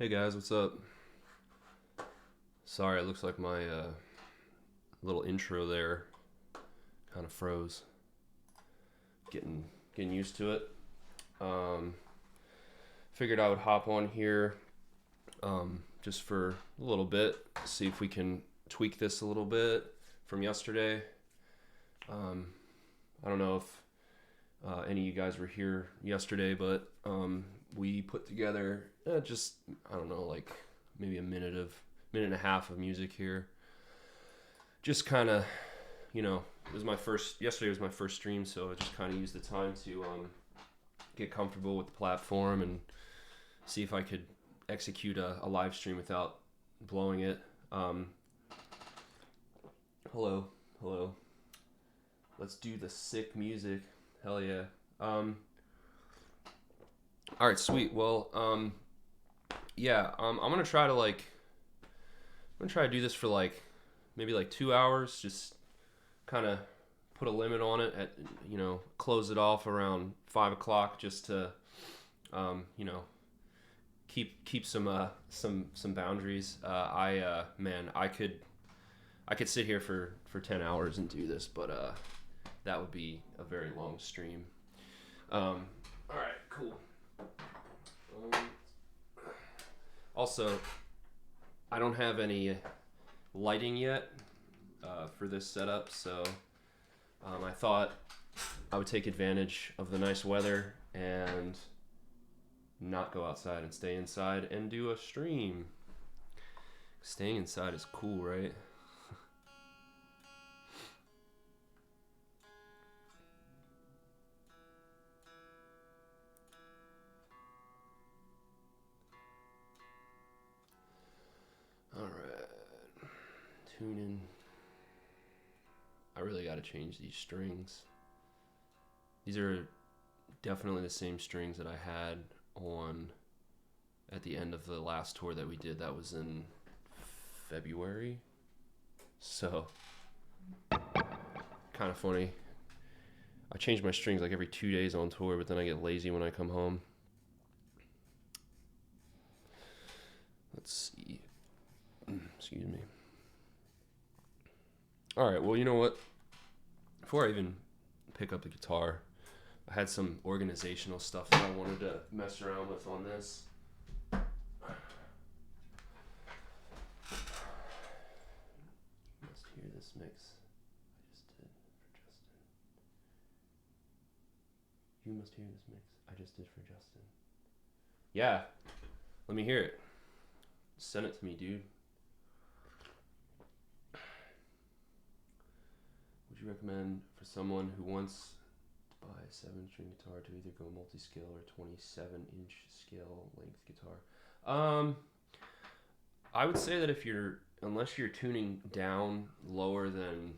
Hey guys, what's up? Sorry, it looks like my little intro there kind of froze. Getting used to it. Um, Figured I would hop on here just for a little bit, see if we can tweak this a little bit from yesterday. I don't know if any of you guys were here yesterday, but we put together just I don't know, like maybe a minute and a half of music here. Just kind of, it was my first. Yesterday was my first stream, so I just kind of used the time to get comfortable with the platform and see if I could execute a live stream without blowing it. Hello, hello. Let's do the sick music. Hell yeah. All right, sweet. Well, yeah. I'm gonna try to do this for maybe 2 hours. Just kind of put a limit on it at close it off around 5 o'clock just to keep some boundaries. I could sit here for 10 hours and do this, but that would be a very long stream. All right, cool. Also, I don't have any lighting yet for this setup, so I thought I would take advantage of the nice weather and not go outside and stay inside and do a stream. Staying inside is cool, right? Alright. Tune in. I really gotta change these strings. These are definitely the same strings that I had on at the end of the last tour that we did. That was in February. So, kind of funny. I change my strings like every 2 days on tour, but then I get lazy when I come home. Let's see. Excuse me. All right, well, you know what? Before I even pick up the guitar, I had some organizational stuff that I wanted to mess around with on this. You must hear this mix I just did for Justin. You must hear this mix I just did for Justin. Yeah, let me hear it. Send it to me, dude. Would you recommend for someone who wants to buy a 7-string guitar to either go multi-scale or 27-inch scale length guitar? I would say that unless you're tuning down lower than,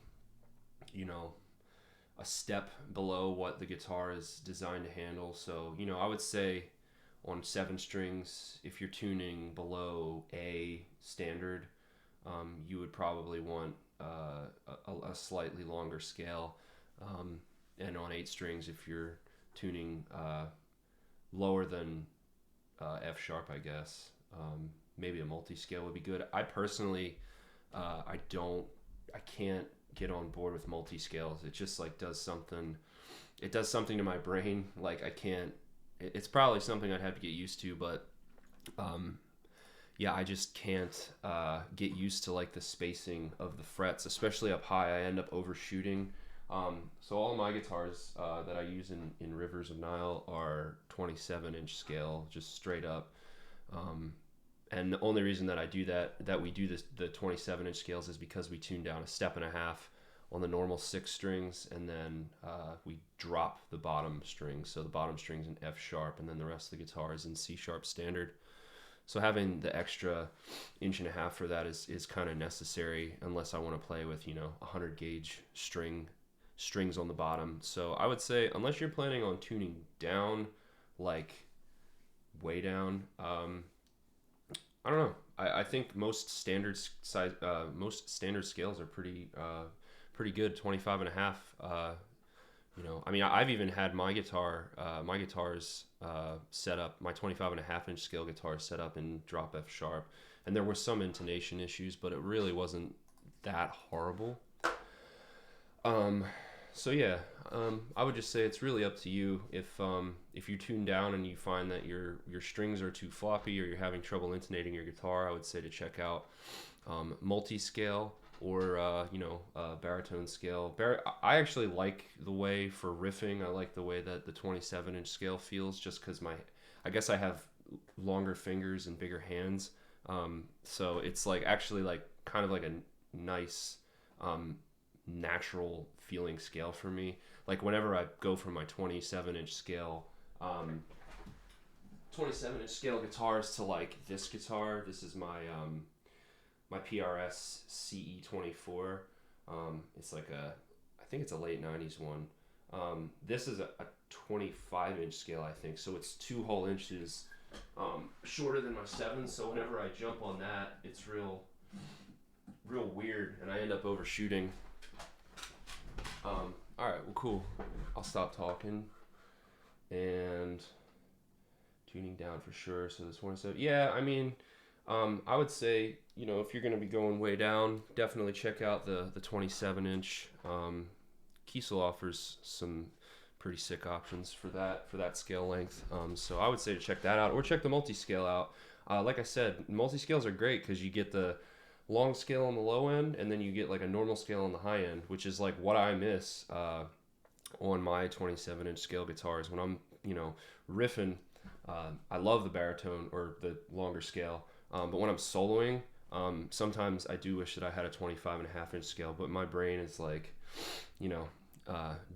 a step below what the guitar is designed to handle. So, I would say on 7 strings, if you're tuning below A standard, you would probably want a slightly longer scale. And on 8 strings, if you're tuning lower than F sharp, I guess, maybe a multi-scale would be good. I personally, I can't get on board with multi-scales. It just does something to my brain. I can't, it's probably something I'd have to get used to, but yeah, I just can't get used to the spacing of the frets, especially up high. I end up overshooting. So all of my guitars that I use in Rivers of Nile are 27-inch scale, just straight up. And the only reason that I do that we do the 27-inch scales is because we tune down a step and a half on the normal 6 strings, and then we drop the bottom strings. So the bottom string's in F sharp, and then the rest of the guitar is in C sharp standard. So having the extra 1.5 inches for that is kind of necessary, unless I want to play with 100 gauge strings on the bottom. So I would say, unless you're planning on tuning down, way down, I don't know. I think most standard scales are pretty good. 25.5 You know, I mean, I've even had my guitars set up, my 25.5 inch scale guitar set up in drop F sharp, and there were some intonation issues, but it really wasn't that horrible. Um, so yeah, I would just say it's really up to you. If you tune down and you find that your strings are too floppy or you're having trouble intonating your guitar, I would say to check out multi-scale or baritone scale. I actually like the way for riffing. I like the way that the 27-inch scale feels, just because I guess I have longer fingers and bigger hands. So it's like actually like kind of like a nice natural feeling scale for me. Like whenever I go from my 27-inch scale 27-inch scale guitars to like this guitar, this is my PRS CE24. It's like I think it's a late 90s one. This is a 25-inch scale, I think, so it's 2 whole inches shorter than my 7, so whenever I jump on that, it's real weird, and I end up overshooting. Alright, well, cool. I'll stop talking. And tuning down for sure. So this one is, yeah, I mean, I would say, if you're going to be going way down, definitely check out the 27-inch. Kiesel offers some pretty sick options for that scale length. So I would say to check that out, or check the multi-scale out. Like I said, multi-scales are great because you get the long scale on the low end, and then you get like a normal scale on the high end, which is like what I miss on my 27-inch scale guitars when I'm riffing. I love the baritone or the longer scale, but when I'm soloing, sometimes I do wish that I had a 25.5-inch scale, but my brain is like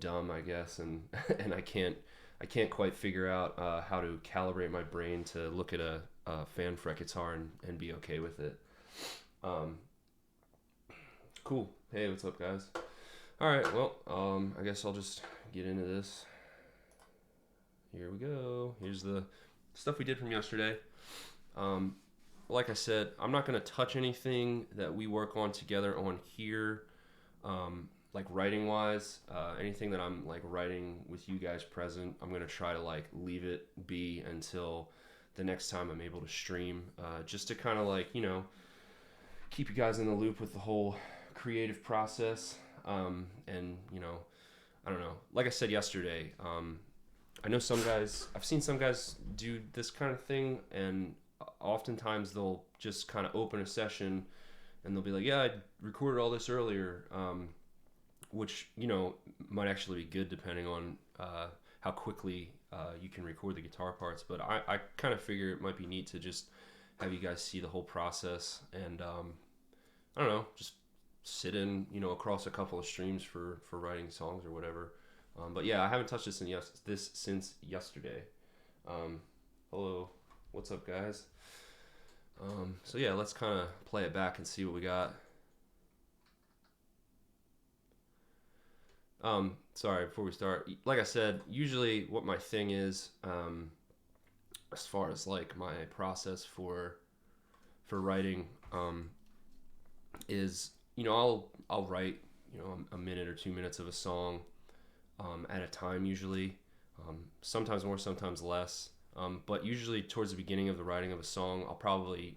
dumb, I guess, and and I can't quite figure out how to calibrate my brain to look at a fan fret guitar and be okay with it. Cool. Hey, what's up, guys? All right, well, I guess I'll just get into this. Here we go. Here's the stuff we did from yesterday. Like I said, I'm not going to touch anything that we work on together on here, like writing wise. Anything that I'm like writing with you guys present, I'm going to try to like leave it be until the next time I'm able to stream, just to kind of like, keep you guys in the loop with the whole creative process. And I don't know, like I said yesterday, I know I've seen some guys do this kind of thing, and oftentimes they'll just kind of open a session and they'll be like, yeah, I recorded all this earlier, which, might actually be good depending on how quickly you can record the guitar parts. But I kind of figure it might be neat to just have you guys see the whole process, and I don't know, just sit in, across a couple of streams for writing songs or whatever. But yeah, I haven't touched this since yesterday. Hello, what's up, guys? So yeah, let's kind of play it back and see what we got. Sorry, before we start, like I said, usually what my thing is, as far as like my process for writing, is, I'll write, a minute or 2 minutes of a song, at a time usually, sometimes more, sometimes less, but usually towards the beginning of the writing of a song, I'll probably,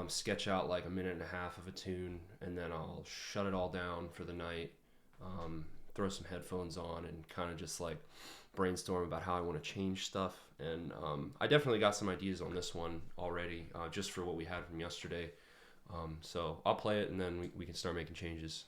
sketch out like a minute and a half of a tune, and then I'll shut it all down for the night, throw some headphones on, and kind of just like brainstorm about how I want to change stuff. And I definitely got some ideas on this one already, just for what we had from yesterday. So I'll play it, and then we can start making changes.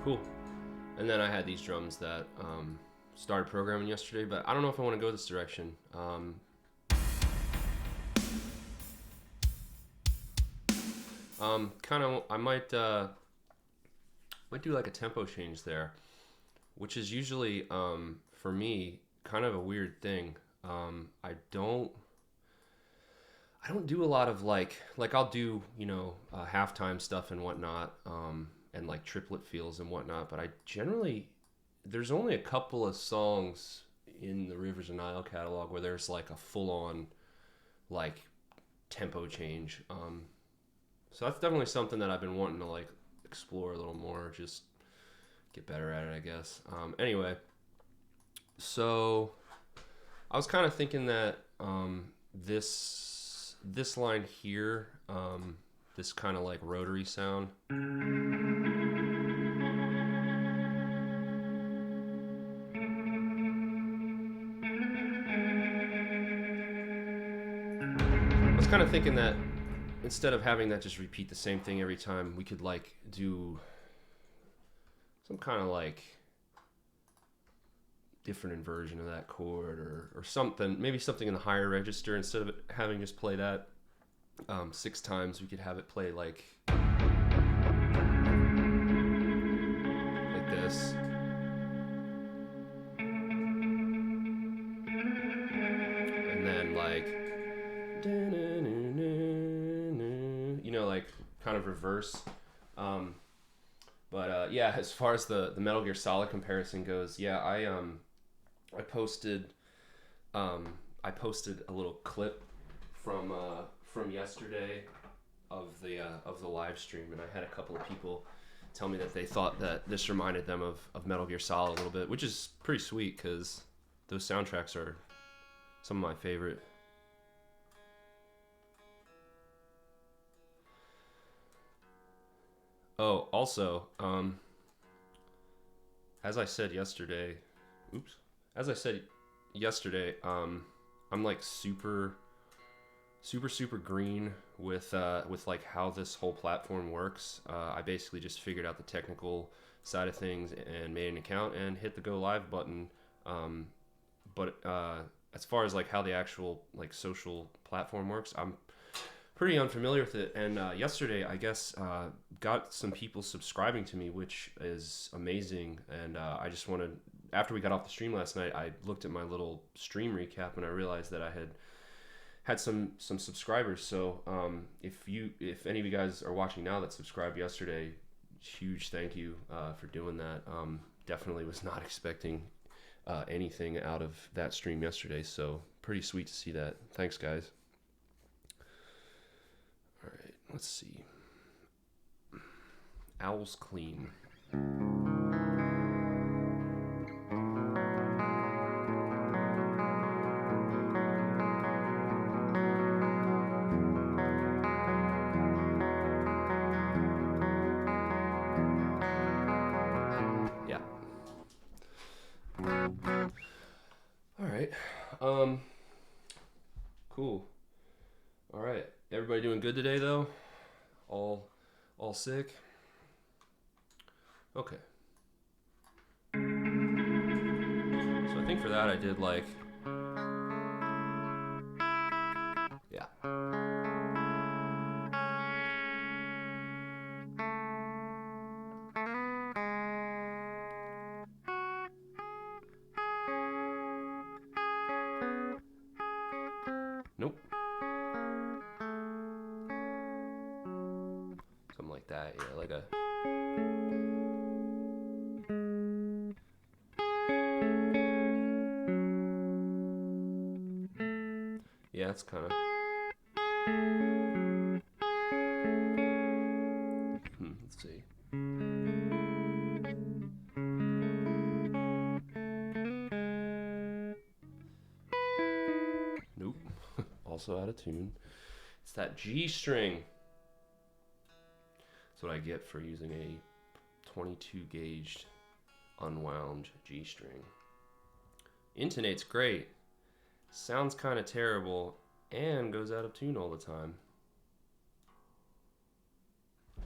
Cool. And then I had these drums that started programming yesterday, but I don't know if I want to go this direction. Kind of, I might do like a tempo change there, which is usually for me kind of a weird thing. I don't do a lot of like I'll do halftime stuff and whatnot, and like triplet feels and whatnot. But I generally, there's only a couple of songs in the Rivers of Nile catalog where there's like a full on like tempo change. So that's definitely something that I've been wanting to like explore a little more, just get better at it, I guess. Anyway, so I was kind of thinking that this line here, this kind of like rotary sound. I was kind of thinking that instead of having that just repeat the same thing every time, we could like do some kind of like different inversion of that chord or something, maybe something in the higher register. Instead of having just play that 6 times, we could have it play like this. And then like, like kind of reverse. But yeah, as far as the Metal Gear Solid comparison goes, yeah, I posted a little clip from yesterday of the live stream, and I had a couple of people tell me that they thought that this reminded them of Metal Gear Solid a little bit, which is pretty sweet because those soundtracks are some of my favorite. Oh, also, as I said yesterday, I'm like super green with like how this whole platform works. I basically just figured out the technical side of things and made an account and hit the go live button. But as far as like how the actual like social platform works, I'm pretty unfamiliar with it. And yesterday, I guess, got some people subscribing to me, which is amazing. And I just wanted, after we got off the stream last night, I looked at my little stream recap and I realized that I had some subscribers. So if any of you guys are watching now that subscribed yesterday, huge thank you for doing that. Definitely was not expecting anything out of that stream yesterday. So pretty sweet to see that. Thanks, guys. All right, let's see. Owl's Clean. Yeah. All right. Cool. All right. Everybody doing good today, though? All sick? Okay. So I think for that I did like, yeah. Nope. Something like that, yeah, like a. Yeah, it's kind of. Let's see. Nope. Also out of tune. It's that G string. That's what I get for using a 22 gauged unwound G string. Intonates great. Sounds kind of terrible and goes out of tune all the time.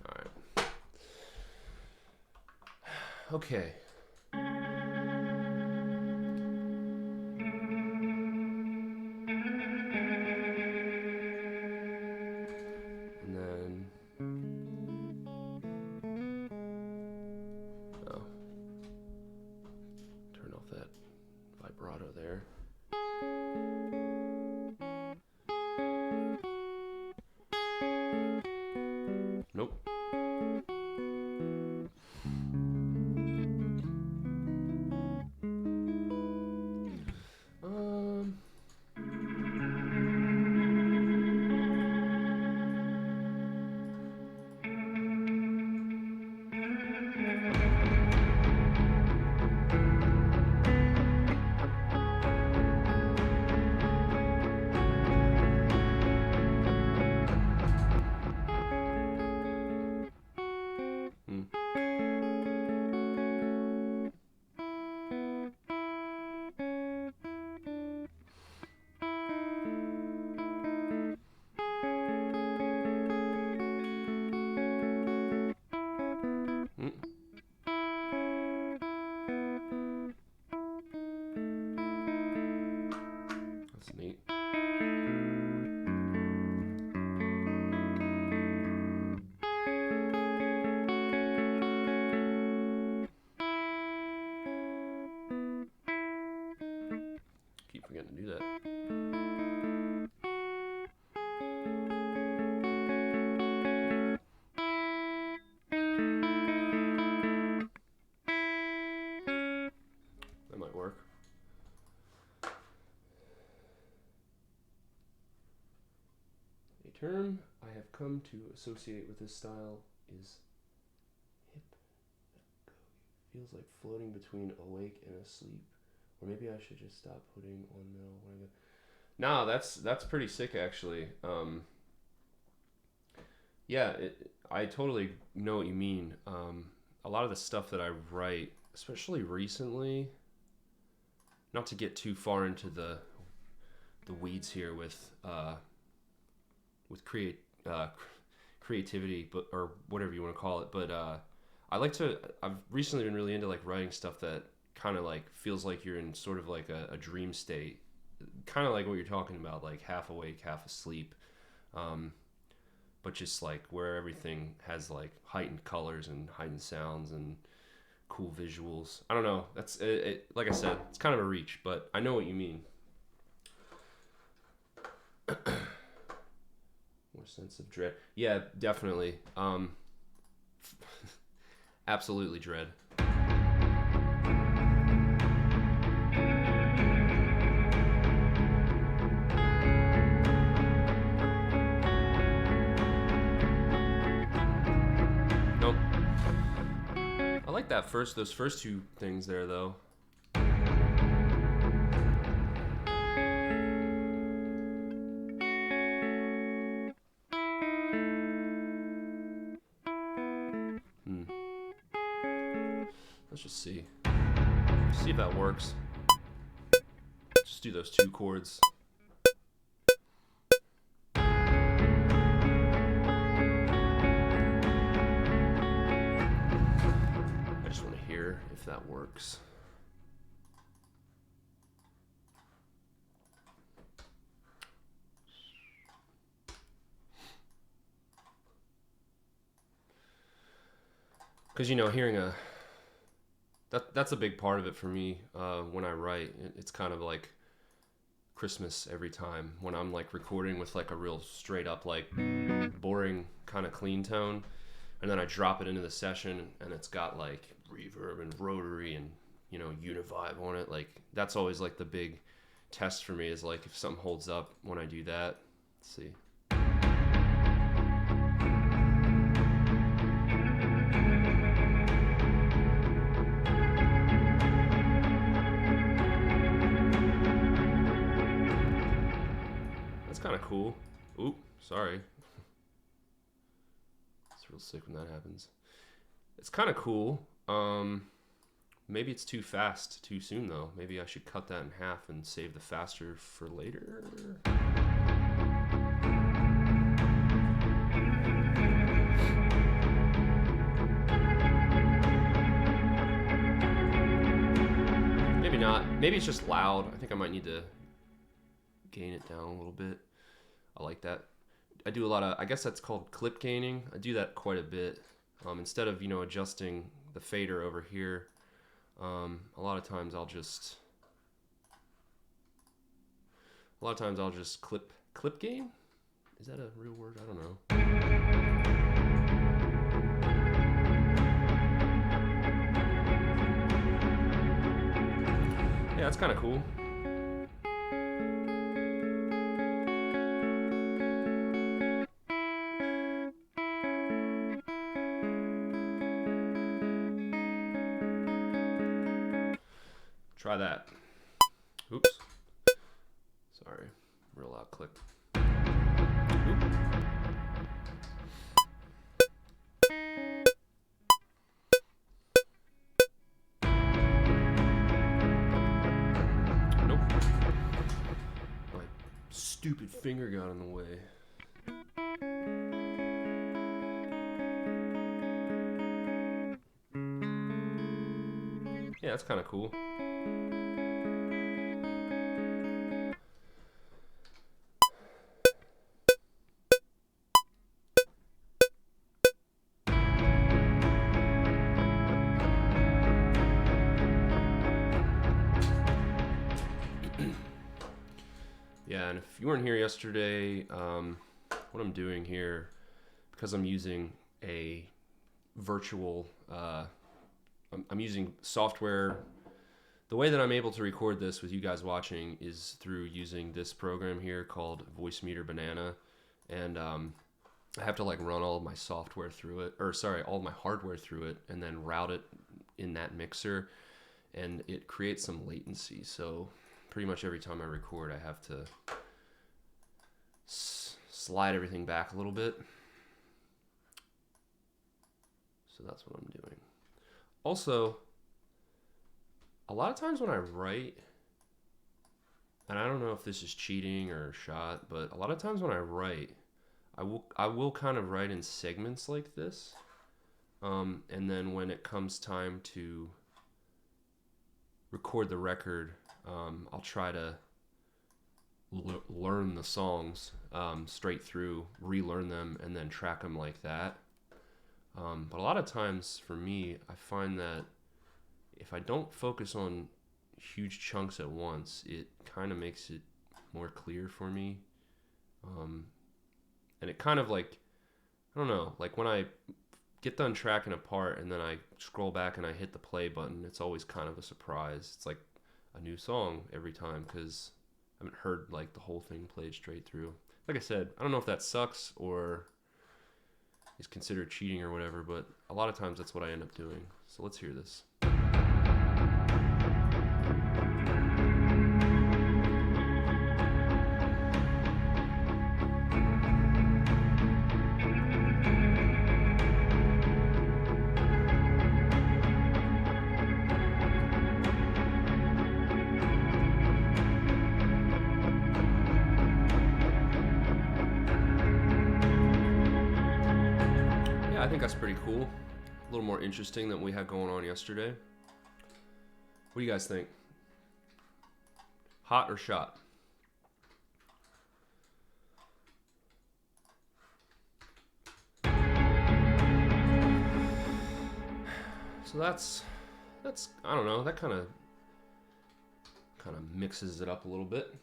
All right. Okay. And then... Oh. Turn off that vibrato there. Nope. That's neat. Keep forgetting to do that. That might work. A term I have come to associate with this style is hypnagogy. Feels like floating between awake and asleep. Or maybe I should just stop putting on middle when I go. No, that's pretty sick actually. Yeah, I totally know what you mean. A lot of the stuff that I write, especially recently, not to get too far into the weeds here with creativity, but or whatever you want to call it, but I've recently been really into like writing stuff that kind of like feels like you're in sort of like a dream state, kind of like what you're talking about, like half awake, half asleep, but just like where everything has like heightened colors and heightened sounds and cool visuals. I don't know, that's it, like I said, it's kind of a reach, but I know what you mean. More sense of dread. Yeah, definitely. Absolutely dread. Nope. I like those first two things there though. Let's just see. See if that works. Just do those two chords. I just want to hear if that works. Because, you know, hearing that's a big part of it for me when I write. It's kind of like Christmas every time when I'm like recording with like a real straight up like boring kind of clean tone, and then I drop it into the session and it's got like reverb and rotary and, you know, univibe on it. Like that's always like the big test for me, is like if something holds up when I do that. Let's see. Kind of cool. Oop, sorry. It's real sick when that happens. It's kind of cool. Maybe it's too fast too soon though. Maybe I should cut that in half and save the faster for later. not. Maybe it's just loud. I think I might need to gain it down a little bit. I like that. I do a lot of, I guess that's called clip gaining. I do that quite a bit. Instead of, adjusting the fader over here, a lot of times I'll just clip gain? Is that a real word? I don't know. Yeah, that's kind of cool. Try that. Oops. Sorry. Real loud click. Oop. Nope. My stupid finger got in the way. Yeah, that's kind of cool. Yeah, and if you weren't here yesterday, what I'm doing here, because I'm using a virtual, I'm using software. The way that I'm able to record this with you guys watching is through using this program here called Voice Meter Banana, and I have to run all of my software through it, all of my hardware through it, and then route it in that mixer, and it creates some latency. So pretty much every time I record, I have to slide everything back a little bit. So that's what I'm doing. Also, a lot of times when I write, and I don't know if this is cheating or shot, but a lot of times when I write, I will kind of write in segments like this, and then when it comes time to record the record, I'll try to learn the songs straight through, relearn them, and then track them like that. But a lot of times for me, I find that if I don't focus on huge chunks at once, it kind of makes it more clear for me. And it kind of I don't know, when I get done tracking a part and then I scroll back and I hit the play button, it's always kind of a surprise. It's like a new song every time because I haven't heard the whole thing played straight through. Like I said, I don't know if that sucks or is considered cheating or whatever, but a lot of times that's what I end up doing. So let's hear this. I think that's pretty cool. A little more interesting than we had going on yesterday. What do you guys think? Hot or shot? So that's I don't know, that kind of mixes it up a little bit.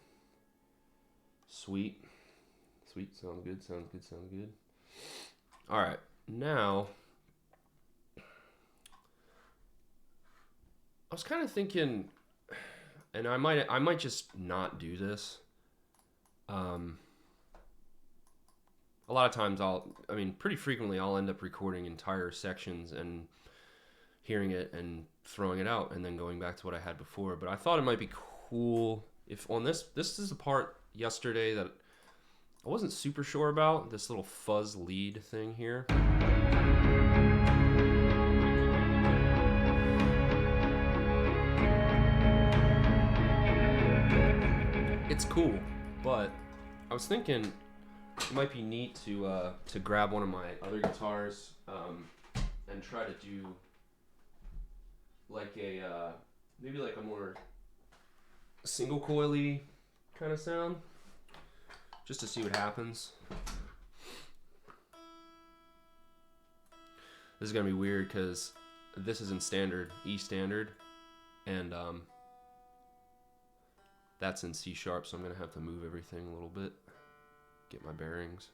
Sweet, sounds good. All right. Now, I was kind of thinking, and I might just not do this. A lot of times pretty frequently I'll end up recording entire sections and hearing it and throwing it out and then going back to what I had before. But I thought it might be cool if on this is the part yesterday that I wasn't super sure about, this little fuzz lead thing here. It's cool, but I was thinking it might be neat to grab one of my other guitars and try to do maybe a more single coily kind of sound, just to see what happens. This is gonna be weird because this is in standard, E standard, and that's in C sharp, so I'm gonna have to move everything a little bit, get my bearings.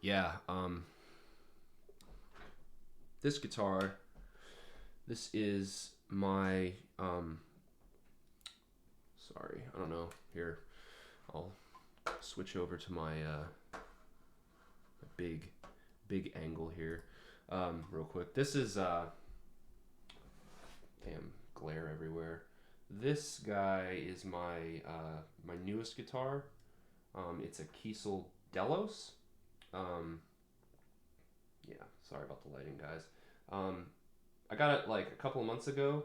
Yeah, this guitar, this is my, sorry, I don't know, here, I'll switch over to my big angle here, real quick. This is, damn, glare everywhere. This guy is my, my newest guitar. It's a Kiesel Delos. Yeah, sorry about the lighting, guys. I got it like a couple of months ago.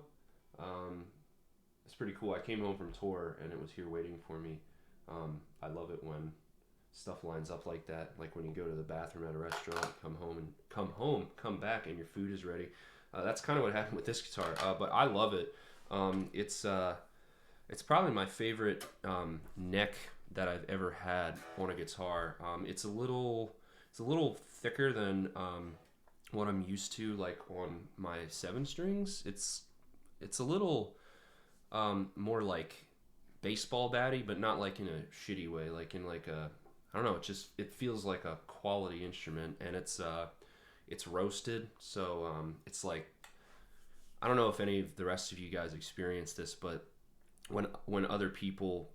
It's pretty cool. I came home from tour and it was here waiting for me. I love it when stuff lines up like that. Like when you go to the bathroom at a restaurant, come back and your food is ready. That's kind of what happened with this guitar. But I love it. It's probably my favorite neck that I've ever had on a guitar. It's a little thicker than what I'm used to, like on my 7 strings. It's a little more like baseball batty, but not like in a shitty way. Like in like a, I don't know. It feels like a quality instrument, and it's roasted, so it's like, I don't know if any of the rest of you guys experience this, but when other people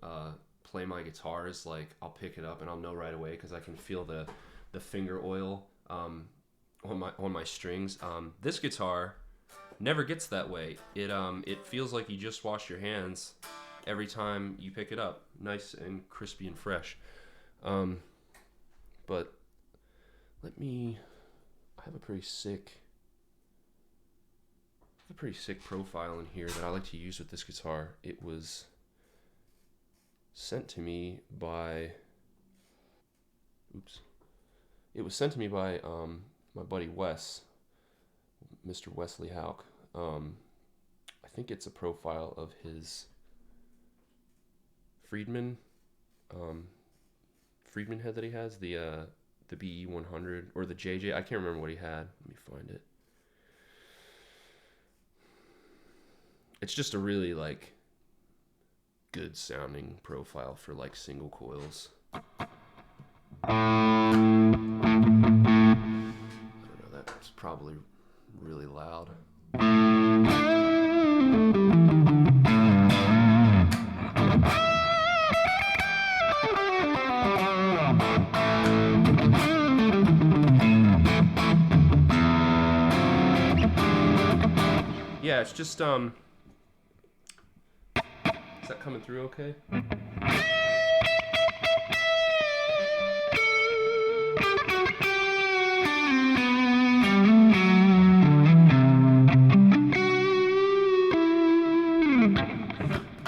play my guitars, like I'll pick it up and I'll know right away because I can feel the finger oil on my strings. This guitar never gets that way. It feels like you just wash your hands every time you pick it up, nice and crispy and fresh. But I have a pretty sick profile in here that I like to use with this guitar. It was sent to me by my buddy Wes, Mr. Wesley Hauk. I think it's a profile of his Friedman head that he has, the BE 100 or the JJ. I can't remember what he had. Let me find it. It's just a really like good sounding profile for like single coils. I don't know, that's probably really loud. Yeah, it's just is that coming through okay?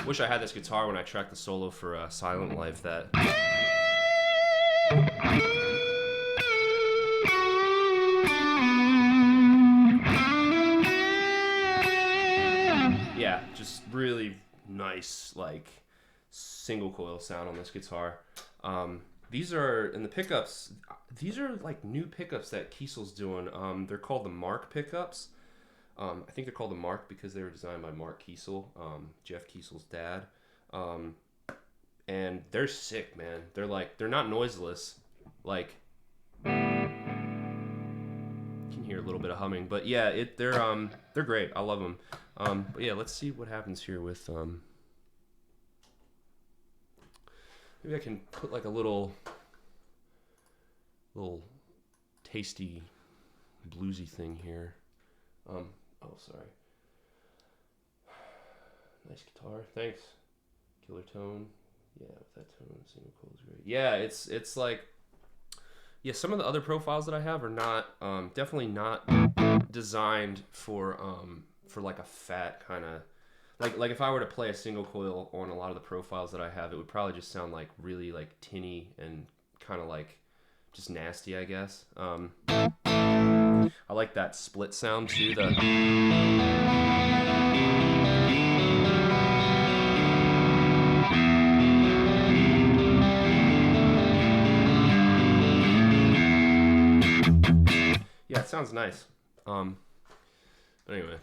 Wish I had this guitar when I tracked the solo for Silent Life. That yeah, just really nice like single coil sound on this guitar. These are, and the pickups, these are like new pickups that Kiesel's doing. They're called the Mark pickups. I think they're called the Mark because they were designed by Mark Kiesel, Jeff Kiesel's dad. And they're sick, man. They're not noiseless. Like, you can hear a little bit of humming, but yeah, they're great. I love them. But yeah, let's see what happens here with, maybe I can put like a little tasty bluesy thing here. Oh, sorry. Nice guitar. Thanks. Killer tone. Yeah, with that tone, single coil is great. Yeah, it's like, yeah, some of the other profiles that I have are not, definitely not designed for like a fat kind of, like if I were to play a single coil on a lot of the profiles that I have, it would probably just sound like really like tinny and kind of like just nasty, I guess. I like that split sound too. nice. But anyway.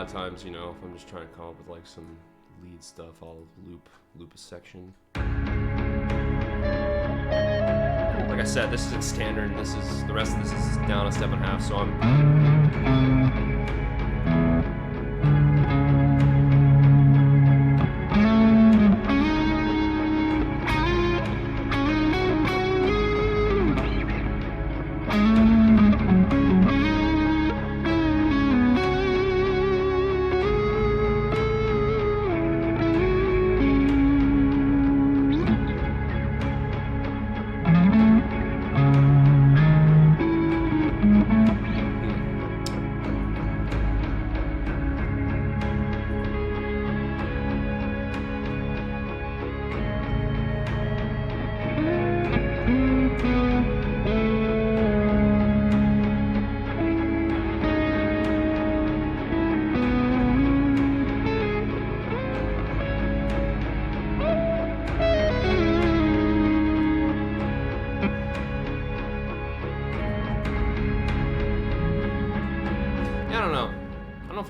Times, you know, if I'm just trying to come up with like some lead stuff, I'll loop a section. Like I said, this is in standard, and the rest of this is down a step and a half, so I'm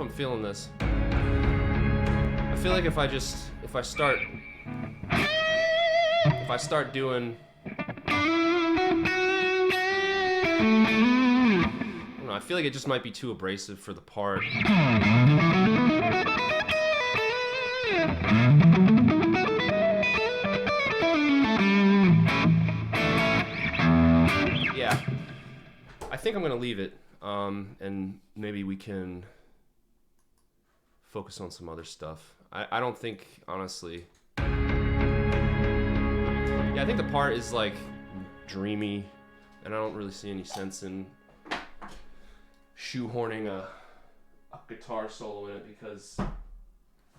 feeling this. I feel like if I start doing, I don't know, I feel like it just might be too abrasive for the part. Yeah, I think I'm gonna leave it, and maybe we can focus on some other stuff. I don't think, honestly. Yeah, I think the part is like dreamy, and I don't really see any sense in shoehorning a guitar solo in it because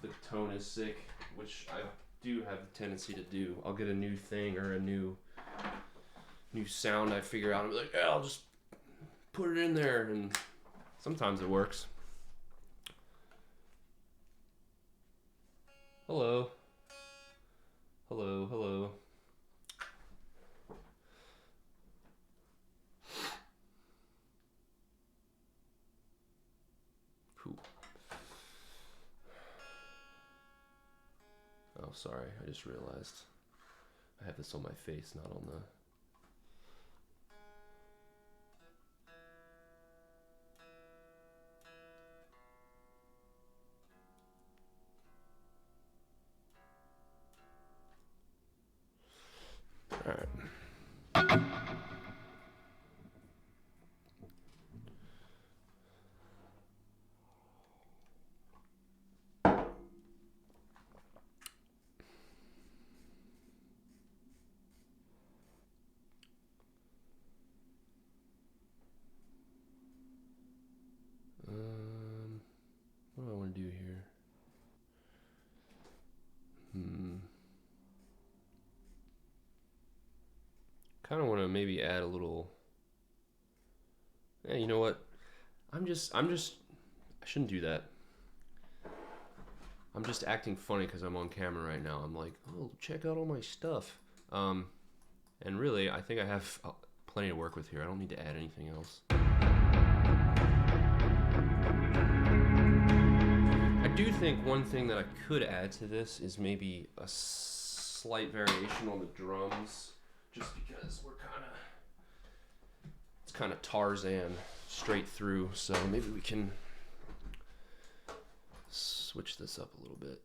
the tone is sick, which I do have the tendency to do. I'll get a new thing or a new sound I figure out and be like, yeah, I'll just put it in there, and sometimes it works. Hello. Hello, hello. Cool. Oh, sorry. I just realized I have this on my face, not on the... All right. What do I want to do here? Kind of want to maybe add a little. Yeah, you know what? I shouldn't do that. I'm just acting funny because I'm on camera right now. I'm like, oh, check out all my stuff. And really, I think I have plenty to work with here. I don't need to add anything else. do think one thing that I could add to this is maybe a slight variation on the drums, just because it's kind of Tarzan straight through, so maybe we can switch this up a little bit.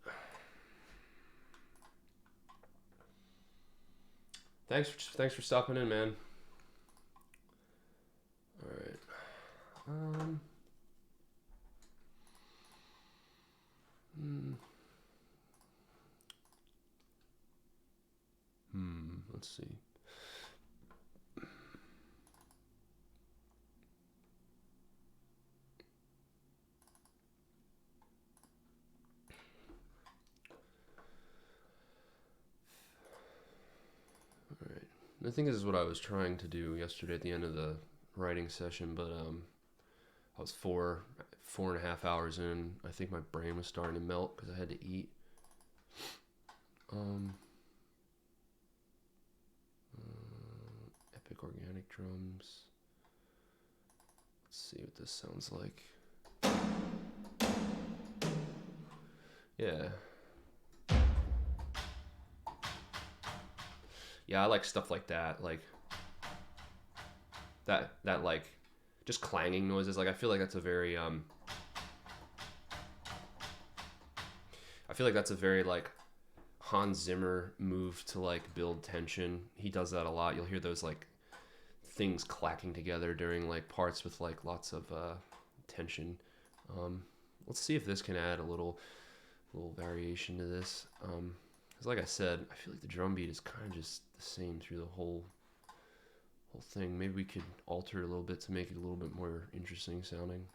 Thanks for stopping in, man. All right. Let's see. All right. I think this is what I was trying to do yesterday at the end of the writing session, but I was 4.5 hours in. I think my brain was starting to melt because I had to eat. Epic organic drums. Let's see what this sounds like. Yeah. Yeah, I like stuff like that. Like that like just clanging noises. Like I feel like that's a very like Hans Zimmer move to like build tension. He does that a lot. You'll hear those like things clacking together during like parts with like lots of tension. Let's see if this can add a little variation to this. Because like I said, I feel like the drum beat is kind of just the same through the whole thing. Maybe we could alter it a little bit to make it a little bit more interesting sounding.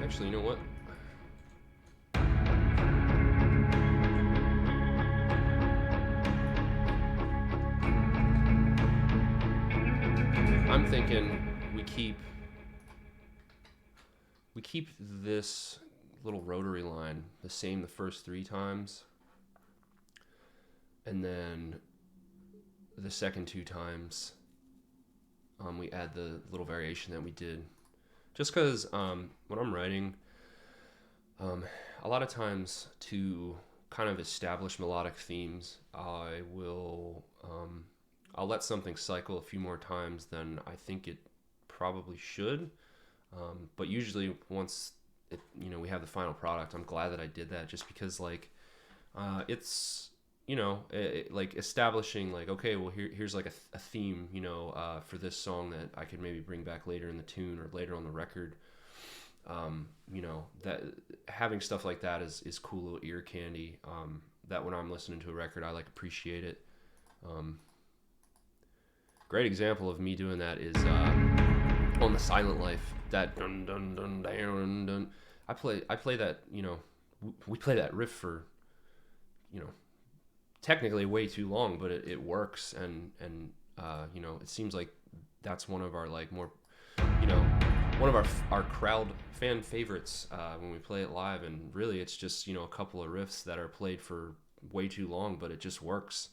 Actually, you know what? I'm thinking we keep this little rotary line the same the first 3 times, and then the second 2 times we add the little variation that we did. Just because when I'm writing, a lot of times to kind of establish melodic themes, I'll let something cycle a few more times than I think it probably should. But usually once we have the final product, I'm glad that I did that, just because like it's like establishing like, okay, well here's like a theme, for this song that I could maybe bring back later in the tune or later on the record. That having stuff like that is cool little ear candy, that when I'm listening to a record, I like appreciate it. Great example of me doing that is on The Silent Life, that dun dun dun dun dun. I play that, we play that riff for, technically way too long, but it works, and it seems like that's one of our like more, one of our crowd fan favorites when we play it live. And really it's just a couple of riffs that are played for way too long, but it just works.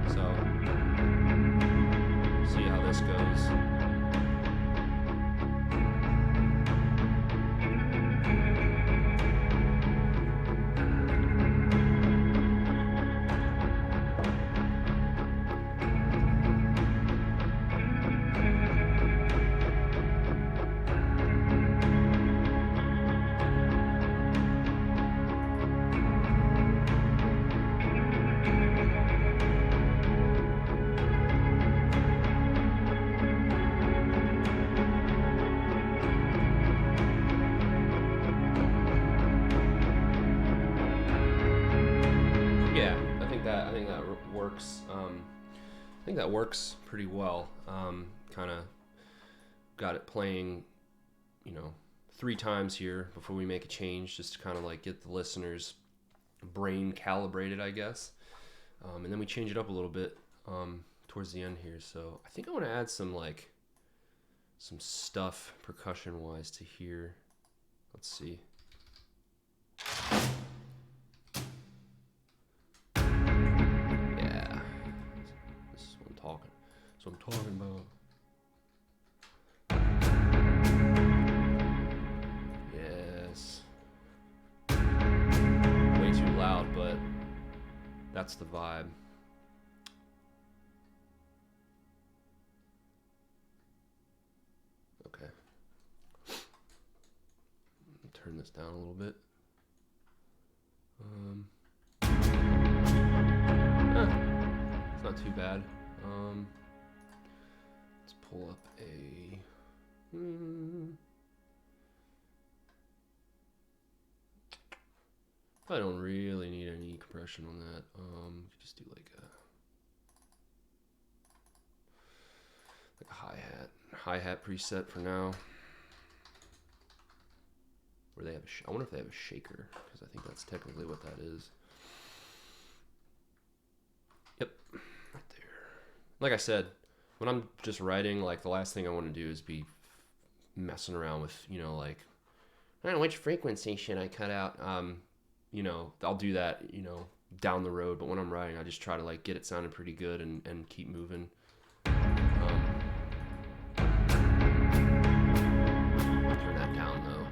So see how this goes. I think that works pretty well. Kind of got it playing, 3 times here before we make a change, just to kind of like get the listener's brain calibrated, I guess. And then we change it up a little bit towards the end here. So I think I want to add some stuff percussion wise to here. Let's see. Yeah, this is what I'm talking. That's what I'm talking about. Yes. Way too loud, but that's the vibe. Okay. Turn this down a little bit. It's not too bad. Let's pull up a. I don't really need any compression on that. Just do like a hi-hat preset for now. Or they have I wonder if they have a shaker, because I think that's technically what that is. Yep, right there. Like I said, when I'm just writing, like the last thing I want to do is be messing around with, like, I don't know which frequency should I cut out. I'll do that, down the road. But when I'm writing, I just try to like get it sounding pretty good and keep moving. Turn that down though.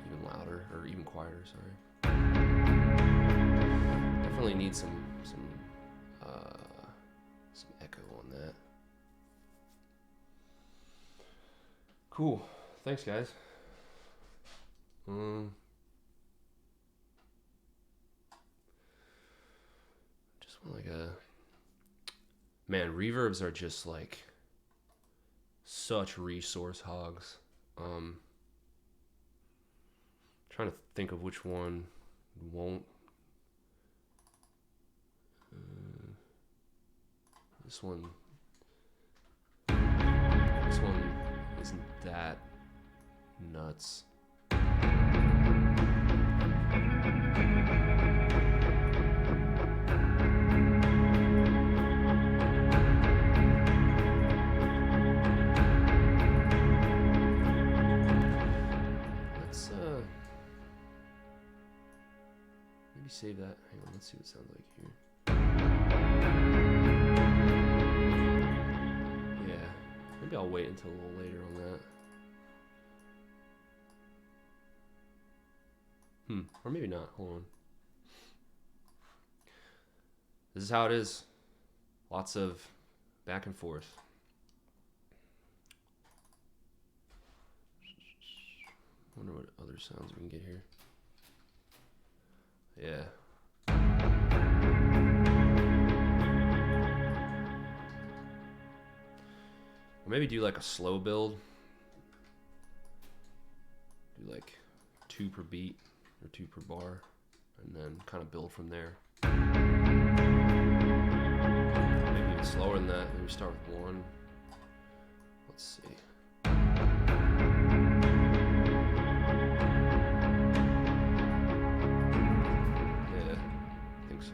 Even louder or even quieter. Sorry. Definitely need some echo on that. Cool. Thanks, guys. Just want like reverbs are just like such resource hogs. Trying to think of which one won't. This one isn't that nuts. Let's maybe save that. Hang on, let's see what it sounds like here. Maybe I'll wait until a little later on that. Or maybe not. Hold on. This is how it is. Lots of back and forth. Wonder what other sounds we can get here. Yeah. Or maybe do like a slow build. Do like 2 per beat or 2 per bar, and then kind of build from there. Maybe even slower than that. Maybe start with 1. Let's see. Yeah, I think so.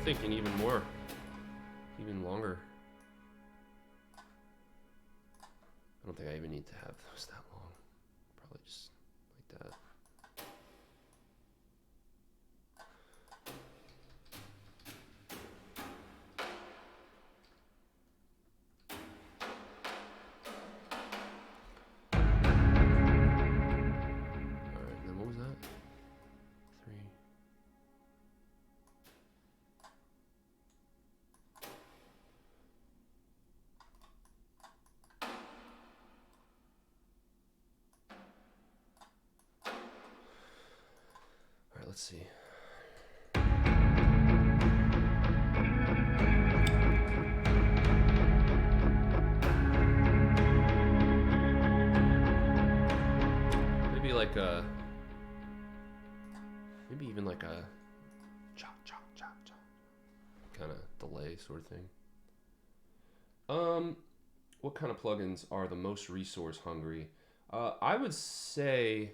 Thinking even more, even longer. I don't think I even need to have those that long. Probably just like that. All right, then what was that? 3. Let's see. like a, maybe even like a chop chop chop chop kind of delay sort of thing. What kind of plugins are the most resource hungry? I would say,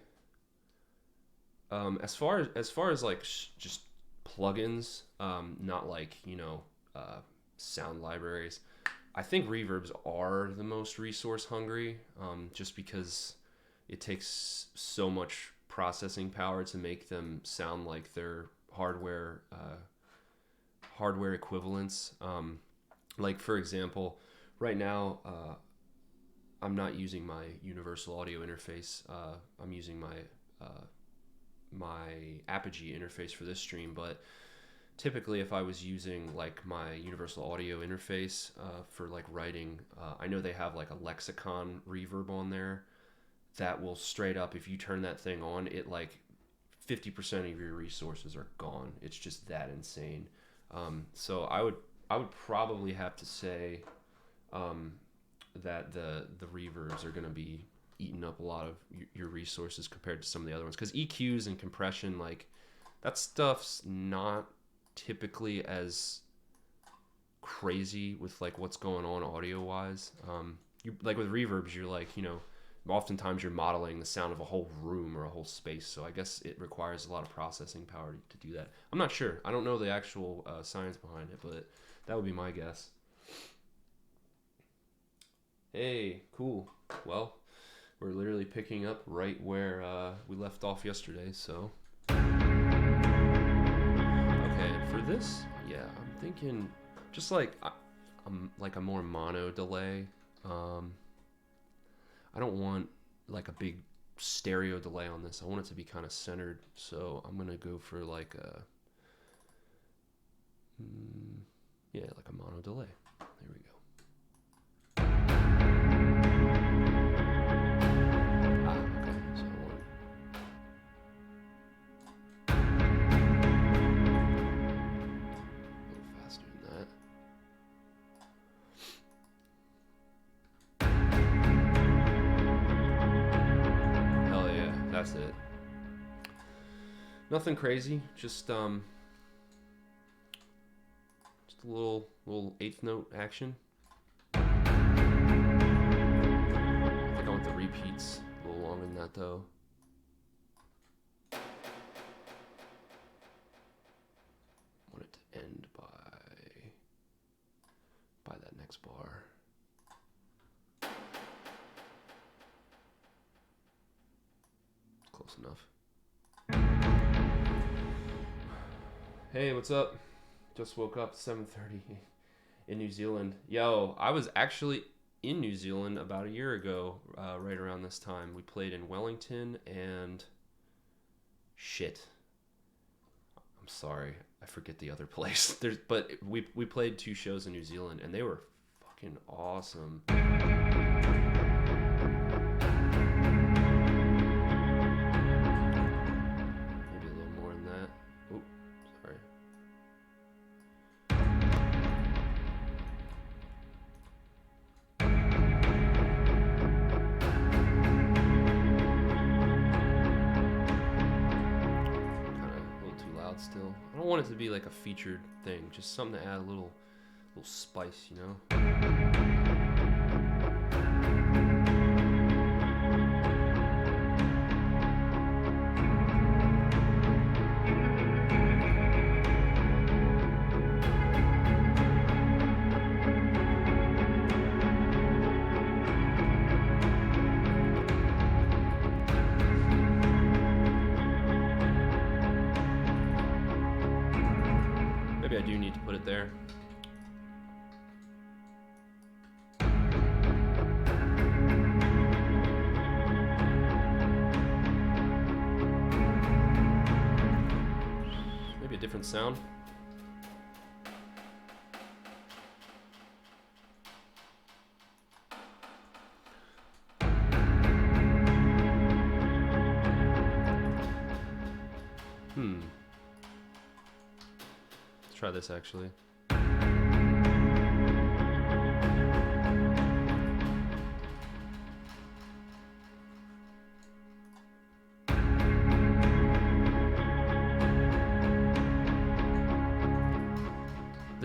as far as like just plugins, not like, you know, sound libraries. I think reverbs are the most resource hungry, just because it takes so much processing power to make them sound like they're hardware equivalents. Like for example, right now, I'm not using my universal audio interface. I'm using my Apogee interface for this stream, but typically if I was using like my universal audio interface for like writing, I know they have like a lexicon reverb on there that will straight up, if you turn that thing on, it like 50% of your resources are gone. It's just that insane. So I would probably have to say that the reverbs are going to be eating up a lot of your resources compared to some of the other ones, because EQs and compression, like that stuff's not typically as crazy with like what's going on audio wise. You like with reverbs, you're like, you know, oftentimes you're modeling the sound of a whole room or a whole space, so I guess it requires a lot of processing power to do that. I'm not sure. I don't know the actual science behind it, but that would be my guess. Hey, cool. Well, we're literally picking up right where we left off yesterday, so. Okay, for this, yeah, I'm thinking just like like a more mono delay. I don't want like a big stereo delay on this. I want it to be kind of centered, so I'm gonna go for like a like a mono delay. There we go. Okay, so I want a little faster than that. Hell yeah, that's it. Nothing crazy, just a little eighth note action. I think I want the repeats a little longer than that though. I want it to end by that next bar. Close enough. Hey, what's up? Just woke up 7:30 in New Zealand. Yo, I was actually in New Zealand about a year ago, right around this time. We played in Wellington and shit. I'm sorry, I forget the other place. But we played 2 shows in New Zealand and they were fucking awesome. Maybe a little more than that. Oh, sorry. Still, I don't want it to be like a featured thing, just something to add a little spice, you know. Maybe I do need to put it there. Maybe a different sound. Try this actually.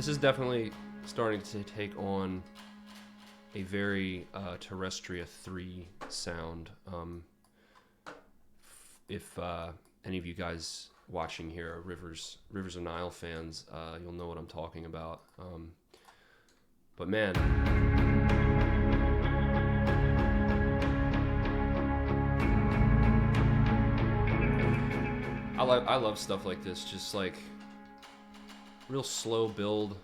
This is definitely starting to take on a very Terrestria 3 sound. If any of you guys watching here are Rivers of Nile fans, you'll know what I'm talking about. But man, I love stuff like this, just like real slow build,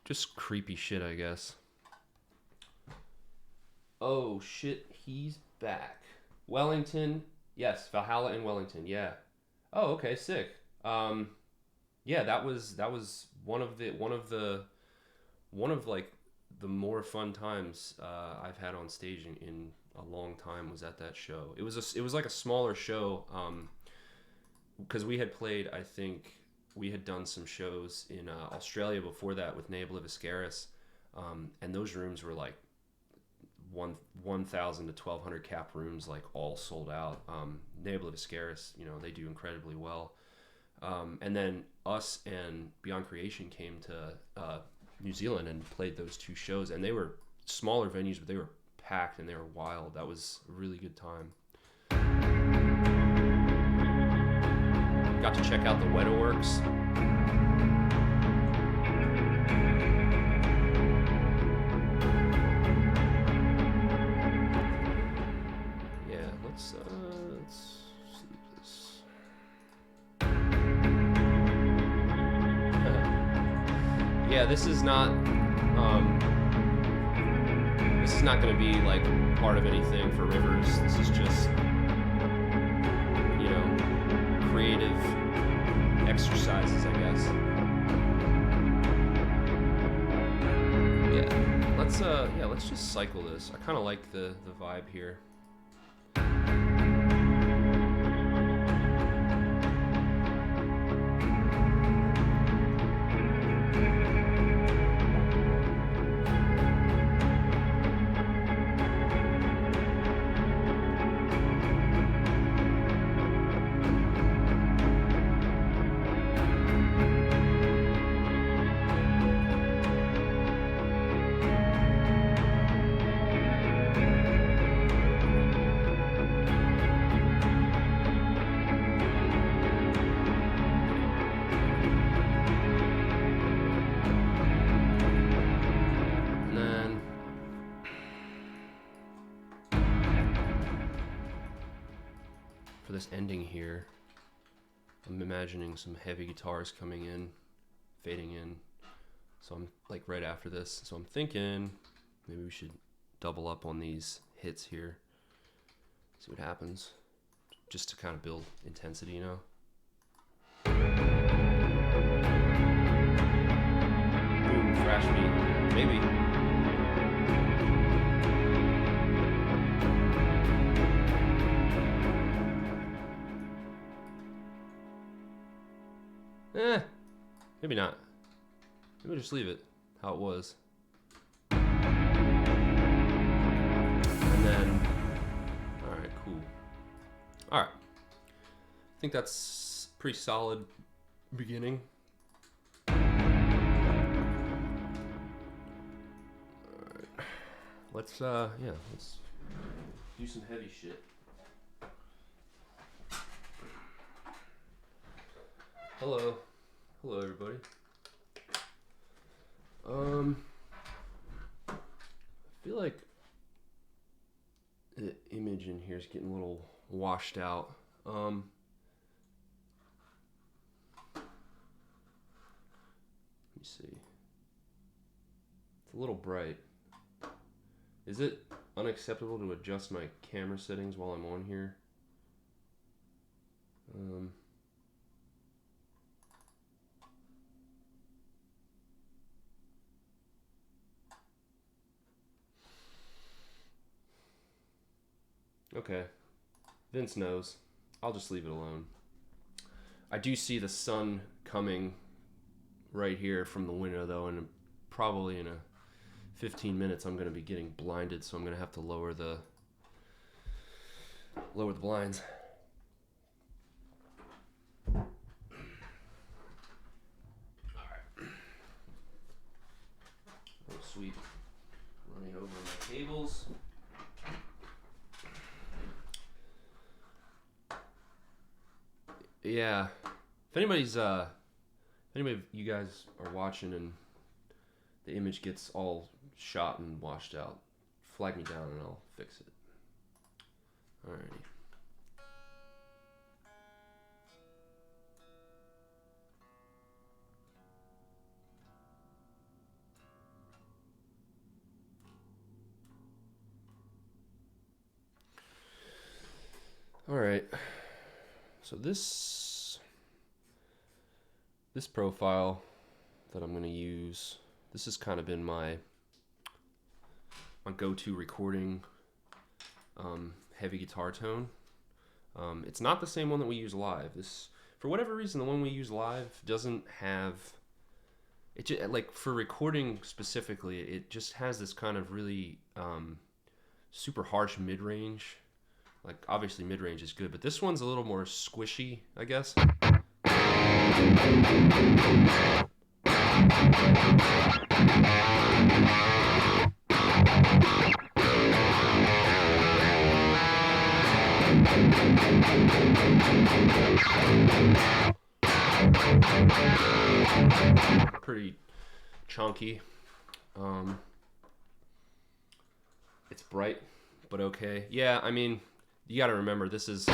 just creepy shit, I guess. Oh shit, he's back. Wellington, yes, Valhalla in Wellington, yeah. Oh, okay, sick. Yeah, that was one of like the more fun times I've had on stage in a long time was at that show. It was like a smaller show, because we had played, I think we had done some shows in Australia before that with Nabla Viscaris, and those rooms were like 1,000 to 1,200 cap rooms, like all sold out. Nabla Viscaris, you know, they do incredibly well. And then us and Beyond Creation came to New Zealand and played those two shows, and they were smaller venues, but they were packed and they were wild. That was a really good time. Got to check out the Weta Works. Yeah, let's see this. Yeah, this is not going to be like part of anything for Rivers. This is just, you know, creative exercises, I guess. Yeah, let's just cycle this. I kind of like the vibe here. For this ending here, I'm imagining some heavy guitars coming in, fading in. So I'm like right after this. So I'm thinking maybe we should double up on these hits here. See what happens. Just to kind of build intensity, you know? Boom, thrash beat. Maybe. Maybe not. Maybe just leave it how it was. And then, alright, cool. Alright. I think that's pretty solid beginning. Alright. Let's do some heavy shit. Hello. Hello, everybody. I feel like the image in here is getting a little washed out. Let me see. It's a little bright. Is it unacceptable to adjust my camera settings while I'm on here? Okay, Vince knows. I'll just leave it alone. I do see the sun coming right here from the window though, and probably in 15 minutes I'm going to be getting blinded, so I'm going to have to lower the blinds. sweet. Running over my cables. Yeah. If anybody of you guys are watching and the image gets all shot and washed out, flag me down and I'll fix it. Alrighty. Alright. So this profile that I'm going to use, this has kind of been my go-to recording heavy guitar tone. It's not the same one that we use live. This, for whatever reason, the one we use live doesn't have it. Just, like for recording specifically, it just has this kind of really super harsh mid-range. Like obviously mid-range is good, but this one's a little more squishy, I guess. Pretty chunky. It's bright, but okay. Yeah, I mean, you got to remember this is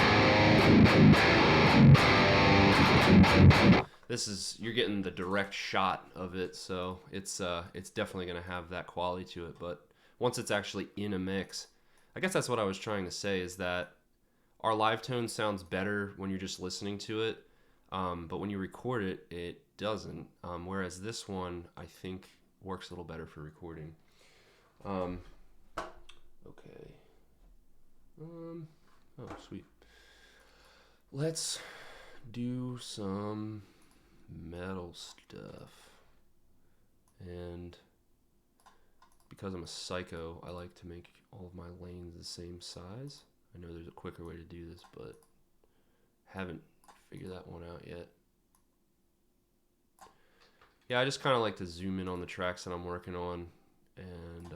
you're getting the direct shot of it, so it's definitely going to have that quality to it. But once it's actually in a mix, I guess that's what I was trying to say, is that our live tone sounds better when you're just listening to it, but when you record it, it doesn't. Whereas this one, I think, works a little better for recording. Okay. Oh, sweet. Let's do some metal stuff. And because I'm a psycho, I like to make all of my lanes the same size. I know there's a quicker way to do this, but haven't figured that one out yet. Yeah, I just kind of like to zoom in on the tracks that I'm working on and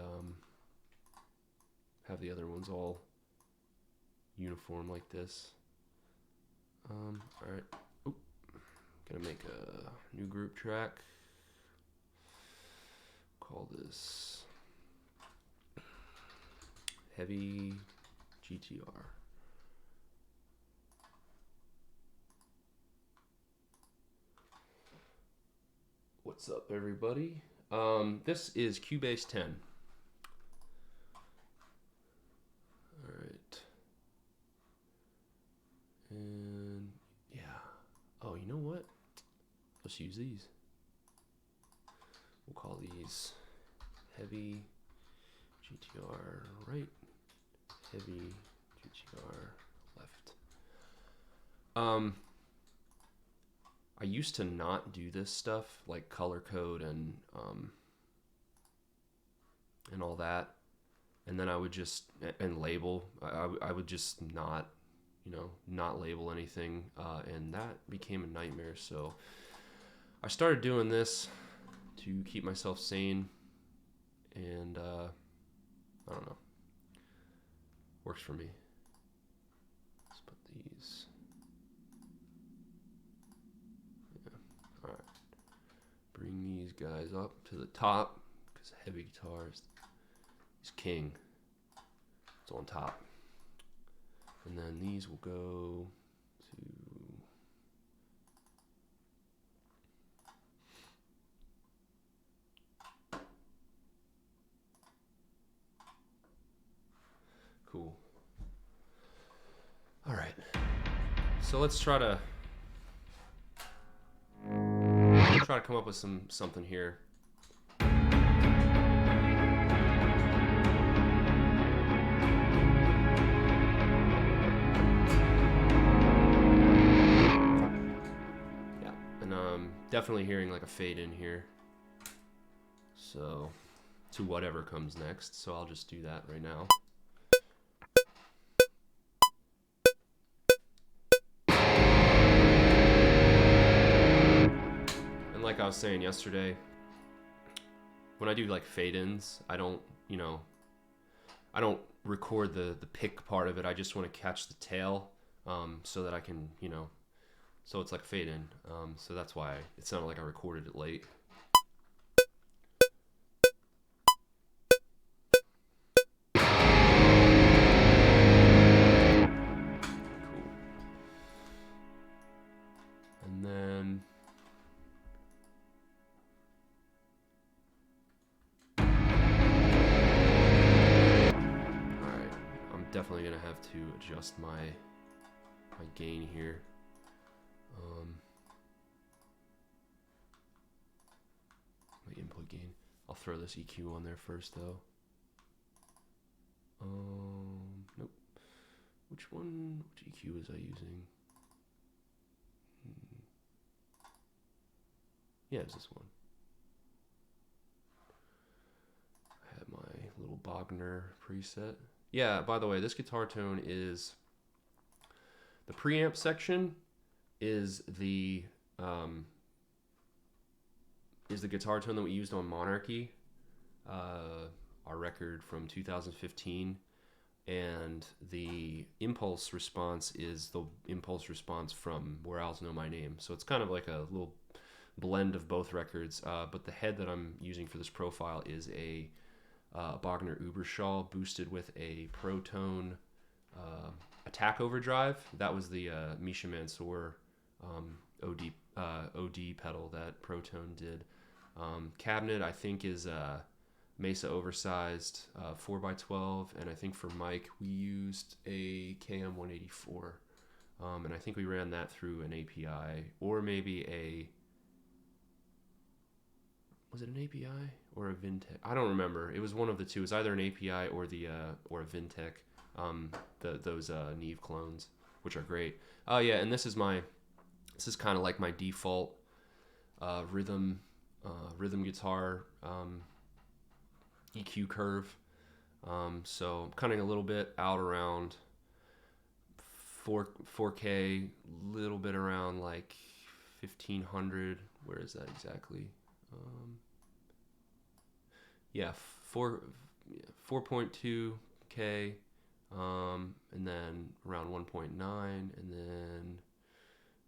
have the other ones all uniform like this. Alright. Gonna make a new group track. Call this Heavy GTR. What's up, everybody? This is Cubase 10. Alright. And yeah. Oh, you know what? Let's use these. We'll call these Heavy GTR right, Heavy GTR left. I used to not do this stuff, like color code and all that, and then I would just label. I would just not, not label anything, and that became a nightmare. So I started doing this to keep myself sane, and I don't know, works for me. Let's put these. Yeah. All right. Bring these guys up to the top because heavy guitar is king. It's on top, and then these will go to. Cool. All right. So let's try to come up with something here. Yeah, and definitely hearing like a fade in here. So to whatever comes next. So I'll just do that right now. Like I was saying yesterday, when I do like fade-ins, I don't, you know, I don't record the pick part of it. I just want to catch the tail, so that I can, you know, so it's like fade-in. So that's why it sounded like I recorded it late. And then alright, I'm definitely gonna have to adjust my gain here. My input gain. I'll throw this EQ on there first though. Nope. Which EQ was I using? Yeah, it's this one. I have my little Bogner preset. Yeah, by the way, this guitar tone is the preamp section is the guitar tone that we used on Monarchy, our record from 2015, and the impulse response is the impulse response from Where Owls Know My Name. So it's kind of like a little blend of both records, but the head that I'm using for this profile is a Bogner Uberschall boosted with a Protone Attack Overdrive. That was the Misha Mansour OD pedal that Protone did. Cabinet, I think, is Mesa Oversized 4x12, and I think for mic we used a KM184, and I think we ran that through an API, or maybe was it an API or a Vintech? I don't remember. It was one of the two. It was either an API or or a Vintech. Those Neve clones, which are great. Oh yeah, and this is kind of like my default rhythm guitar EQ curve. So I'm cutting a little bit out around 4K, little bit around like 1500. Where is that exactly? Yeah, 4.2K, and then around 1.9, and then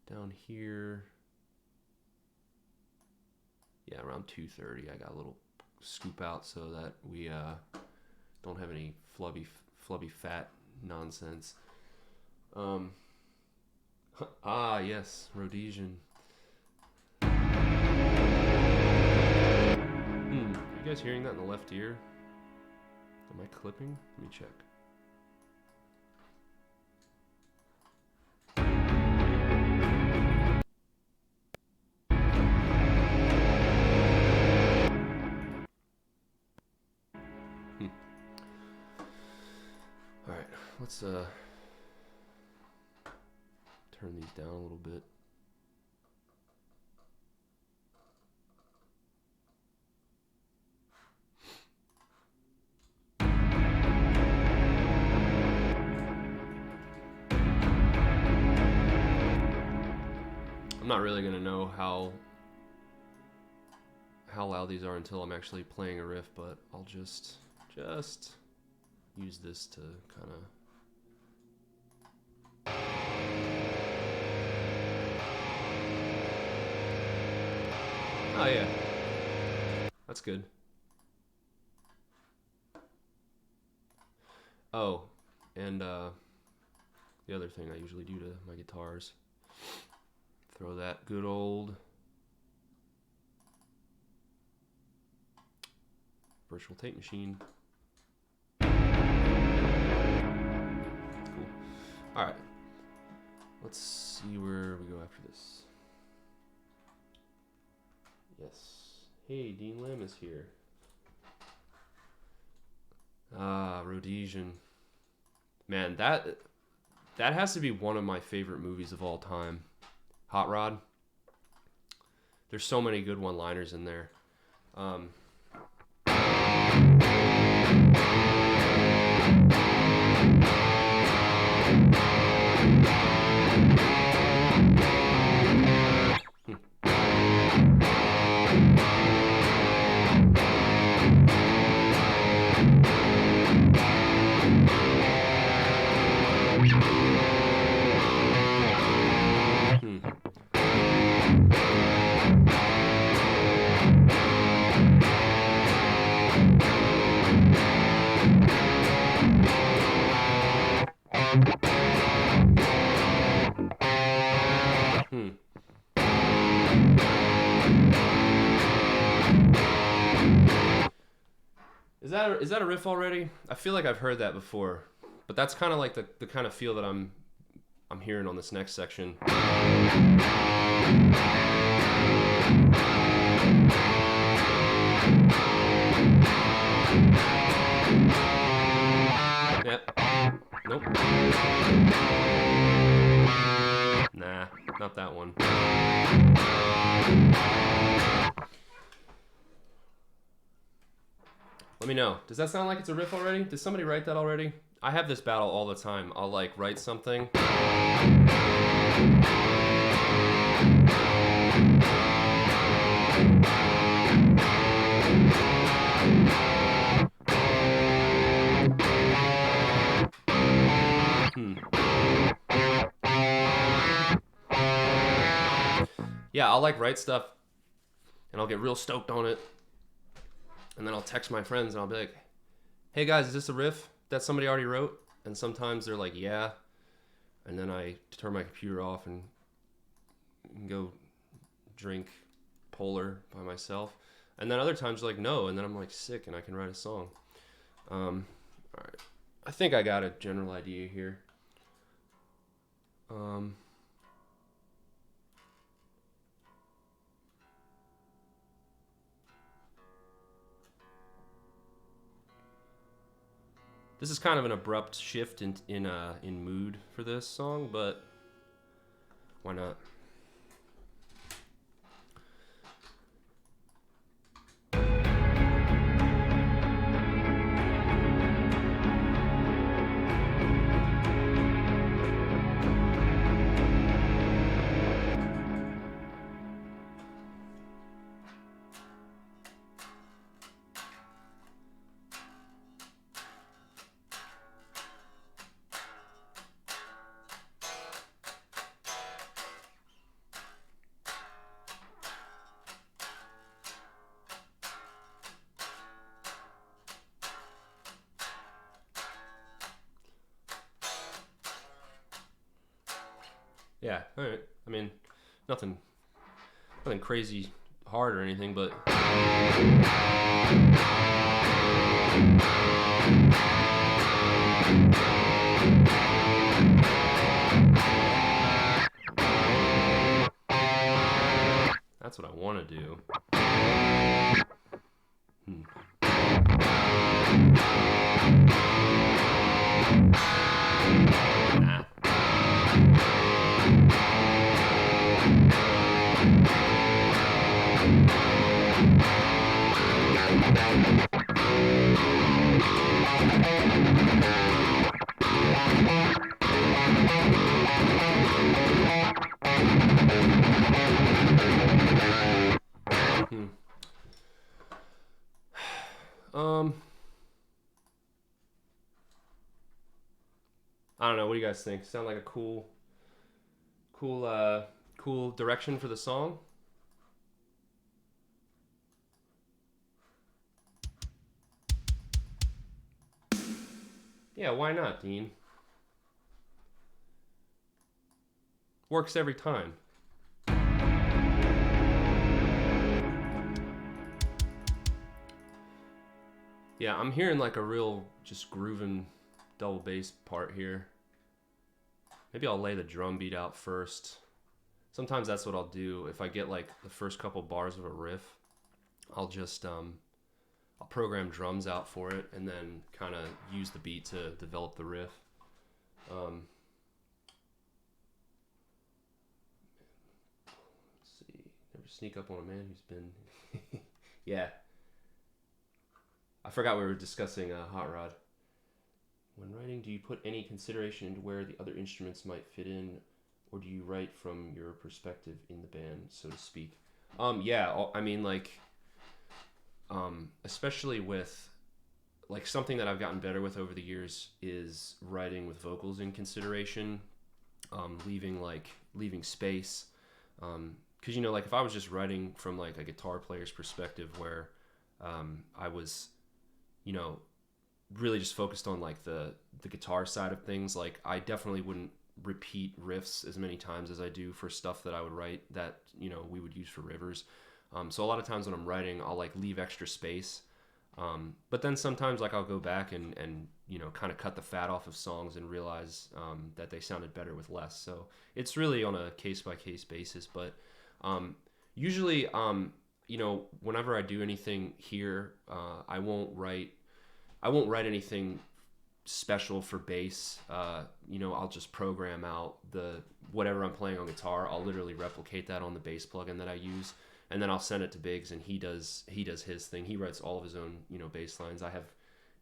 down here, yeah, around 230. I got a little scoop out so that we don't have any flubby fat nonsense. Yes, Rhodesian. You guys hearing that in the left ear? Am I clipping? Let me check. Alright, let's turn these down a little bit. I'm not really gonna know how loud these are until I'm actually playing a riff, but I'll just use this to kind of. Oh yeah, that's good. Oh, and the other thing I usually do to my guitars. Throw that good old virtual tape machine. Cool. Alright. Let's see where we go after this. Yes. Hey, Dean Lamb is here. Rhodesian. Man, that has to be one of my favorite movies of all time. Hot Rod. There's so many good one-liners in there. Is that a riff already? I feel like I've heard that before, but that's kind of like the kind of feel that I'm hearing on this next section. Yep. Nope. Nah, not that one. Let me know. Does that sound like it's a riff already? Did somebody write that already? I have this battle all the time. I'll like write something. Yeah, I'll like write stuff and I'll get real stoked on it. And then I'll text my friends and I'll be like, hey guys, is this a riff that somebody already wrote? And sometimes they're like, yeah. And then I turn my computer off and go drink Polar by myself. And then other times they're like, no. And then I'm like sick and I can write a song. All right. I think I got a general idea here. This is kind of an abrupt shift in mood for this song, but why not? Yeah, all right. I mean, nothing crazy hard or anything, but that's what I want to do. Nah. I don't know. What do you guys think? Sound like a cool direction for the song? Yeah, why not, Dean? Works every time. Yeah, I'm hearing like a real just grooving double bass part here. Maybe I'll lay the drum beat out first. Sometimes that's what I'll do. If I get like the first couple bars of a riff, I'll just I'll program drums out for it and then kind of use the beat to develop the riff. Let's see. Never sneak up on a man who's been... Yeah. I forgot we were discussing Hot Rod. When writing, do you put any consideration into where the other instruments might fit in, or do you write from your perspective in the band, so to speak? Yeah, I mean, like, especially with, like, something that I've gotten better with over the years is writing with vocals in consideration, leaving space. Because, you know, like, if I was just writing from, like, a guitar player's perspective where I was, you know, really just focused on like the guitar side of things, like I definitely wouldn't repeat riffs as many times as I do for stuff that I would write that, you know, we would use for rivers. So a lot of times when I'm writing, I'll like leave extra space But then sometimes like I'll go back and kind of cut the fat off of songs and realize that they sounded better with less. So it's really on a case by case basis. But usually, whenever I do anything here, I won't write anything special for bass. I'll just program out the whatever I'm playing on guitar. I'll literally replicate that on the bass plugin that I use, and then I'll send it to Biggs, and he does his thing. He writes all of his own bass lines. I have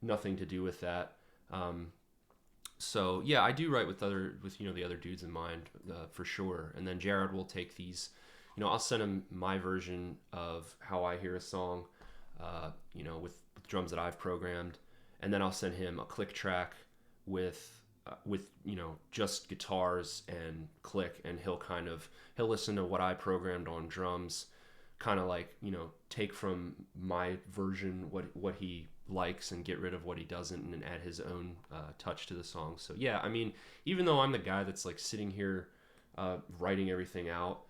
nothing to do with that. So yeah, I do write with the other dudes in mind for sure. And then Jared will take these. I'll send him my version of how I hear a song, with drums that I've programmed, and then I'll send him a click track with just guitars and click, and he'll listen to what I programmed on drums, kind of like take from my version what he likes and get rid of what he doesn't, and add his own touch to the song. So yeah, I mean, even though I'm the guy that's like sitting here writing everything out,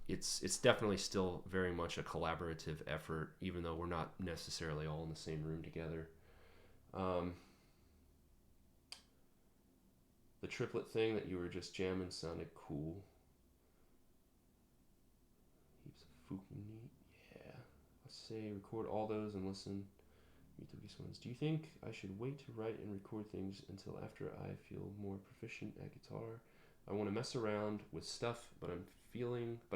it's definitely still very much a collaborative effort, even though we're not necessarily all in the same room together. The triplet thing that you were just jamming sounded cool. Heaps of fucking neat. Yeah. Let's say record all those and listen. Read the these ones. Do you think I should wait to write and record things until after I feel more proficient at guitar? I want to mess around with stuff, but I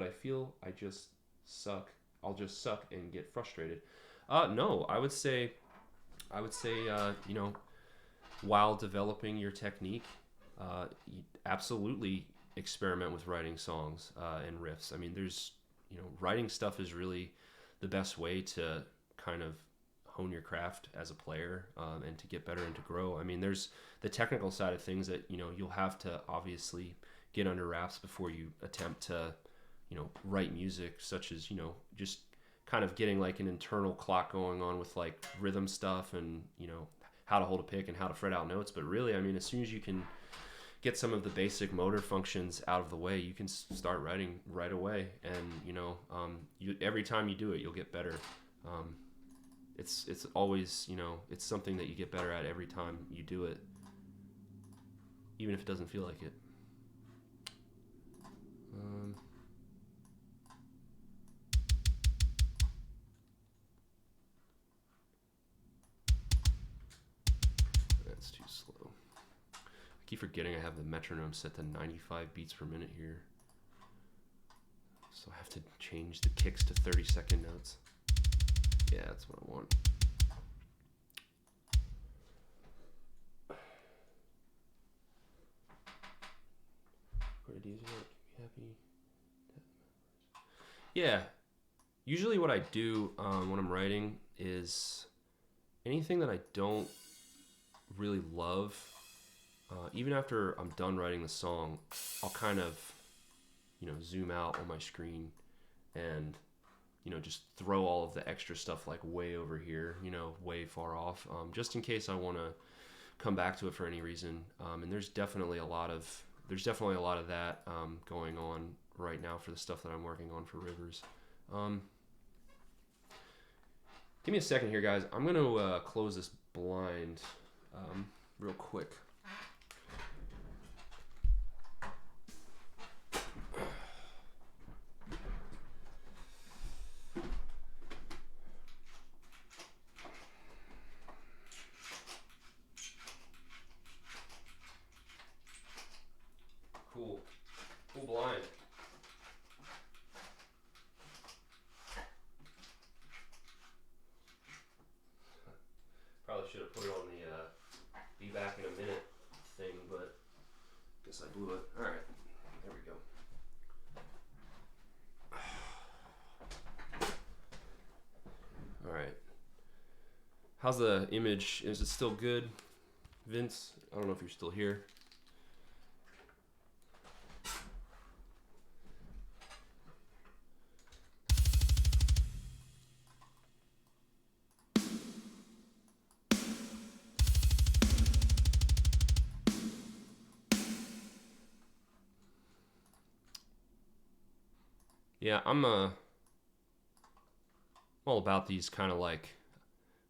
feel I just suck. I'll just suck and get frustrated. No, I would say, while developing your technique, absolutely experiment with writing songs and riffs. I mean, writing stuff is really the best way to kind of hone your craft as a player, and to get better and to grow. I mean, there's the technical side of things that you'll have to obviously get under wraps before you attempt to write music, such as just kind of getting like an internal clock going on with like rhythm stuff, and how to hold a pick and how to fret out notes. But really, I mean, as soon as you can get some of the basic motor functions out of the way, you can start writing right away. And every time you do it, you'll get better. It's always it's something that you get better at every time you do it, even if it doesn't feel like it. That's too slow. I keep forgetting I have the metronome set to 95 beats per minute here, so I have to change the kicks to 30-second notes. Yeah, that's what I want. Happy. Yeah. Usually what I do when I'm writing is anything that I don't really love, even after I'm done writing the song, I'll kind of, zoom out on my screen and, just throw all of the extra stuff like way over here, way far off, just in case I want to come back to it for any reason. And there's definitely a lot of that going on right now for the stuff that I'm working on for Rivers. Give me a second here, guys. I'm going to close this blind real quick. Cool blind. Probably should have put it on the be back in a minute thing, but guess I blew it. All right, there we go. All right. How's the image? Is it still good, Vince? I don't know if you're still here. Yeah, I'm all about these kind of like,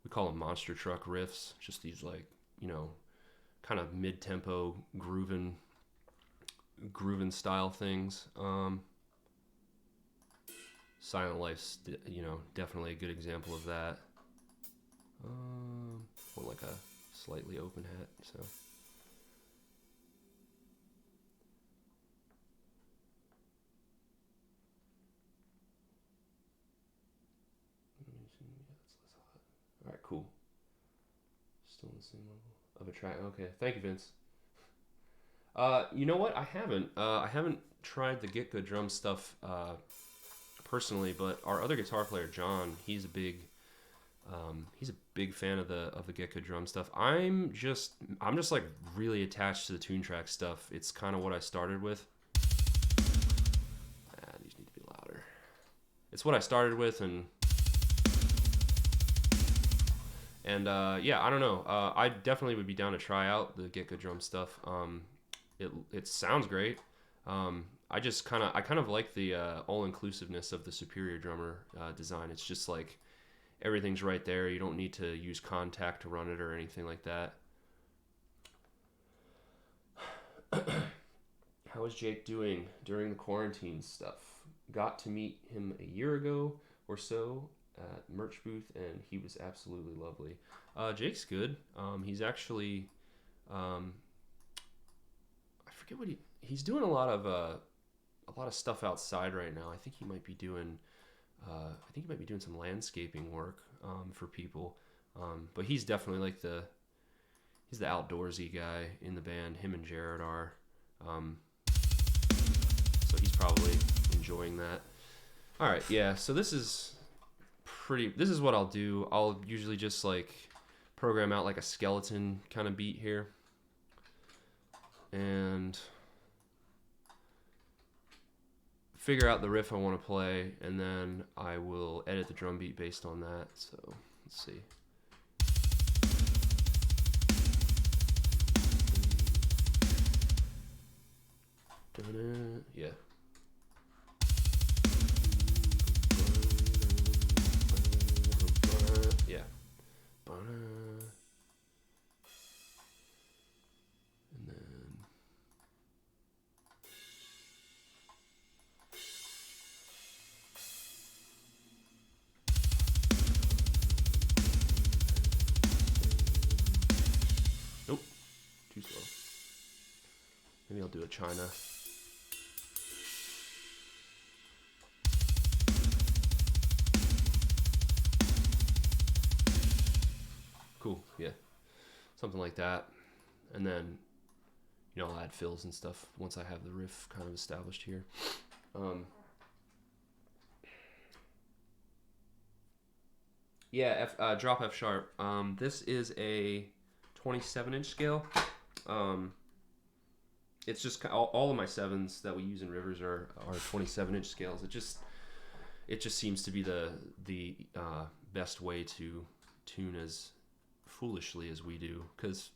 we call them monster truck riffs. Just these like, you know, kind of mid-tempo grooving style things. Silent Life's, you know, definitely a good example of that. Or like a slightly open hat, so. All right, cool. Still in the same level of a track. Okay, thank you, Vince. You know what? I haven't tried the Get Good Drum stuff personally, but our other guitar player, John, he's a big fan of the Get Good Drum stuff. I'm just like really attached to the Tune Track stuff. It's kind of what I started with. These need to be louder. It's what I started with, and yeah, I don't know. I definitely would be down to try out the Get Good Drum stuff. It sounds great. I kind of like the all-inclusiveness of the Superior Drummer design. It's just like everything's right there. You don't need to use contact to run it or anything like that. How is Jake doing during the quarantine stuff? Got to meet him a year ago or so at merch booth, and he was absolutely lovely. Jake's good. He's actually, I forget what he's doing a lot of stuff outside right now. I think he might be doing some landscaping work for people. But he's definitely like he's the outdoorsy guy in the band. Him and Jared are. So he's probably enjoying that. All right, yeah. So this is what I'll do. I'll usually just like program out like a skeleton kind of beat here, and figure out the riff I want to play, and then I will edit the drum beat based on that. So let's see. Yeah. Yeah. And then nope, too slow. Maybe I'll do a China. Cool, yeah, something like that. And then, you know, I'll add fills and stuff once I have the riff kind of established here. Yeah, drop F sharp. This is a 27-inch scale. It's just all of my sevens that we use in Rivers are 27-inch scales. It just seems to be the best way to tune as foolishly as we do, because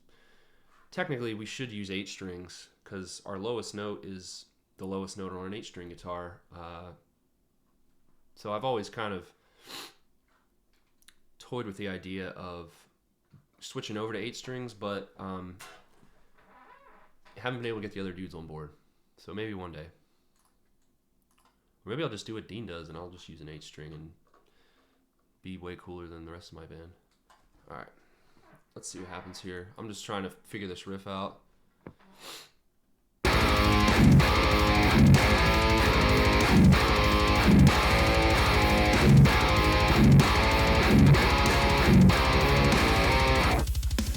technically we should use 8 strings, because our lowest note is the lowest note on an 8-string guitar. So I've always kind of toyed with the idea of switching over to 8 strings, but haven't been able to get the other dudes on board. So maybe one day. Or maybe I'll just do what Dean does, and I'll just use an 8-string and be way cooler than the rest of my band. All right. Let's see what happens here. I'm just trying to figure this riff out.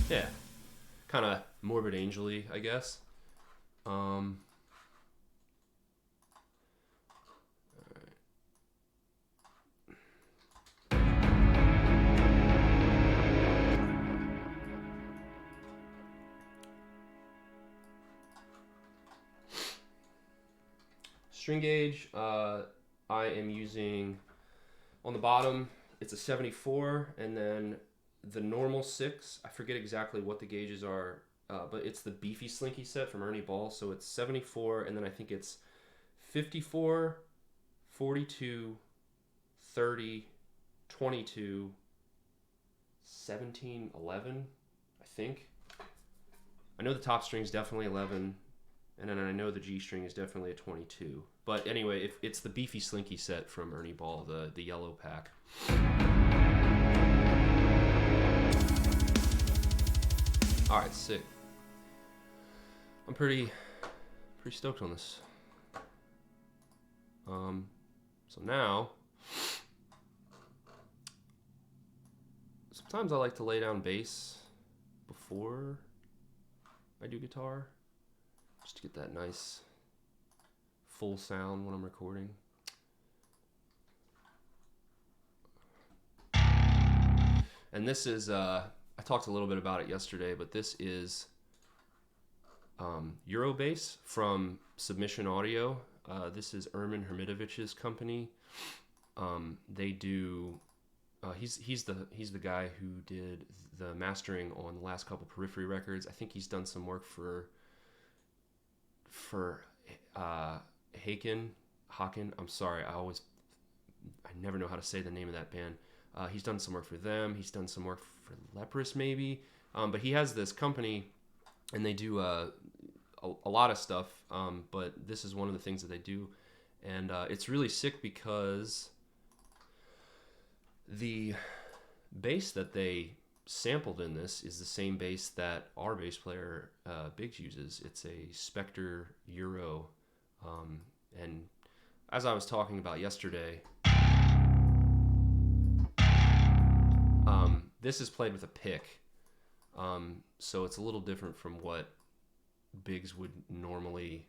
Yeah. Kind of Morbid Angel-y, I guess. String gauge, I am using, on the bottom, it's a 74, and then the normal 6, I forget exactly what the gauges are, but it's the Beefy Slinky set from Ernie Ball, so it's 74, and then I think it's 54, 42, 30, 22, 1711, I think. I know the top string is definitely 11, and then I know the G string is definitely a 22. But anyway, it's the Beefy Slinky set from Ernie Ball, the yellow pack. All right, sick. I'm pretty stoked on this. So now, sometimes I like to lay down bass before I do guitar, just to get that nice full sound when I'm recording. And this is, I talked a little bit about it yesterday, but this is Eurobass from Submission Audio. This is Ermin Hermitovich's company. They do. He's the guy who did the mastering on the last couple Periphery records. I think he's done some work for Haken. I'm sorry, I never know how to say the name of that band. He's done some work for them. He's done some work for Leprous maybe. But he has this company, and they do a lot of stuff. But this is one of the things that they do, and it's really sick because the bass that they sampled in this is the same bass that our bass player Biggs uses. It's a Spectre Euro, and as I was talking about yesterday, this is played with a pick, so it's a little different from what Biggs would normally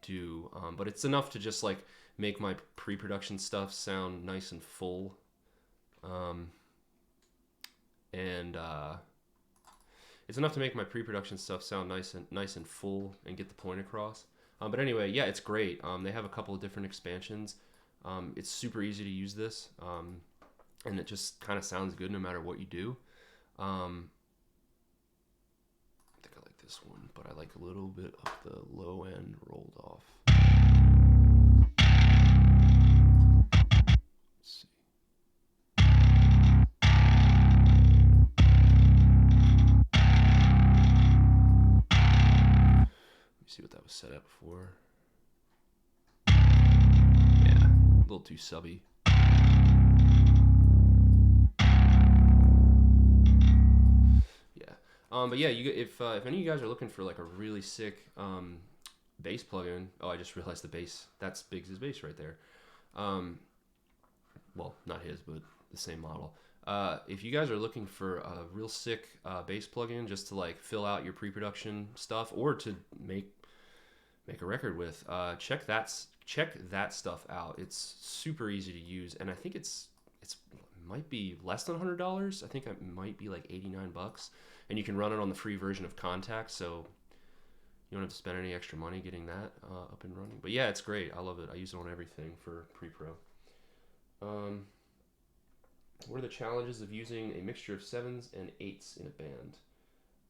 do, but it's enough to just like make my pre-production stuff sound nice and full, and it's enough to make my pre-production stuff sound nice and full and get the point across. But anyway, yeah, it's great. They have a couple of different expansions. It's super easy to use this, and it just kind of sounds good no matter what you do. I think I like this one, but I like a little bit of the low end rolled off. Let's see. Let me see what that was set at before. Yeah, a little too subby. But yeah, if any of you guys are looking for like a really sick bass plugin, oh, I just realized the bass. That's Biggs' bass right there. Well, not his, but the same model. If you guys are looking for a real sick bass plugin just to like fill out your pre-production stuff or to make a record with, check that stuff out. It's super easy to use, and I think it might be less than $100. I think it might be like $89, and you can run it on the free version of Contact, so you don't have to spend any extra money getting that up and running. But yeah, it's great. I love it. I use it on everything for pre-pro. What are the challenges of using a mixture of 7s and 8s in a band?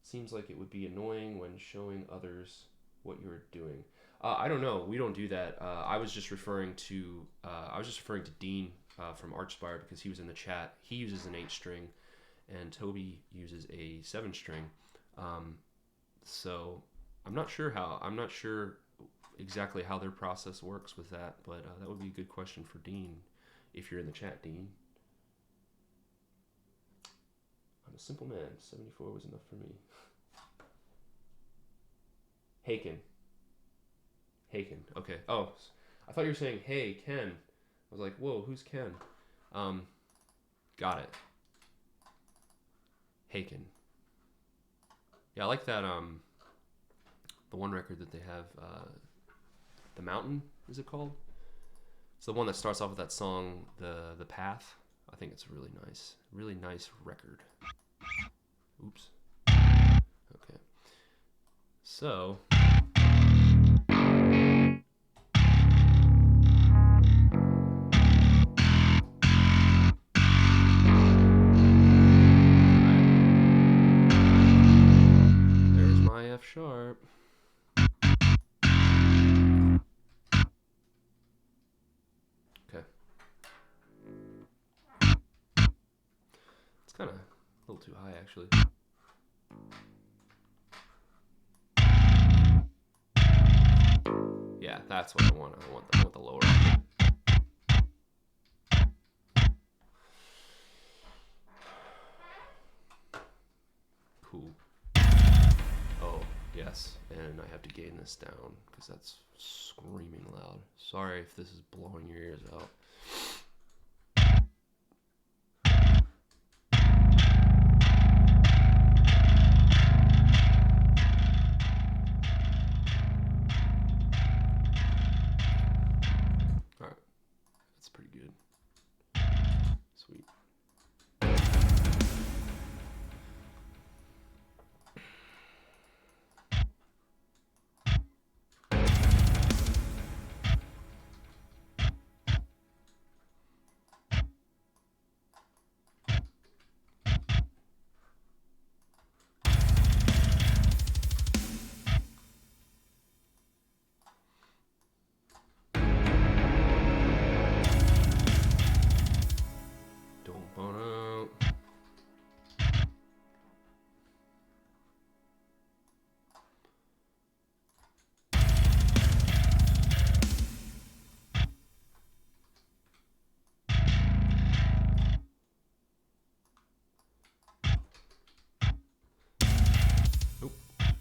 Seems like it would be annoying when showing others what you're doing. I don't know. We don't do that. I was just referring to Dean from Archspire because he was in the chat. He uses an 8-string, and Toby uses a 7-string. So I'm not sure exactly how their process works with that, but that would be a good question for Dean if you're in the chat, Dean. I'm a simple man. 74 was enough for me. Haken. Okay. Oh, I thought you were saying, hey, Ken. I was like, whoa, who's Ken? Got it. Haken. Yeah, I like that, the one record that they have, The Mountain, is it called? It's the one that starts off with that song, The Path. I think it's really nice record. Oops. Okay. So... F sharp. Okay. It's kind of little too high, actually. Yeah, that's what I want. I want the lower. Cool. Oh, yes. And I have to gain this down because that's screaming loud. Sorry if this is blowing your ears out. Alright. That's pretty good. Sweet.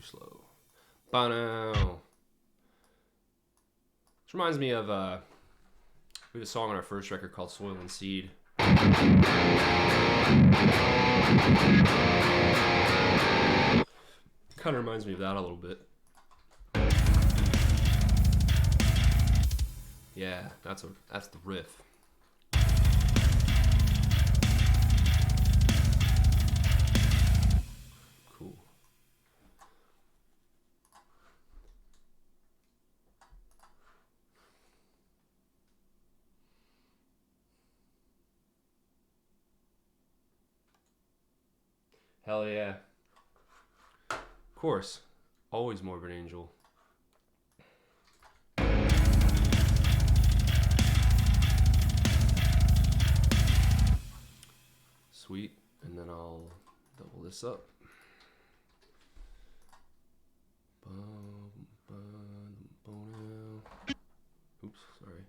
Slow. Bono. This reminds me of we have a song on our first record called Soil and Seed. Kind of reminds me of that a little bit. Yeah, that's the riff. Cool. Hell yeah. Of course. Always Morbid Angel. Sweet. And then I'll double this up. Oops, sorry.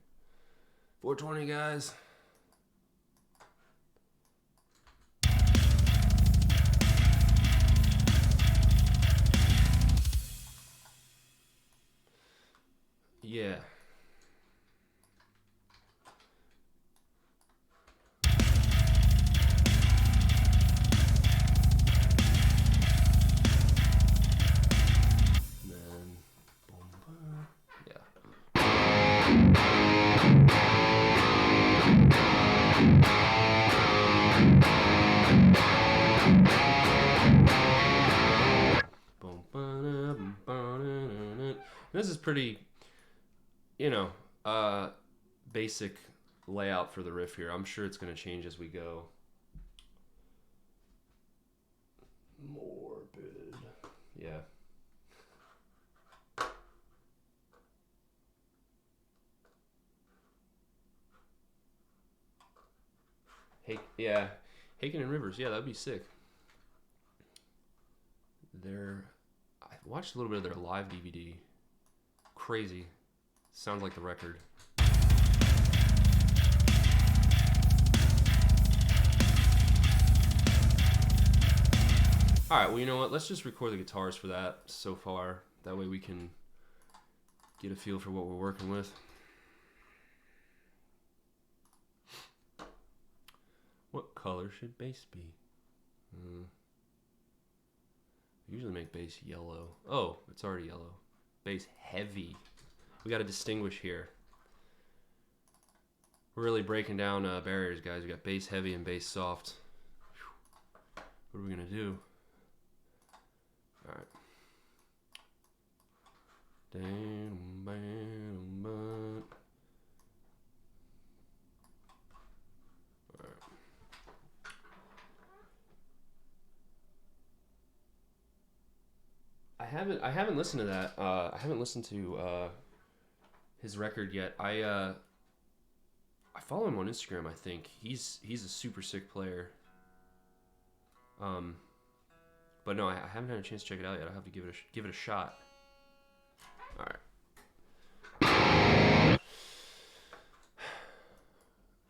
420, guys. Yeah. And then, boom, boom. Yeah. Boom, boom, boom. This is pretty, you know, basic layout for the riff here. I'm sure it's going to change as we go. Morbid. Yeah. Hey, yeah. Haken and Rivers. Yeah, that'd be sick. I watched a little bit of their live DVD. Crazy. Sounds like the record. Alright, well, you know what? Let's just record the guitars for that so far. That way we can get a feel for what we're working with. What color should bass be? I usually make bass yellow. Oh, it's already yellow. Bass heavy. We got to distinguish here. We're really breaking down barriers, guys. We got bass heavy and bass soft. What are we going to do? All right. I haven't listened to that. I haven't listened to his record yet. I follow him on Instagram. I think he's a super sick player. But no, I haven't had a chance to check it out yet. I have to give it a shot. All right.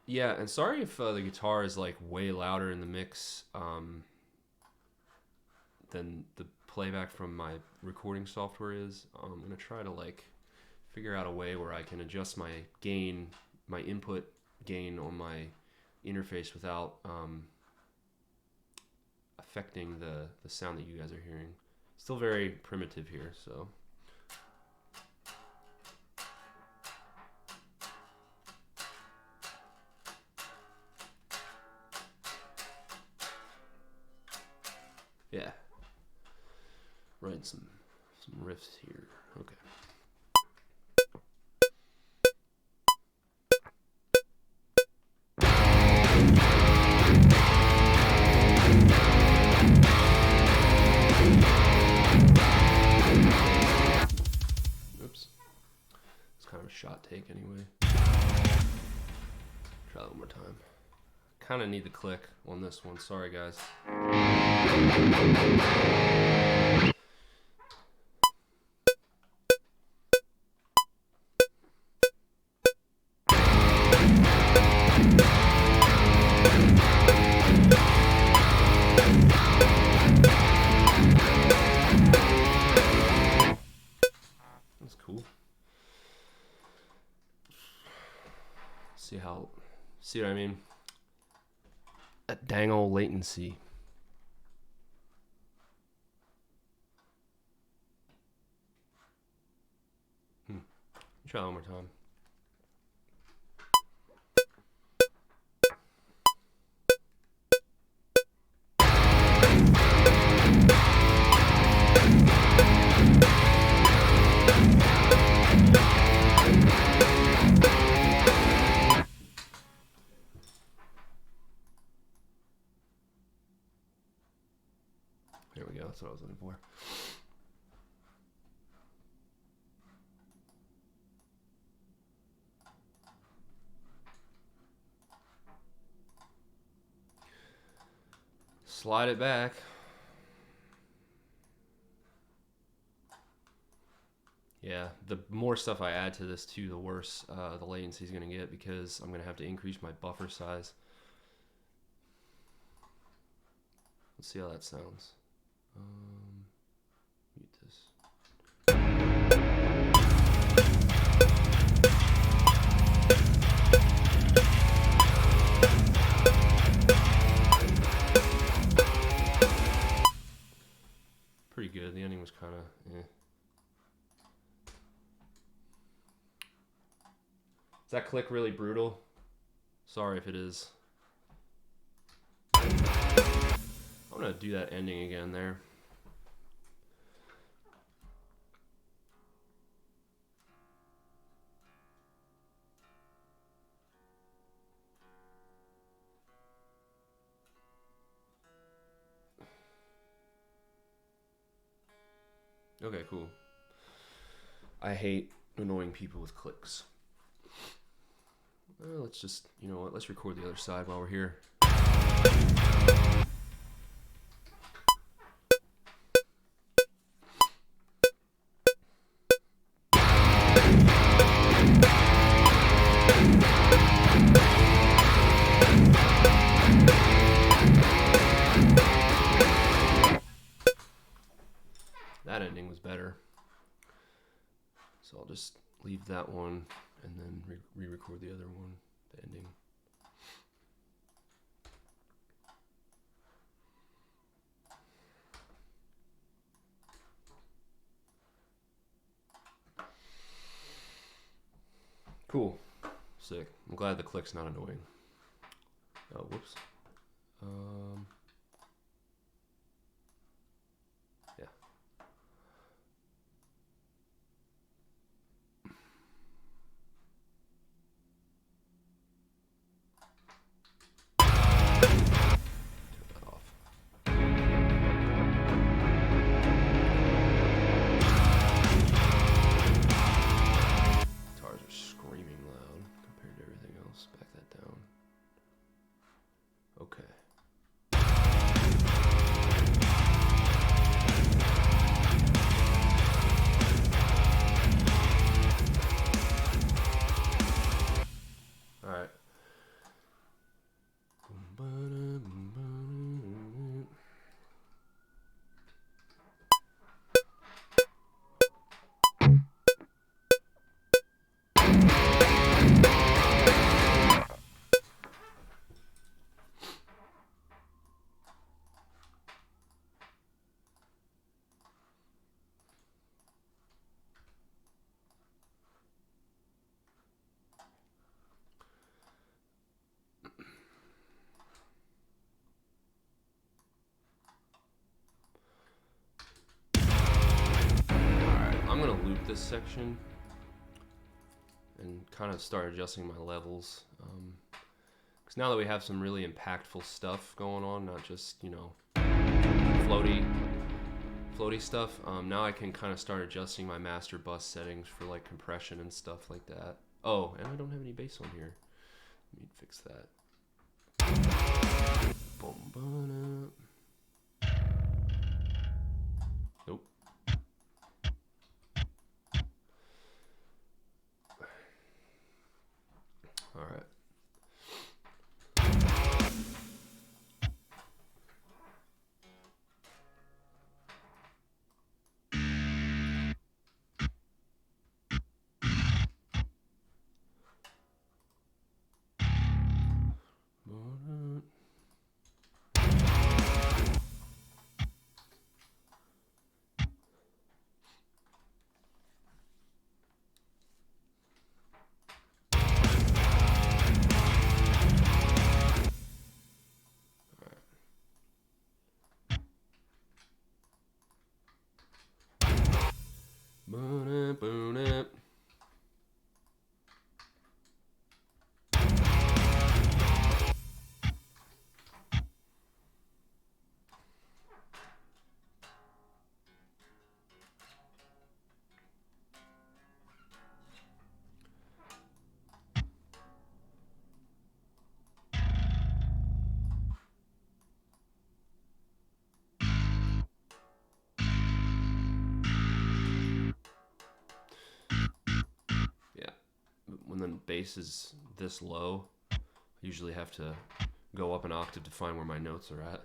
Yeah, and sorry if the guitar is like way louder in the mix than the playback from my recording software is. I'm gonna try to like figure out a way where I can adjust my gain, my input gain on my interface without affecting the sound that you guys are hearing. Still very primitive here, so. Yeah. Writing some riffs here. Okay. Oops. It's kind of a shot take anyway. Try that one more time. Kind of need the click on this one. Sorry, guys. That's cool. See what I mean? That dang old latency. Try that one more time. There we go. That's what I was looking for. Slide it back. Yeah, the more stuff I add to this too, the worse the latency is going to get, because I'm going to have to increase my buffer size. Let's see how that sounds. Mute this. Pretty good. The ending was kind of eh. Is that click really brutal? Sorry if it is. I'm gonna do that ending again there. Okay, cool. I hate annoying people with clicks. Let's just, you know what, let's record the other side while we're here. That ending was better. So I'll just leave that one and then re-record the other one, the ending. Cool. Sick. I'm glad the click's not annoying. Oh, whoops. Yeah. Turn that off. Guitars are screaming loud compared to everything else. Back that down. Okay. I'm gonna loop this section and kind of start adjusting my levels. Because now that we have some really impactful stuff going on, not just, you know, floaty stuff, now I can kind of start adjusting my master bus settings for like compression and stuff like that. Oh, and I don't have any bass on here. Let me fix that. Nope. All right. When the bass is this low, I usually have to go up an octave to find where my notes are at.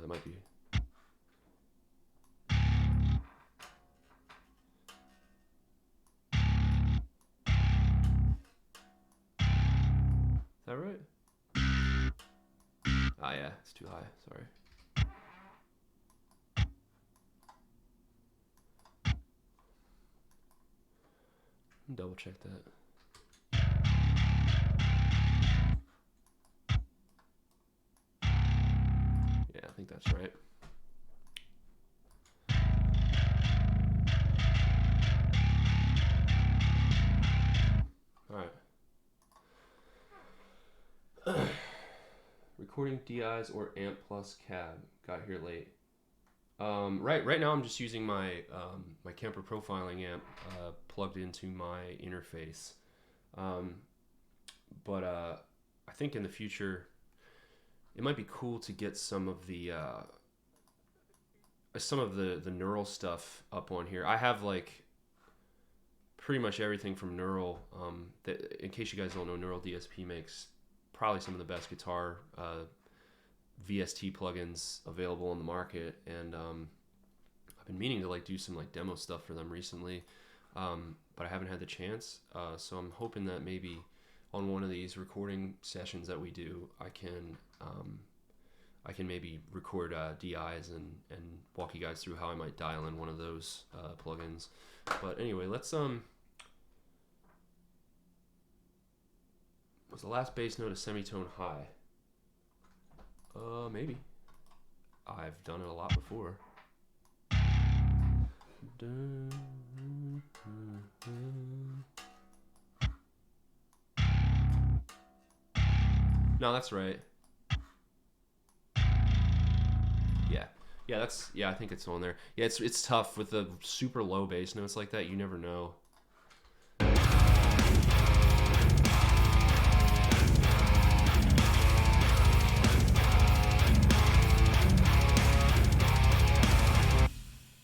That might be... Is that right? Ah, yeah, it's too high. Sorry. Double check that. Yeah, I think that's right. All right. Recording DIs or amp plus cab. Got here late. Right now I'm just using my my Kemper profiling amp plugged into my interface. But I think in the future it might be cool to get some of the neural stuff up on here. I have like pretty much everything from Neural. In case you guys don't know, Neural DSP makes probably some of the best guitar VST plugins available on the market, and I've been meaning to like do some like demo stuff for them recently, but I haven't had the chance. So I'm hoping that maybe on one of these recording sessions that we do, I can maybe record DIs and walk you guys through how I might dial in one of those plugins. But anyway, let's was the last bass note a semitone high? Maybe. I've done it a lot before. No, that's right. Yeah, I think it's on there. Yeah, it's tough with the super low bass notes like that. You never know.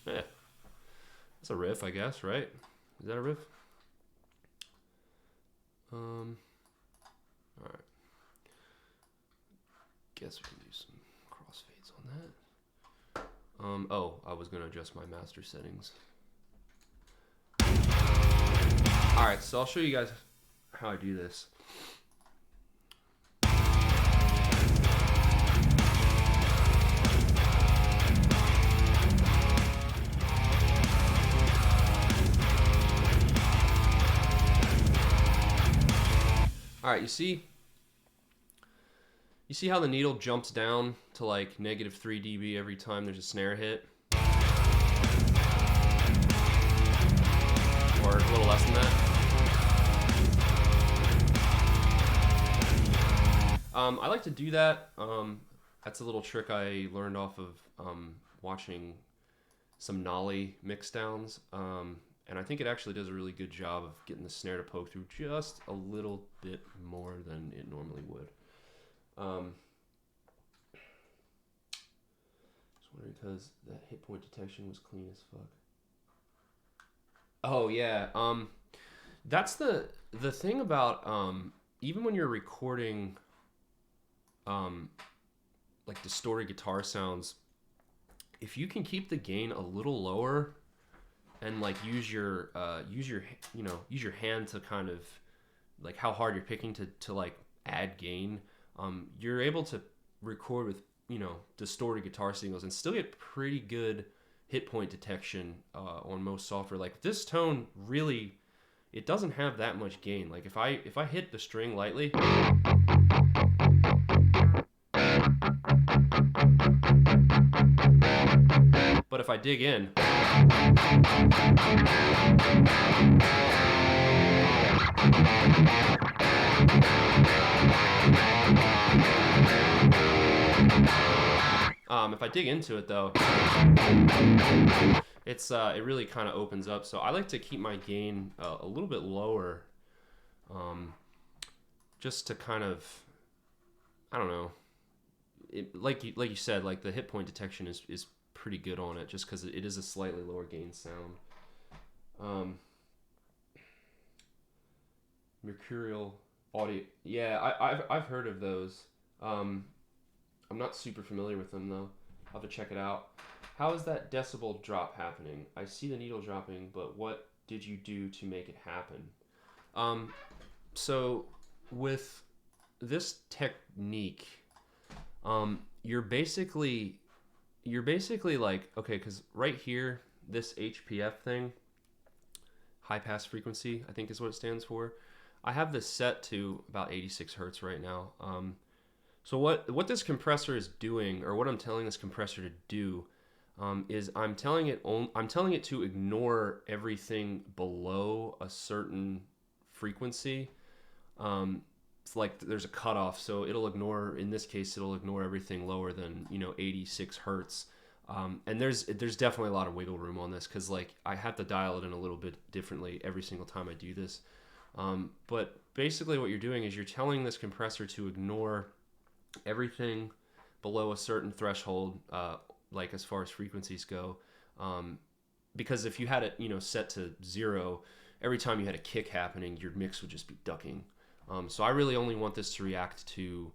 That's a riff, I guess, right? Is that a riff? All right. Guess we can do some crossfades on that. Oh, I was gonna adjust my master settings. All right, so I'll show you guys how I do this. All right, you see how the needle jumps down to like negative 3 dB every time there's a snare hit, or a little less than that. I like to do that. That's a little trick I learned off of watching some Nolly mix downs. And I think it actually does a really good job of getting the snare to poke through just a little bit more than it normally would. Just wondering because that hit point detection was clean as fuck. Oh yeah. That's the thing about even when you're recording like distorted guitar sounds, if you can keep the gain a little lower and like use your hand to kind of like how hard you're picking to like add gain, you're able to record with distorted guitar signals and still get pretty good hit point detection on most software. Like this tone really, it doesn't have that much gain. Like if I hit the string lightly, but if I dig in, if I dig into it though, it really kind of opens up. So I like to keep my gain a little bit lower, just to kind of, I don't know, like you said, like the hit point detection is pretty good on it, just because it is a slightly lower gain sound. Mercurial audio, yeah, I've heard of those. I'm not super familiar with them though. I'll have to check it out. How is that decibel drop happening? I see the needle dropping, but what did you do to make it happen? So with this technique, you're basically like, okay, because right here, this HPF thing, high pass frequency, I think is what it stands for. I have this set to about 86 hertz right now. So what this compressor is doing, or what I'm telling this compressor to do, is I'm telling it to ignore everything below a certain frequency. It's like there's a cutoff, so it'll ignore, in this case, it'll ignore everything lower than 86 hertz. And there's definitely a lot of wiggle room on this, because like I have to dial it in a little bit differently every single time I do this. But basically what you're doing is you're telling this compressor to ignore everything below a certain threshold, like as far as frequencies go, because if you had it set to 0, every time you had a kick happening, your mix would just be ducking. So I really only want this to react to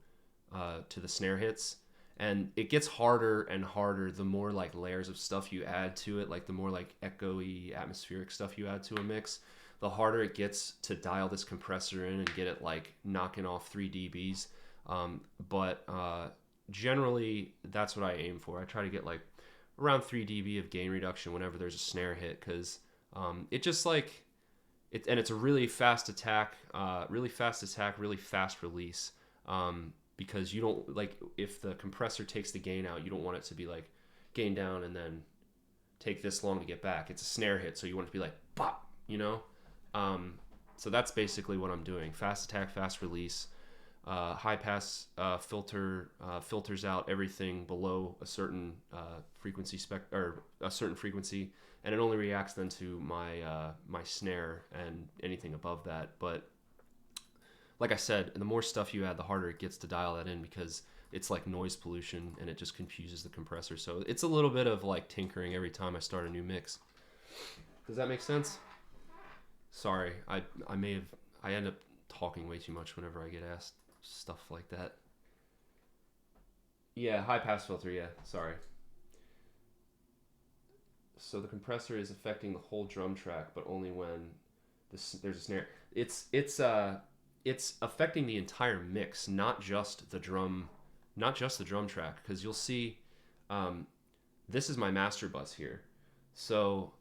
the snare hits, and it gets harder and harder the more like layers of stuff you add to it, like the more like echoey atmospheric stuff you add to a mix, the harder it gets to dial this compressor in and get it like knocking off 3 dBs. But generally that's what I aim for. I try to get like around 3 dB of gain reduction whenever there's a snare hit, because it just like and it's a really fast attack, really fast release, because you don't, like, if the compressor takes the gain out, you don't want it to be like gain down and then take this long to get back. It's a snare hit, so you want it to be like pop, so that's basically what I'm doing. Fast attack, fast release. High pass filter filters out everything below a certain frequency or a certain frequency, and it only reacts then to my snare and anything above that. But like I said, the more stuff you add, the harder it gets to dial that in, because it's like noise pollution and it just confuses the compressor. So it's a little bit of like tinkering every time I start a new mix. Does that make sense? Sorry, I end up talking way too much whenever I get asked stuff like that. Yeah, high pass filter, yeah, sorry. So the compressor is affecting the whole drum track, but only when there's a snare. It's affecting the entire mix, not just the drum track, because you'll see this is my master bus here. So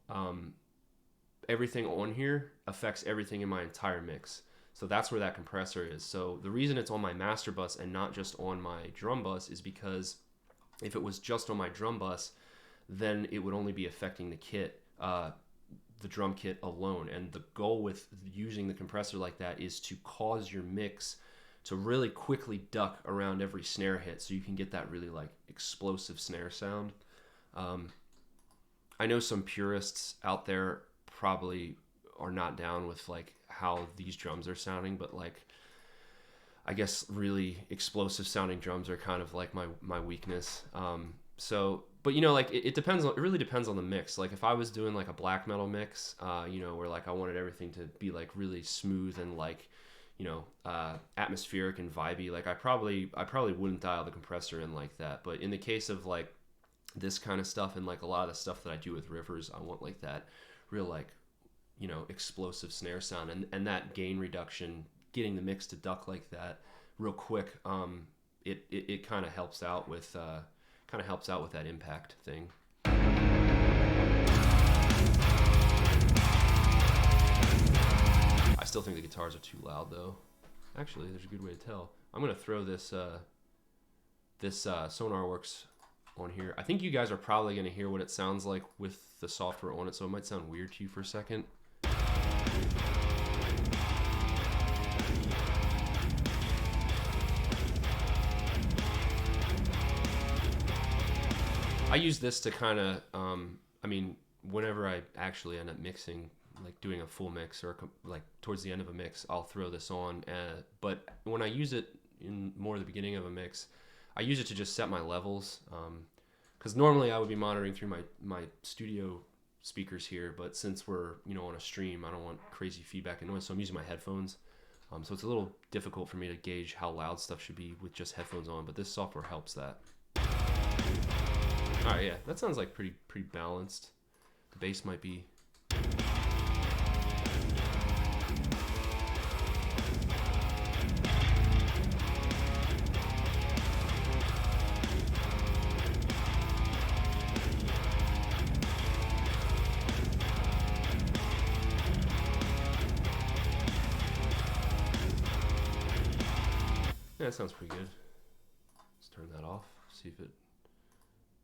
everything on here affects everything in my entire mix. So that's where that compressor is. So the reason it's on my master bus and not just on my drum bus is because if it was just on my drum bus, then it would only be affecting the kit, the drum kit alone. And the goal with using the compressor like that is to cause your mix to really quickly duck around every snare hit, so you can get that really like explosive snare sound. I know some purists out there probably are not down with like how these drums are sounding, but like I guess really explosive sounding drums are kind of like my weakness. So, but you know, like it depends on, it really depends on the mix. Like if I was doing like a black metal mix, you know, where like I wanted everything to be like really smooth and like, you know, atmospheric and vibey, like I probably wouldn't dial the compressor in like that. But in the case of like this kind of stuff and like a lot of the stuff that I do with rivers, I want like that real like, you know, explosive snare sound, and that gain reduction, getting the mix to duck like that real quick, it kind of helps out with that impact thing. I still think the guitars are too loud though. Actually, there's a good way to tell. I'm gonna throw this SonarWorks on here. I think you guys are probably gonna hear what it sounds like with the software on it, so it might sound weird to you for a second. I use this to kind of, I mean, whenever I actually end up mixing, like doing a full mix or like towards the end of a mix, I'll throw this on. But when I use it in more the beginning of a mix, I use it to just set my levels. Because normally I would be monitoring through my studio speakers here, but since we're, you know, on a stream, I don't want crazy feedback and noise, so I'm using my headphones. So it's a little difficult for me to gauge how loud stuff should be with just headphones on, but this software helps that. All right, yeah, that sounds like pretty balanced. The bass might be. Yeah, that sounds pretty good. Let's turn that off, see if it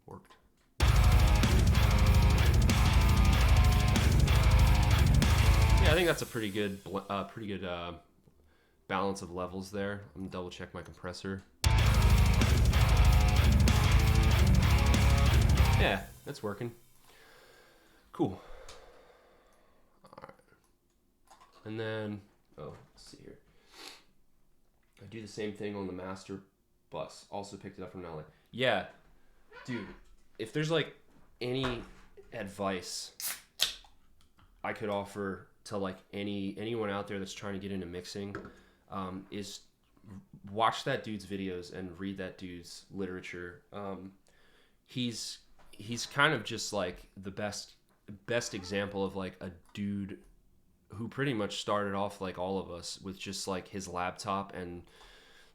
worked. Yeah, I think that's a pretty good balance of levels there. I'm gonna double check my compressor. Yeah, that's working. Cool. All right. And then, let's see here. I do the same thing on the master bus. Also picked it up from Uttley. Yeah, dude, if there's like any advice I could offer to like anyone out there that's trying to get into mixing, is watch that dude's videos and read that dude's literature. He's kind of just like the best example of like a dude who pretty much started off like all of us with just like his laptop and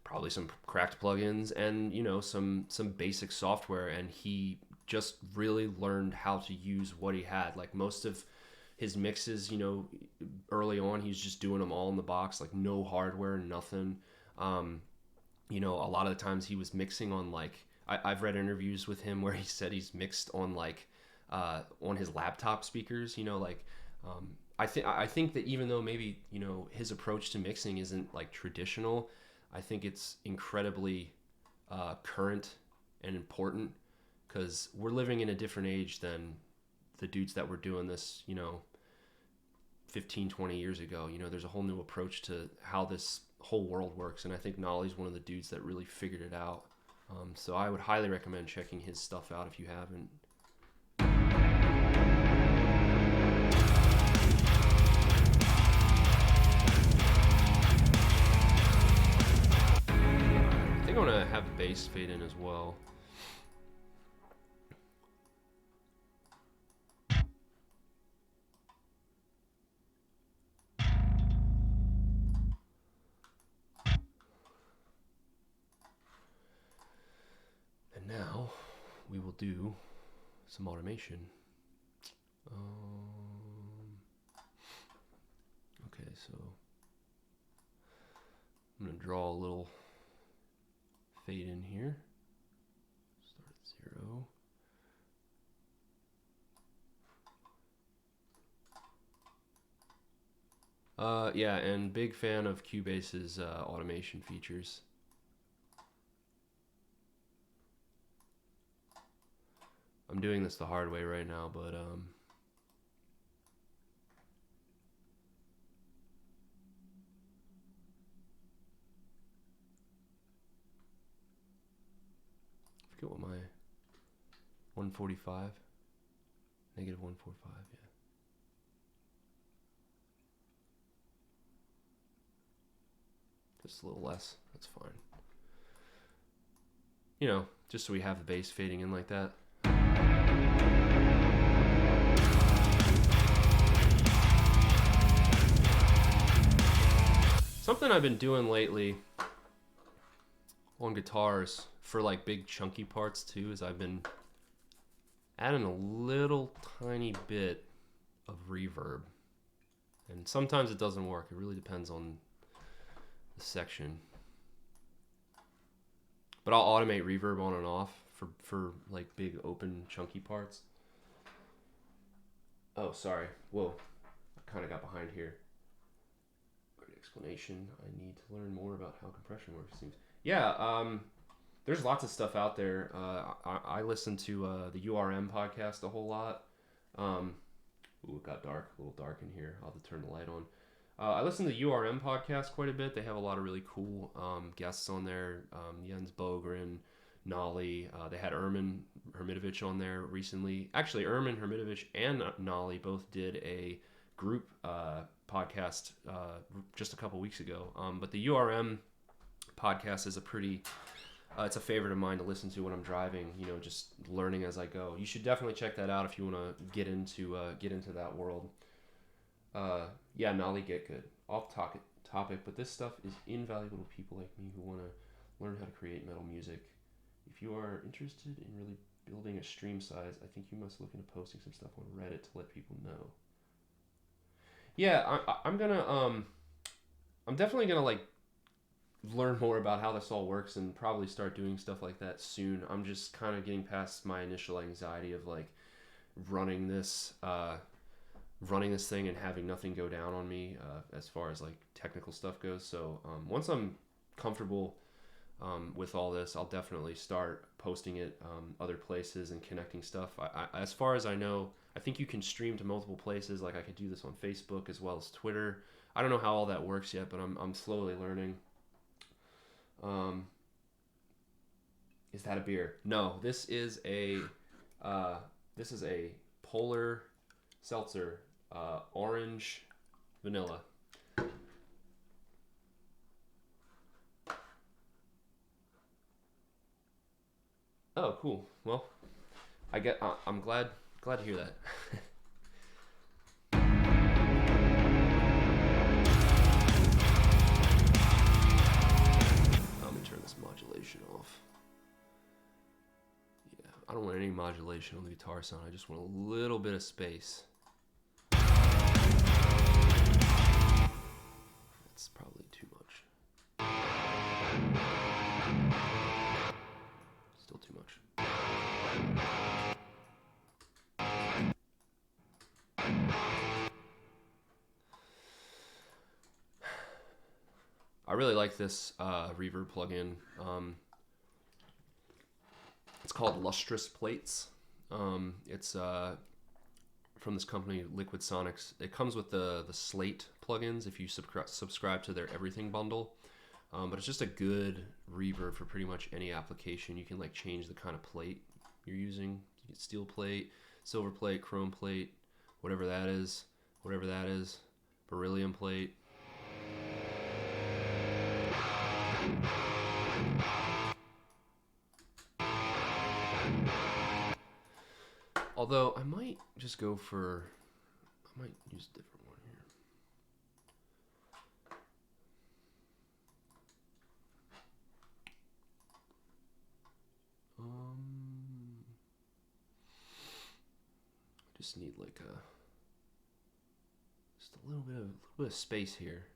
probably some cracked plugins and, you know, some basic software, and he just really learned how to use what he had. Like most of his mixes, you know, early on he's just doing them all in the box, like no hardware, nothing. You know, a lot of the times he was mixing on like, I've read interviews with him where he said he's mixed on like on his laptop speakers, you know, like I think that even though maybe, you know, his approach to mixing isn't like traditional, I think it's incredibly current and important, because we're living in a different age than the dudes that were doing this, you know, 15, 20 years ago. You know, there's a whole new approach to how this whole world works, and I think Nolly's one of the dudes that really figured it out. So I would highly recommend checking his stuff out if you haven't. I think I'm gonna have the bass fade in as well. And now we will do some automation. Okay, so I'm going to draw a little fade in here. Start at 0. Yeah, and big fan of Cubase's automation features. I'm doing this the hard way right now, but I forget what my 145, negative 145, yeah. Just a little less, that's fine. You know, just so we have the bass fading in like that. Something I've been doing lately on guitars for like big chunky parts too is I've been adding a little tiny bit of reverb. And sometimes it doesn't work. It really depends on the section. But I'll automate reverb on and off for like big open chunky parts. Oh, sorry. Whoa. I kind of got behind here. Great explanation. I need to learn more about how compression works, it seems. Yeah, there's lots of stuff out there. I listen to the URM podcast a whole lot. Ooh, it got dark, a little dark in here. I'll have to turn the light on. I listen to the URM podcast quite a bit. They have a lot of really cool guests on there. Jens Bogren, Nolly. They had Ermin Hermitovich on there recently. Actually, Ermin Hermitovich and Nolly both did a group podcast just a couple weeks ago. But the URM podcast is a pretty... it's a favorite of mine to listen to when I'm driving, you know, just learning as I go. You should definitely check that out if you want to get into that world. Yeah, Nolly Get Good. Off topic, but this stuff is invaluable to people like me who want to learn how to create metal music. If you are interested in really building a stream size, I think you must look into posting some stuff on Reddit to let people know. Yeah, I'm definitely gonna like learn more about how this all works and probably start doing stuff like that soon. I'm just kind of getting past my initial anxiety of like running this thing and having nothing go down on me as far as like technical stuff goes. So once I'm comfortable with all this, I'll definitely start posting it other places and connecting stuff. As far as I know, I think you can stream to multiple places. Like I could do this on Facebook as well as Twitter. I don't know how all that works yet, but I'm slowly learning. Is that a beer? No, this is a polar seltzer, orange vanilla. Oh, cool. Well, I'm glad to hear that. Modulation off. Yeah, I don't want any modulation on the guitar sound. I just want a little bit of space. That's probably too much. Still too much. I really like this reverb plugin. It's called Lustrous Plates. It's from this company, Liquid Sonics. It comes with the Slate plugins if you subscribe to their Everything bundle. But it's just a good reverb for pretty much any application. You can like change the kind of plate you're using. You get steel plate, silver plate, chrome plate, whatever that is, beryllium plate. Although I might just go for, I might use a different one here. I just need like just a little bit of space here.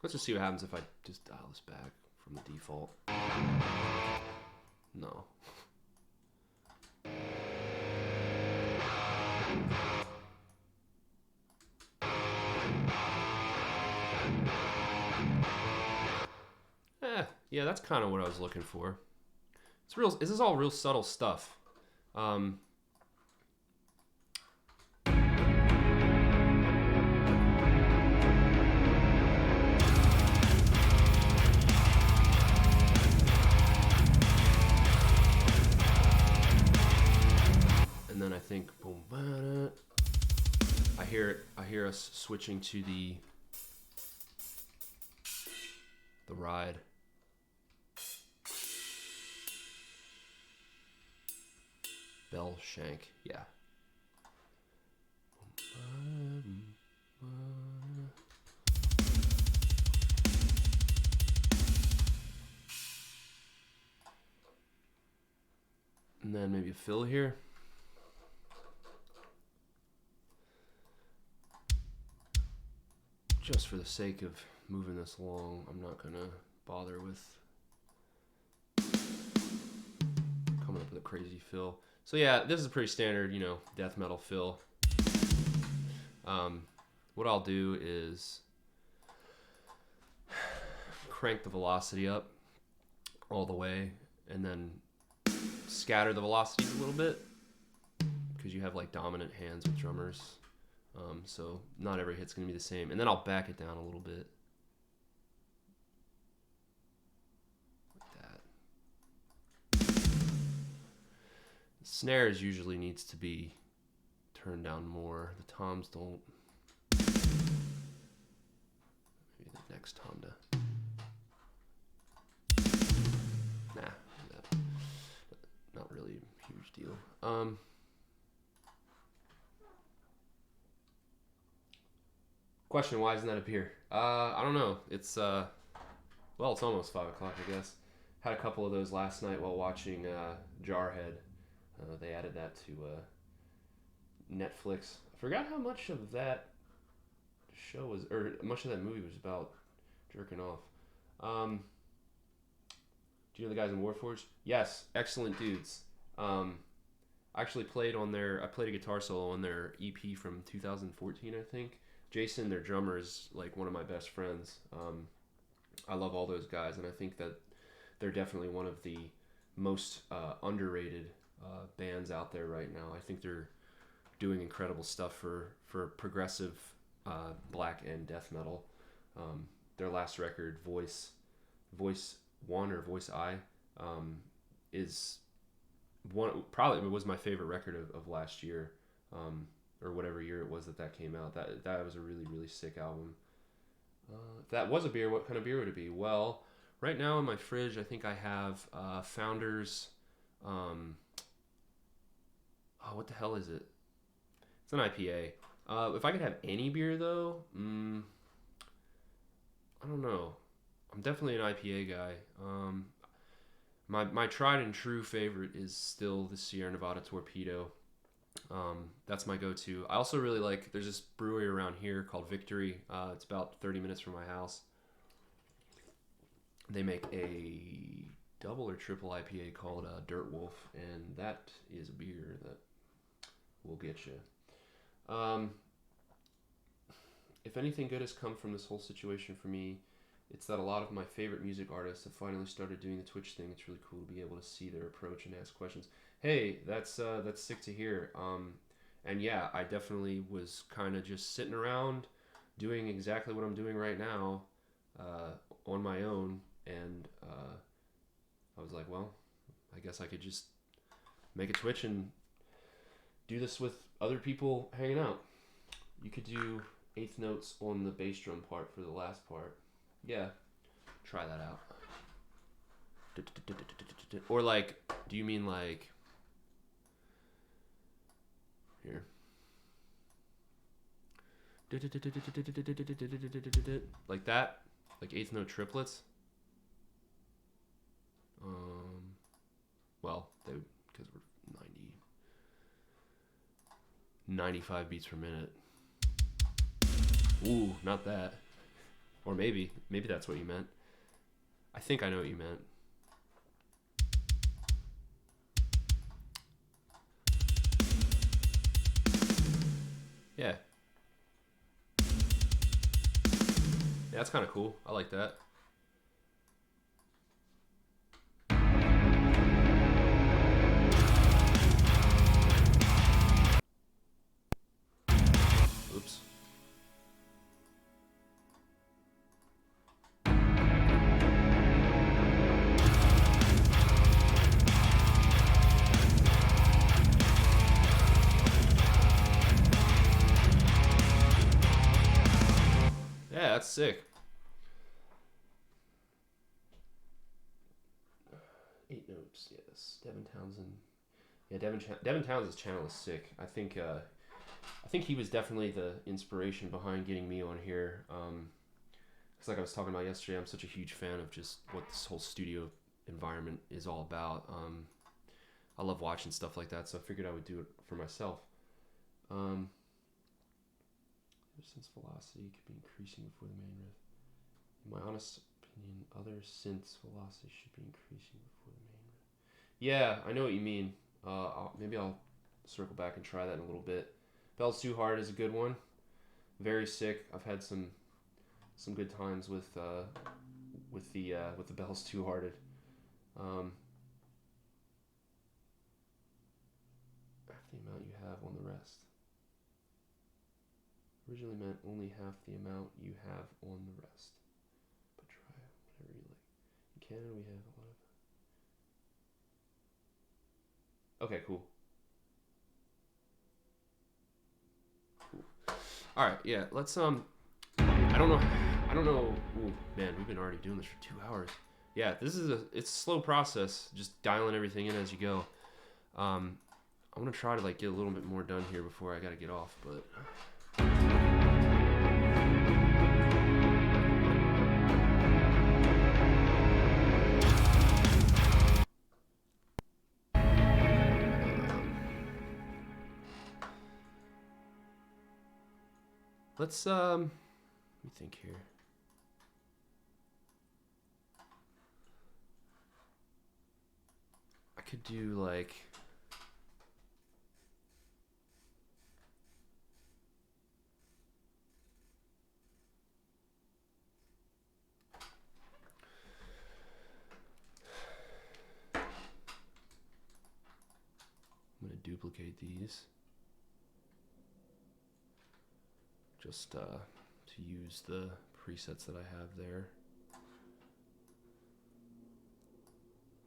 Let's just see what happens if I just dial this back from the default. No. Yeah, that's kind of what I was looking for. It's real. This is all real subtle stuff. And then I think, boom, I hear us switching to the ride. Bell shank, yeah. And then maybe a fill here. Just for the sake of moving this along, I'm not gonna bother with coming up with a crazy fill. So yeah, this is a pretty standard, death metal fill. What I'll do is crank the velocity up all the way and then scatter the velocities a little bit, because you have like dominant hands with drummers. So not every hit's going to be the same. And then I'll back it down a little bit. Like that. The snares usually needs to be turned down more. The toms don't. Maybe the next tom to. Nah, not really a huge deal. Question, why isn't that up here? I don't know. It's well, it's almost 5 o'clock, I guess. Had a couple of those last night while watching Jarhead. They added that to Netflix. I forgot how much of that show was, or much of that movie was about jerking off. Do you know the guys in Warforged? Yes, excellent dudes. I actually played on I played a guitar solo on their EP from 2014, I think. Jason, their drummer, is like one of my best friends. I love all those guys, and I think that they're definitely one of the most underrated bands out there right now. I think they're doing incredible stuff for progressive black and death metal. Their last record, Voice 1 or Voice I, is probably was my favorite record of last year. Or whatever year it was that came out. That was a really, really sick album. If that was a beer, what kind of beer would it be? Well, right now in my fridge, I think I have Founders. What the hell is it? It's an IPA. If I could have any beer, though, I don't know. I'm definitely an IPA guy. My tried and true favorite is still the Sierra Nevada Torpedo. That's my go-to. I also really like, there's this brewery around here called Victory. It's about 30 minutes from my house. They make a double or triple IPA called Dirt Wolf, and that is a beer that will get you. If anything good has come from this whole situation for me, it's that a lot of my favorite music artists have finally started doing the Twitch thing. It's really cool to be able to see their approach and ask questions. Hey, that's sick to hear. And yeah, I definitely was kind of just sitting around doing exactly what I'm doing right now on my own. And I was like, well, I guess I could just make a Twitch and do this with other people hanging out. You could do eighth notes on the bass drum part for the last part. Yeah, try that out. Or like, do you mean like here? Like that? Like eighth note triplets? Well, because we're 95 beats per minute. Ooh, not that. Or maybe that's what you meant. I think I know what you meant. Yeah. Yeah, that's kind of cool. I like that. Oops. Yeah, that's sick. 8 notes, yes. Devin Townsend. Yeah, Devin Townsend's channel is sick. I think he was definitely the inspiration behind getting me on here. Because like I was talking about yesterday, I'm such a huge fan of just what this whole studio environment is all about. I love watching stuff like that, so I figured I would do it for myself. Ever since velocity could be increasing before the main riff. In my honest opinion, other synths velocity should be increasing before the main riff. Yeah, I know what you mean. Maybe I'll circle back and try that in a little bit. Bells Too Hard is a good one. Very sick. I've had some good times with the Bells Too Hearted. Half the amount you have on the rest. Originally meant only half the amount you have on the rest. But try whatever you like. In Canada, we have a lot of. Okay, cool. All right, yeah. Let's I don't know. Ooh, man, we've been already doing this for 2 hours. Yeah, it's a slow process, just dialing everything in as you go. I'm gonna try to like get a little bit more done here before I gotta get off, but. Let's let me think here. I could do like I'm gonna duplicate these just to use the presets that I have there.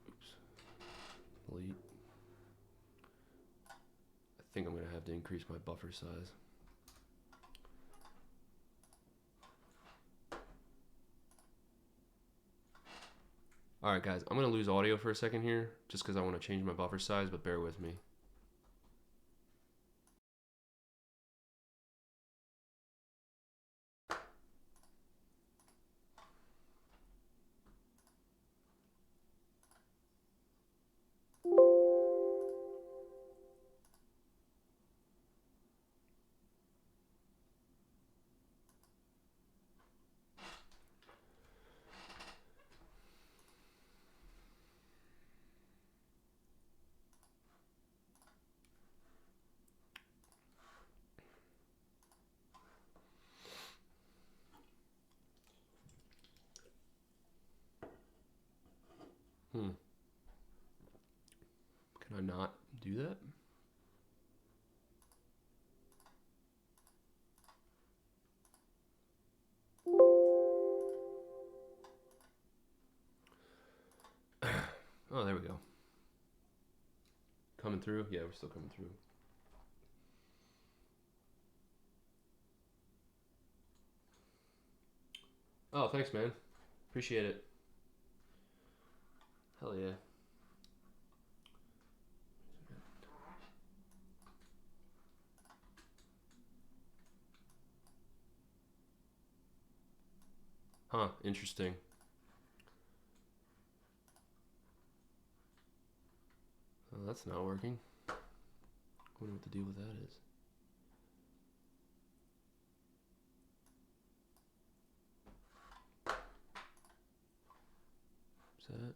Oops. Delete. I think I'm gonna have to increase my buffer size. Alright guys, I'm gonna lose audio for a second here just because I want to change my buffer size, but bear with me. Can I not do that? Oh, there we go. Coming through? Yeah, we're still coming through. Oh, thanks, man. Appreciate it. Hell yeah. Huh, interesting. Oh, that's not working. I wonder what the deal with that is. Is that it?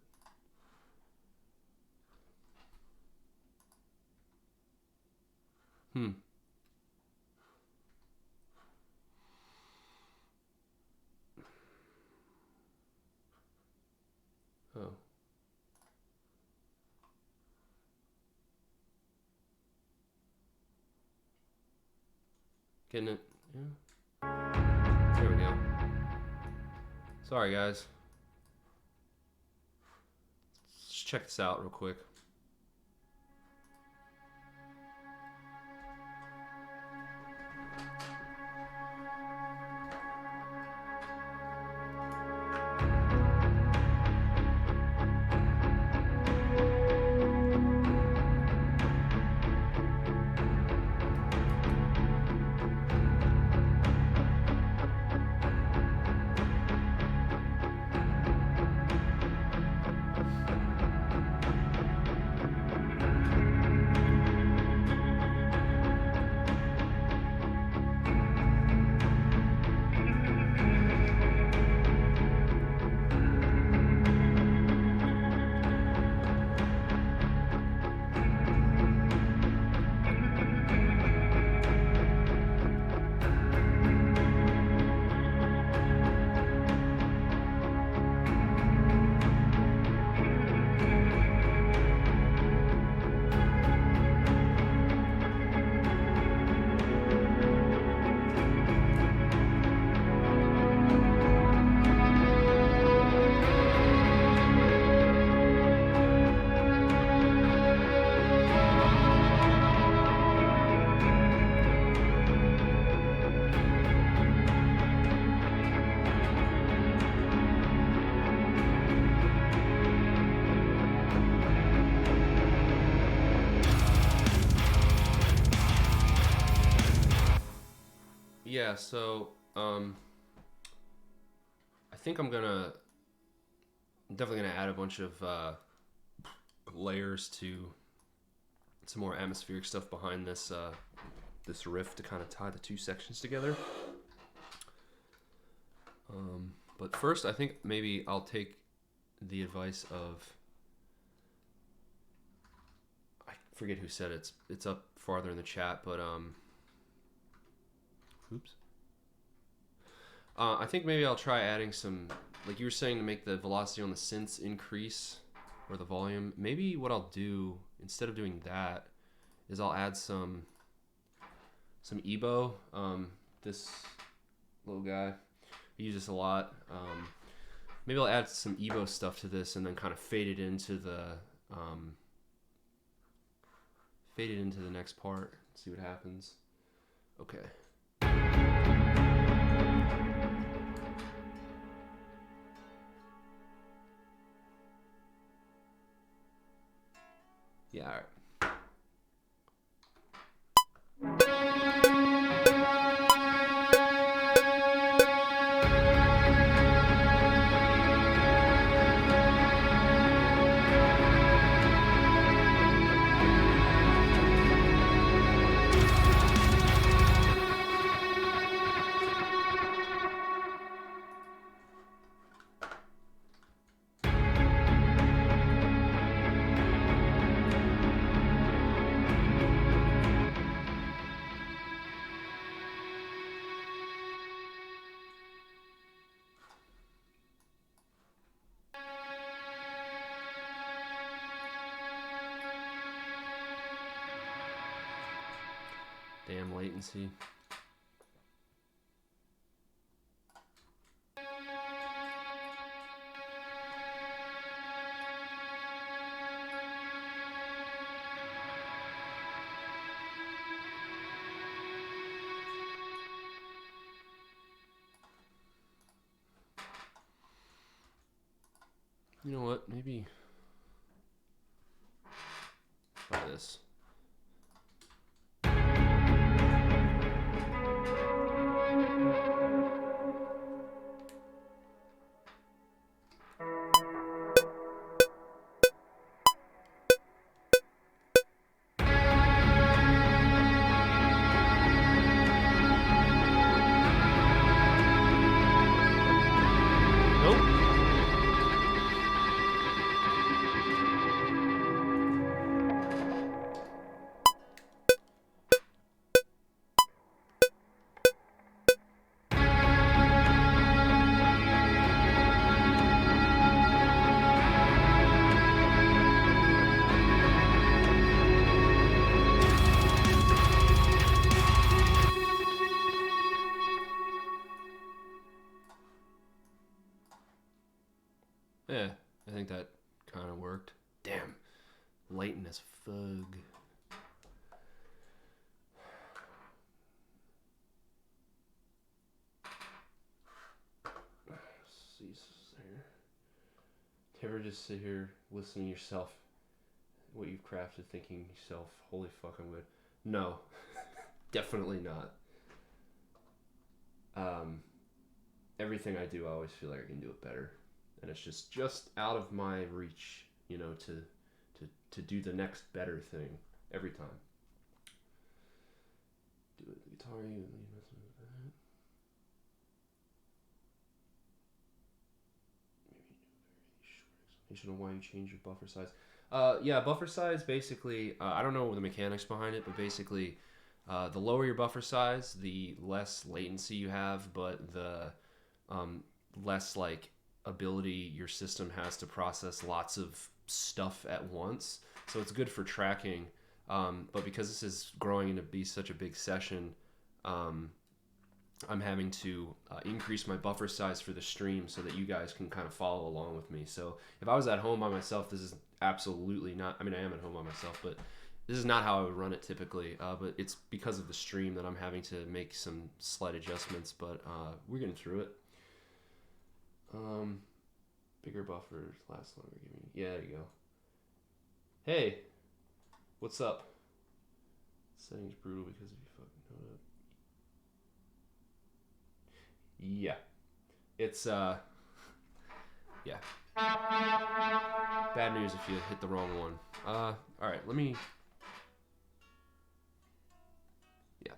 Oh. Getting it? Yeah. There we go. Sorry, guys. Let's check this out real quick. Yeah, so I think I'm definitely gonna add a bunch of layers to some more atmospheric stuff behind this this riff to kind of tie the two sections together. But first, I think maybe I'll take the advice of, I forget who said it. It's up farther in the chat, but oops. I think maybe I'll try adding some, like you were saying, to make the velocity on the synths increase, or the volume. Maybe what I'll do, instead of doing that, is I'll add some EBO. This little guy, I use this a lot. Maybe I'll add some EBO stuff to this and then kind of fade it into the next part. See what happens. Okay. Yeah, all right. Damn latency. You know what? Maybe try this. Nope. Yeah, I think that kind of worked. Damn, latent as fuck. Ever just sit here listening to yourself, what you've crafted, thinking yourself, holy fuck, I'm good. No, definitely not. Everything I do, I always feel like I can do it better, and it's just out of my reach, you know, to do the next better thing every time. Do it, the guitar, you on why you change your buffer size. Yeah, buffer size basically, I don't know the mechanics behind it, but basically the lower your buffer size, the less latency you have, but the less like ability your system has to process lots of stuff at once. So it's good for tracking, but because this is growing to be such a big session, I'm having to increase my buffer size for the stream so that you guys can kind of follow along with me. So if I was at home by myself, this is absolutely not, I mean, I am at home by myself, but this is not how I would run it typically. But it's because of the stream that I'm having to make some slight adjustments, but we're getting through it. Bigger buffers last longer. Yeah, there you go. Hey, what's up? Settings brutal because if you fucking know it. Yeah, it's yeah. Bad news if you hit the wrong one. All right, let me. Yeah.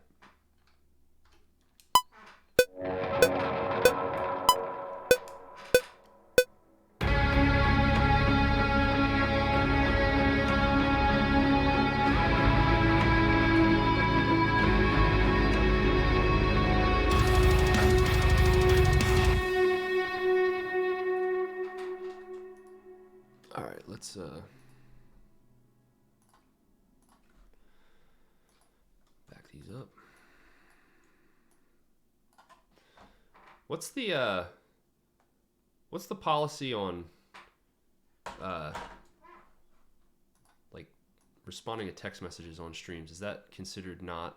All right, let's back these up. What's the policy on like responding to text messages on streams? Is that considered not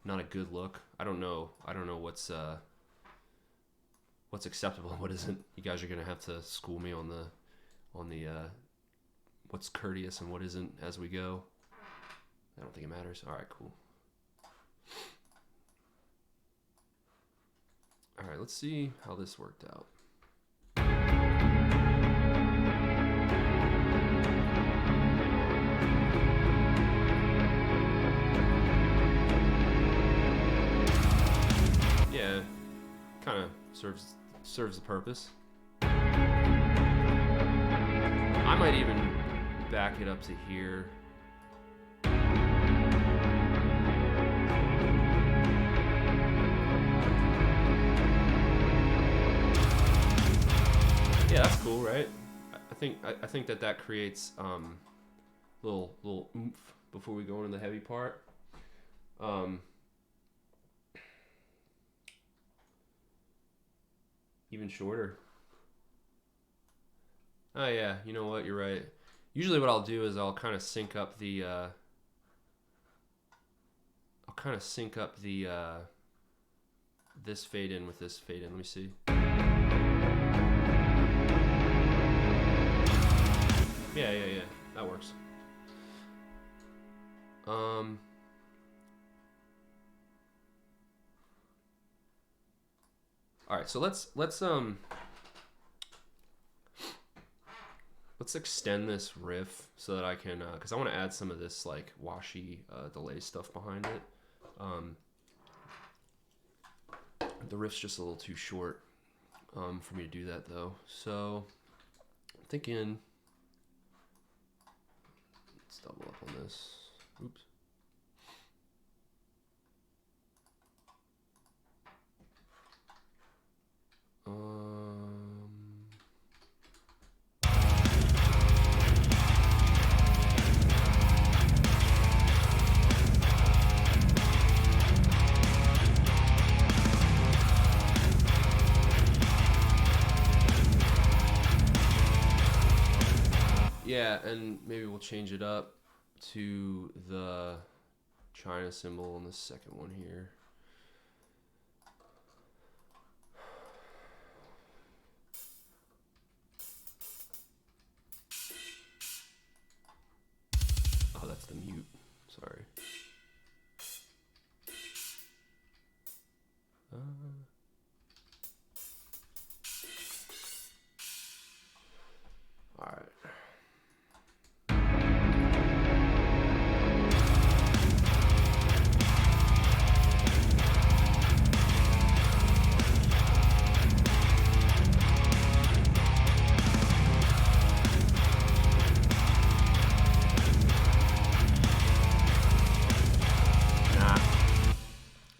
a good look? I don't know what's acceptable and what isn't. You guys are gonna have to school me on the what's courteous and what isn't as we go. I don't think it matters. All right, cool. All right, let's see how this worked out. Yeah, kind of serves the purpose. I might even back it up to here. Yeah, that's cool, right? I think that creates little oomph before we go into the heavy part. Even shorter. Oh yeah, you know what? You're right. Usually, what I'll do is I'll kind of sync up the. This fade in with this fade in. Let me see. Yeah. That works. All right, so let's extend this riff so that I can, because I want to add some of this like washy delay stuff behind it. The riff's just a little too short for me to do that though. So I'm thinking, let's double up on this. Oops. Yeah, and maybe we'll change it up to the China symbol on the second one here. Oh, that's the mute. Sorry. All right.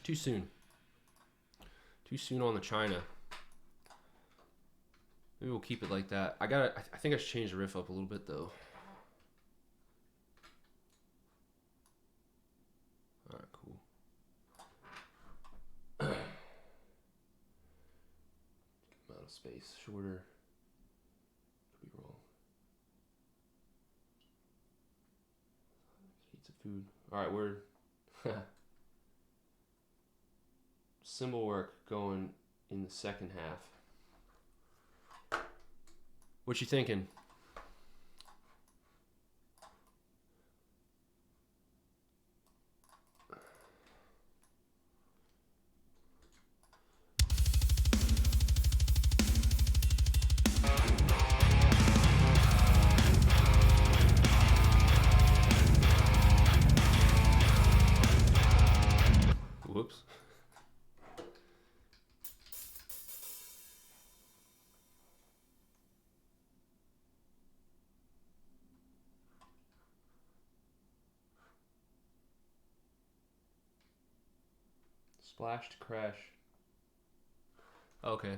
Too soon. Too soon on the China. Maybe we'll keep it like that. I think I should change the riff up a little bit though. Alright, cool. Amount of space. Shorter. Could be wrong. Eat some food. Alright, we're symbol work going in the second half. What you thinking? Whoops. Splash to crash. Okay.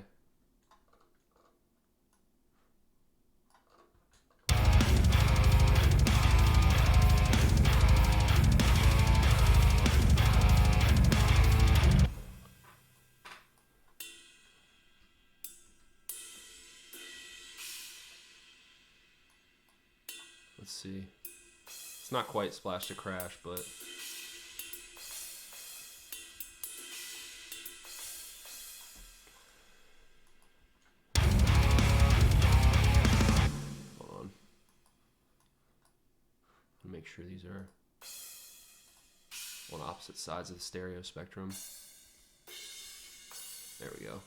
Let's see. It's not quite splash to crash, but hold on. Make sure these are on opposite sides of the stereo spectrum. There we go.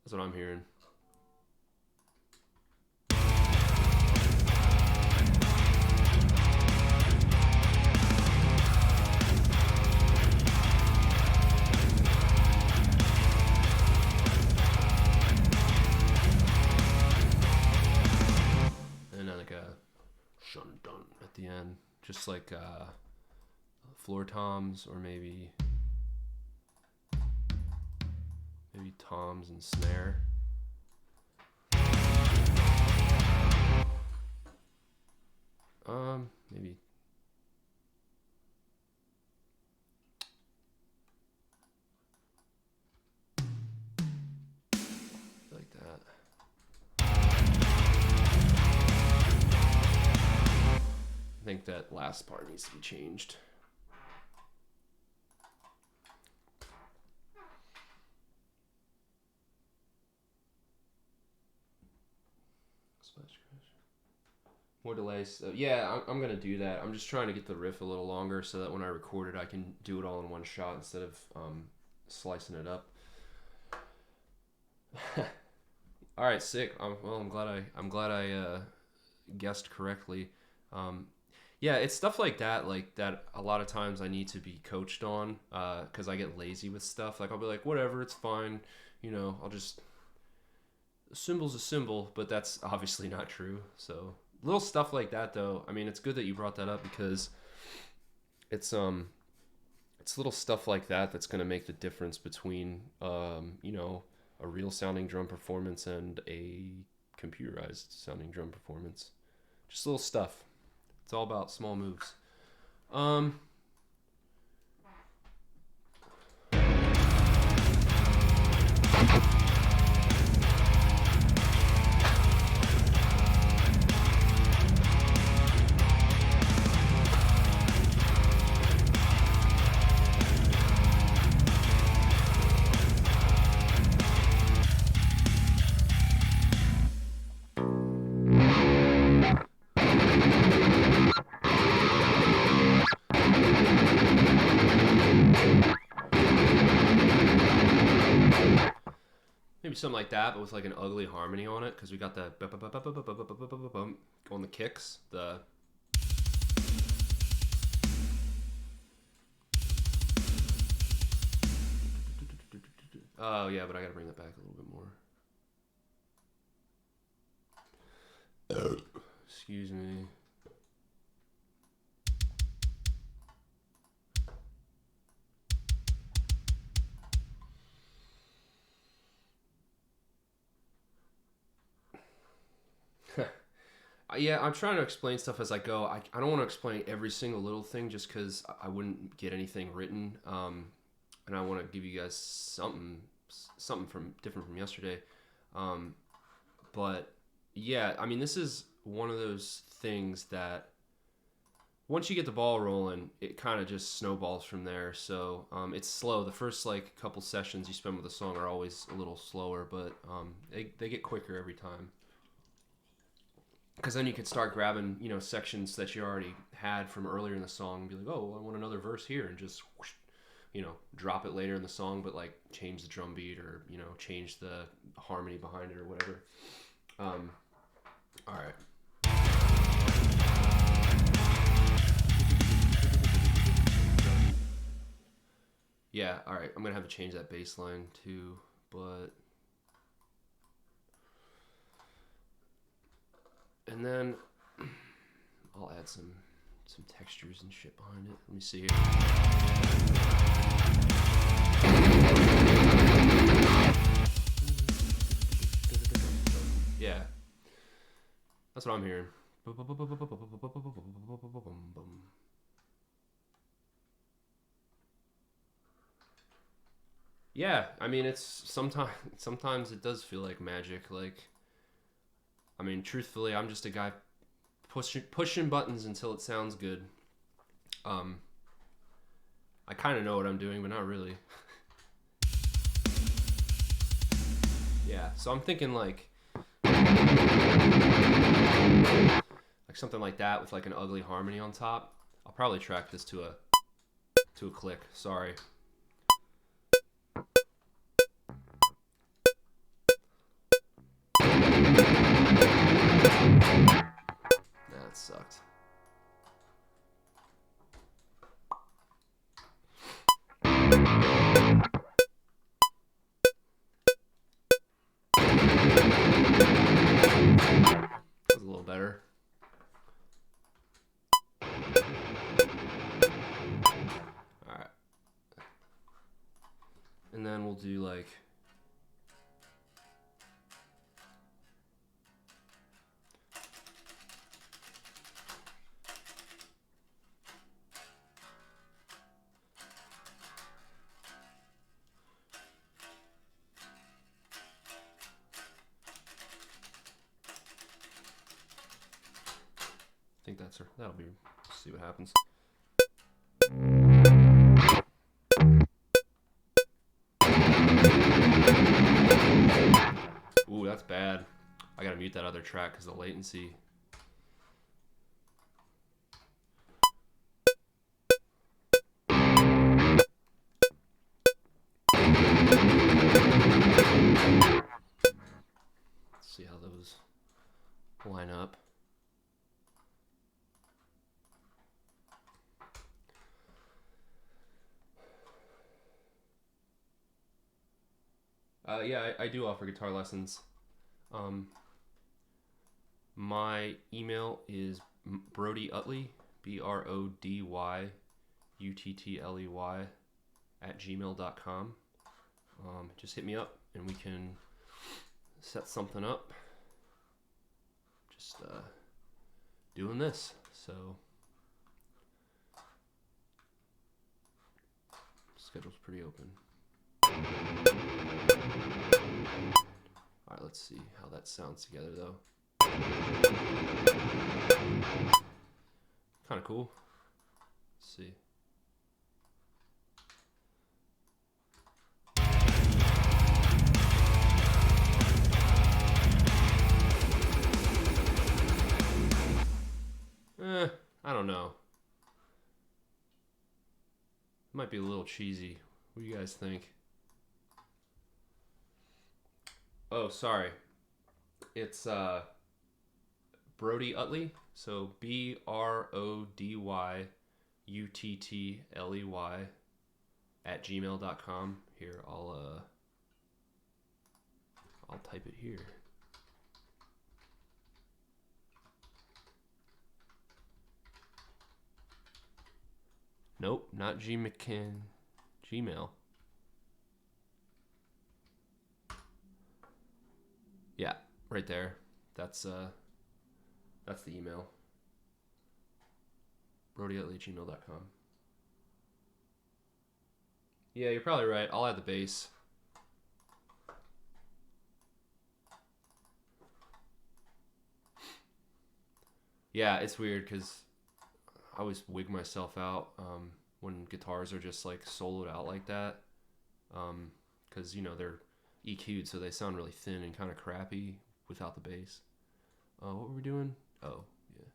That's what I'm hearing. And then like a shun dun at the end, just like floor toms, or maybe toms and snare. Maybe like that. I think that last part needs to be changed. More delays. So yeah, I'm going to do that. I'm just trying to get the riff a little longer so that when I record it, I can do it all in one shot instead of slicing it up. All right, sick. I'm glad I guessed correctly. Yeah, it's stuff like that a lot of times I need to be coached on because I get lazy with stuff. Like I'll be like, whatever, it's fine. I'll just... A symbol's a symbol, but that's obviously not true. So little stuff like that, though. I mean, it's good that you brought that up because it's little stuff like that that's going to make the difference between a real sounding drum performance and a computerized sounding drum performance. Just little stuff. It's all about small moves. Um, maybe something like that, but with like an ugly harmony on it, because we got the on the kicks. The oh yeah, but I gotta bring that back a little bit more. Excuse me. Yeah, I'm trying to explain stuff as I go. I don't want to explain every single little thing just because I wouldn't get anything written. And I want to give you guys something from different from yesterday. But yeah, I mean, this is one of those things that once you get the ball rolling, it kind of just snowballs from there. So it's slow. The first like couple sessions you spend with a song are always a little slower, but they get quicker every time. Because then you could start grabbing, sections that you already had from earlier in the song and be like, oh, I want another verse here, and just, whoosh, drop it later in the song, but like change the drum beat or, change the harmony behind it or whatever. All right. Yeah, all right. I'm going to have to change that bass line too, but... And then I'll add some textures and shit behind it. Let me see here. Yeah. That's what I'm hearing. Yeah, I mean, it's sometimes it does feel like magic. Like, I mean, truthfully, I'm just a guy pushing buttons until it sounds good. I kind of know what I'm doing, but not really. Yeah, so I'm thinking like something like that with like an ugly harmony on top. I'll probably track this to a click. Sorry. That sucked. That was a little better. Alright. And then we'll do like... I think that'll be, see what happens. Ooh, that's bad. I gotta mute that other track because of the latency. Let's see how those line up. Yeah, I do offer guitar lessons. My email is Brody Uttley, BRODYUTTLEY @gmail.com. Just hit me up and we can set something up. Just doing this. So Schedule's pretty open. Alright, let's see how that sounds together though. Kind of cool. Let's see. I don't know. Might be a little cheesy. What do you guys think? Oh, sorry. It's Brody Uttley. So BRODYUTTLEY @gmail.com. Here, I'll type it here. Nope, not G McCann. Gmail. Yeah, right there. That's the email. Brody@gmail.com. Yeah, you're probably right. I'll add the bass. Yeah, it's weird because I always wig myself out when guitars are just like soloed out like that, because you know they're EQ'd, so they sound really thin and kind of crappy without the bass. What were we doing? Oh, yeah.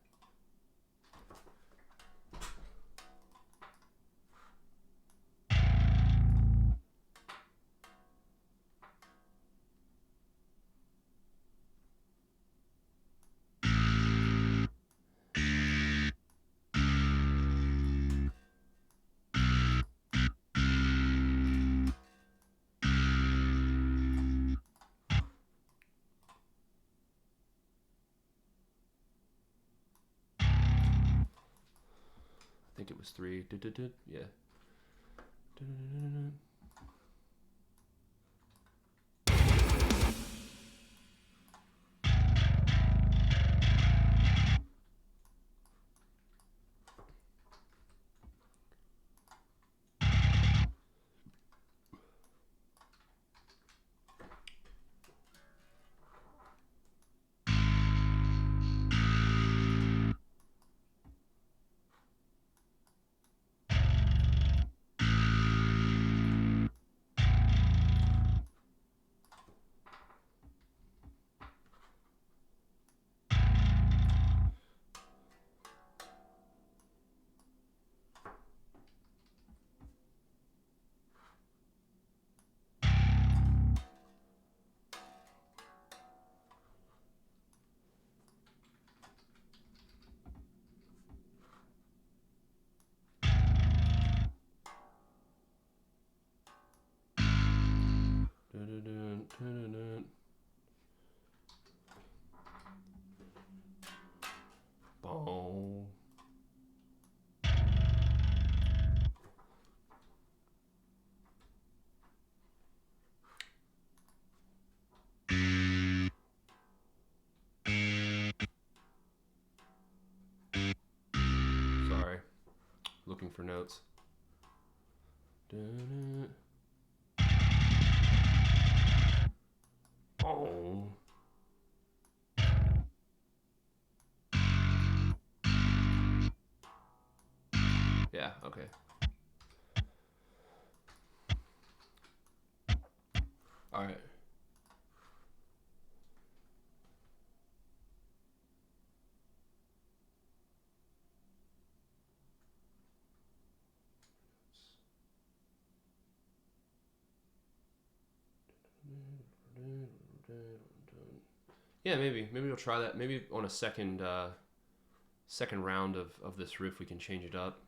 I think it was 3. Yeah. Boom. Sorry, looking for notes. Oh. Yeah, okay. All right. Yeah, maybe we'll try that. Maybe on a second round of this riff, we can change it up.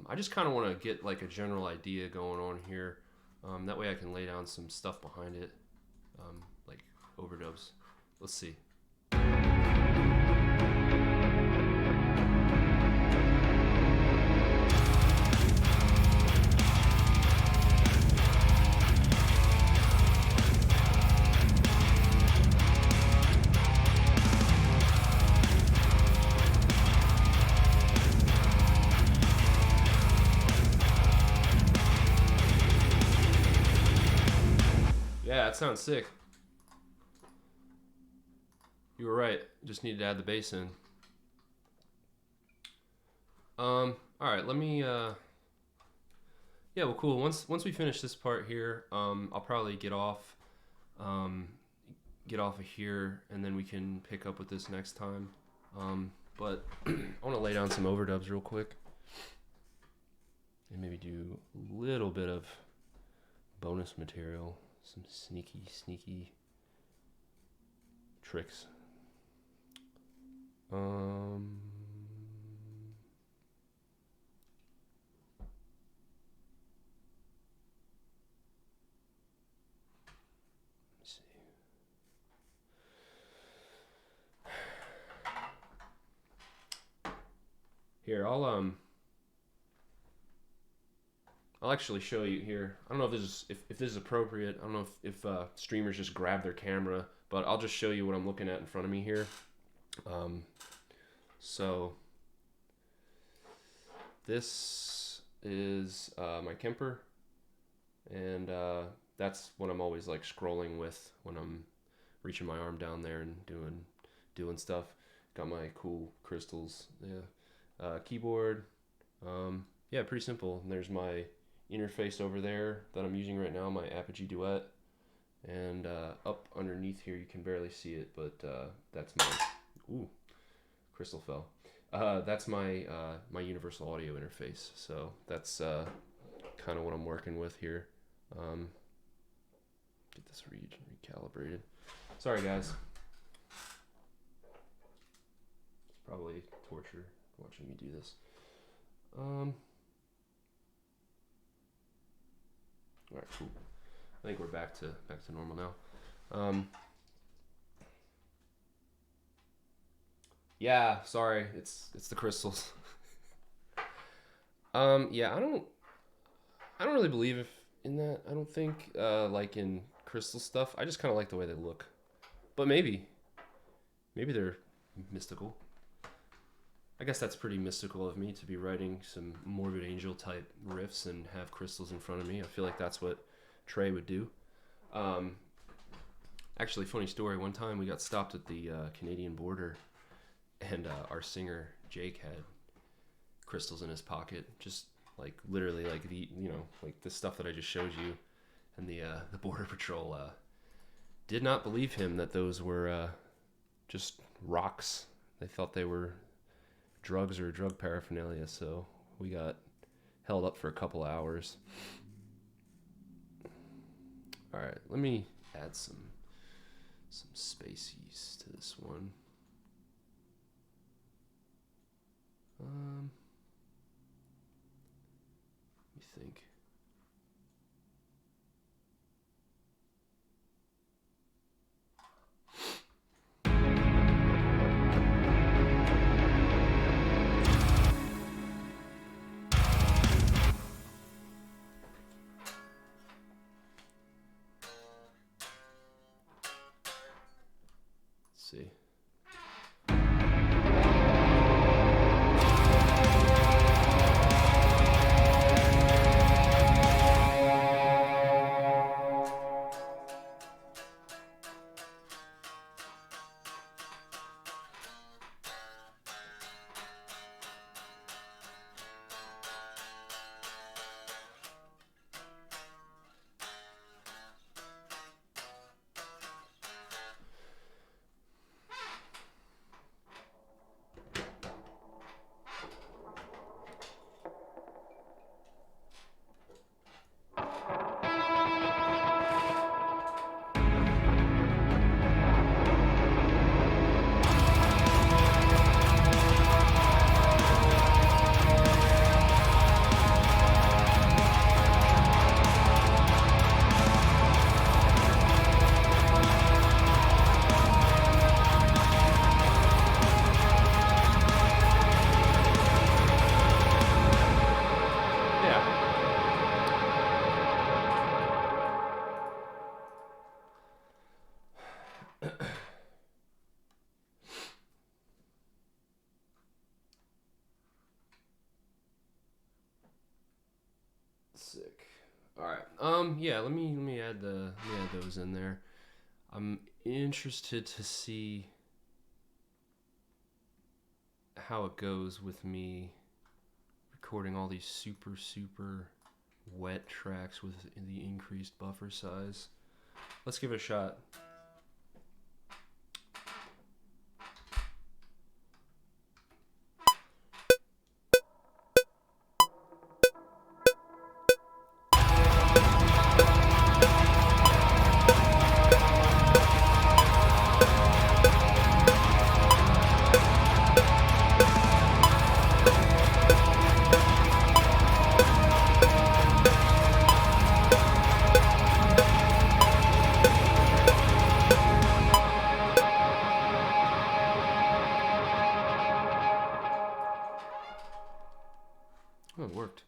I just kind of want to get like a general idea going on here. That way I can lay down some stuff behind it, like overdubs. Let's see. sounds sick. You were right. Just needed to add the bass in. All right. Let me. Yeah. Well, cool. Once we finish this part here, I'll probably get off of here, and then we can pick up with this next time. But I want to lay down some overdubs real quick, and maybe do a little bit of bonus material, some sneaky tricks. Here, I'll actually show you here. I don't know if this is appropriate. I don't know if streamers just grab their camera, but I'll just show you what I'm looking at in front of me here. So this is my Kemper, and that's what I'm always like scrolling with when I'm reaching my arm down there and doing stuff. Got my cool crystals. Yeah. Keyboard, yeah, pretty simple. And there's my interface over there that I'm using right now, my Apogee Duet, and up underneath here you can barely see it, but that's my crystal fell. That's my my universal audio interface. So that's kind of what I'm working with here. Get this recalibrated. Sorry guys, it's probably torture watching me do this. All right, cool. I think we're back to normal now. Yeah, sorry, it's the crystals. Yeah, I don't really believe in that. I don't think like in crystal stuff. I just kind of like the way they look. But maybe they're mystical. I guess that's pretty mystical of me to be writing some Morbid Angel type riffs and have crystals in front of me. I feel like that's what Trey would do. Actually, funny story. One time we got stopped at the Canadian border, and our singer Jake had crystals in his pocket, just like literally like like the stuff that I just showed you. And the border patrol did not believe him that those were just rocks. They thought they were drugs or drug paraphernalia, so we got held up for a couple hours. All right, let me add some spacies to this one. Let me think. See. Yeah, let me add those in there. I'm interested to see how it goes with me recording all these super wet tracks with the increased buffer size. Let's give it a shot. Oh, it worked.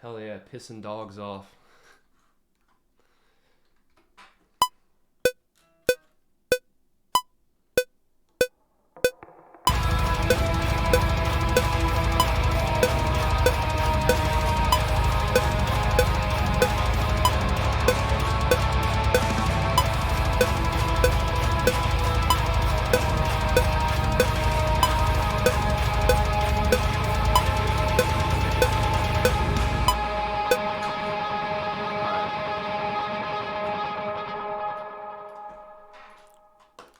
Hell yeah, pissing dogs off.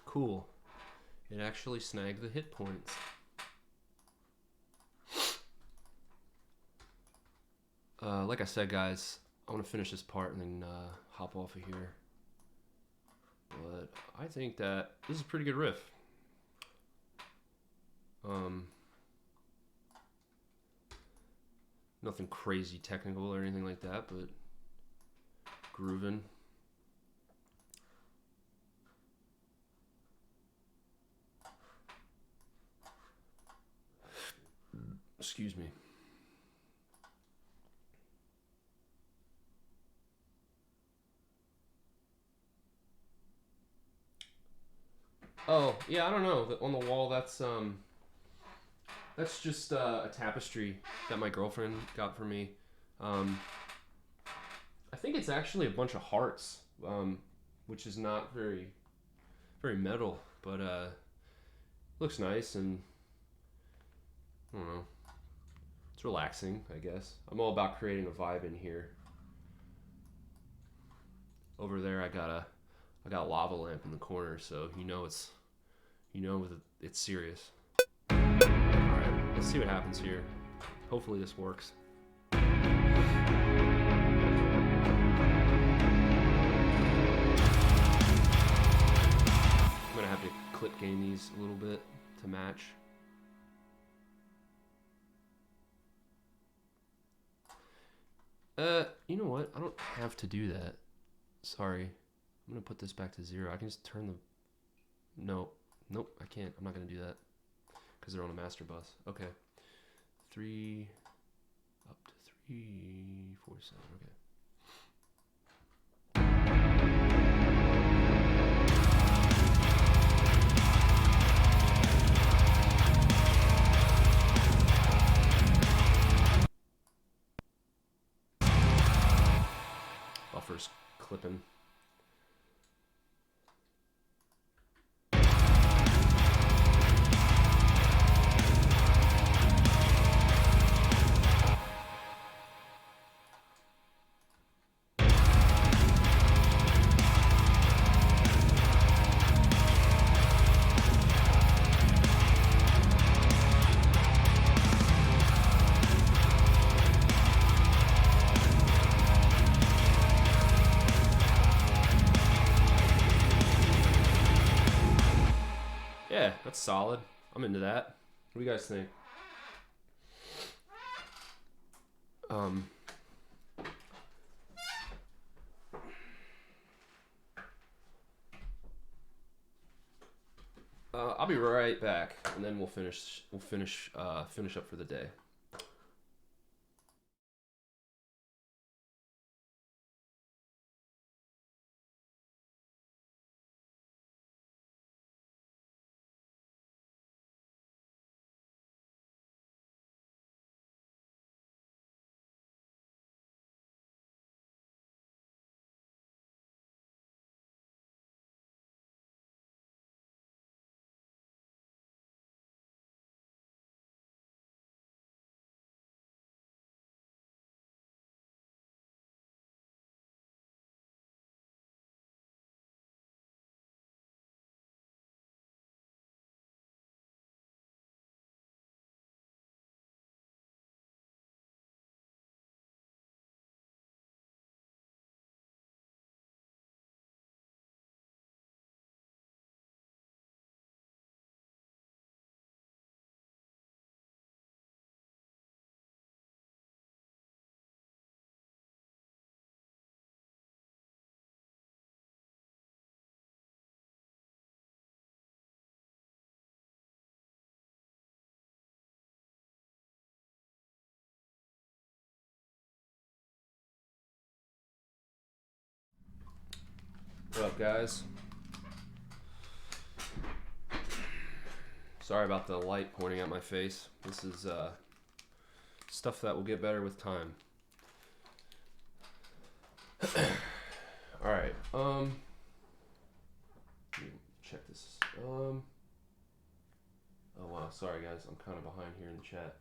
Cool. It actually snagged the hit points. Like I said, guys, I want to finish this part and then hop off of here. But I think that this is a pretty good riff. Nothing crazy technical or anything like that, but grooving. Excuse me. Oh, yeah, I don't know. On the wall, that's just a tapestry that my girlfriend got for me. I think it's actually a bunch of hearts, which is not very metal, but looks nice, and I don't know. It's relaxing, I guess. I'm all about creating a vibe in here. Over there, I got a lava lamp in the corner, so it's serious. All right, let's see what happens here. Hopefully this works. I'm gonna have to clip gain these a little bit to match. You know what? I don't have to do that. Sorry. I'm gonna put this back to 0. I can just turn the... Nope, I can't. I'm not gonna do that because they're on a master bus. Okay. 3 up to 3, 4, 7. Okay. Buffer's clipping. Yeah, that's solid. I'm into that. What do you guys think? I'll be right back, and then we'll finish up for the day. What up, guys? Sorry about the light pointing at my face. This is stuff that will get better with time. All right. Check this. Oh wow, sorry guys, I'm kind of behind here in the chat.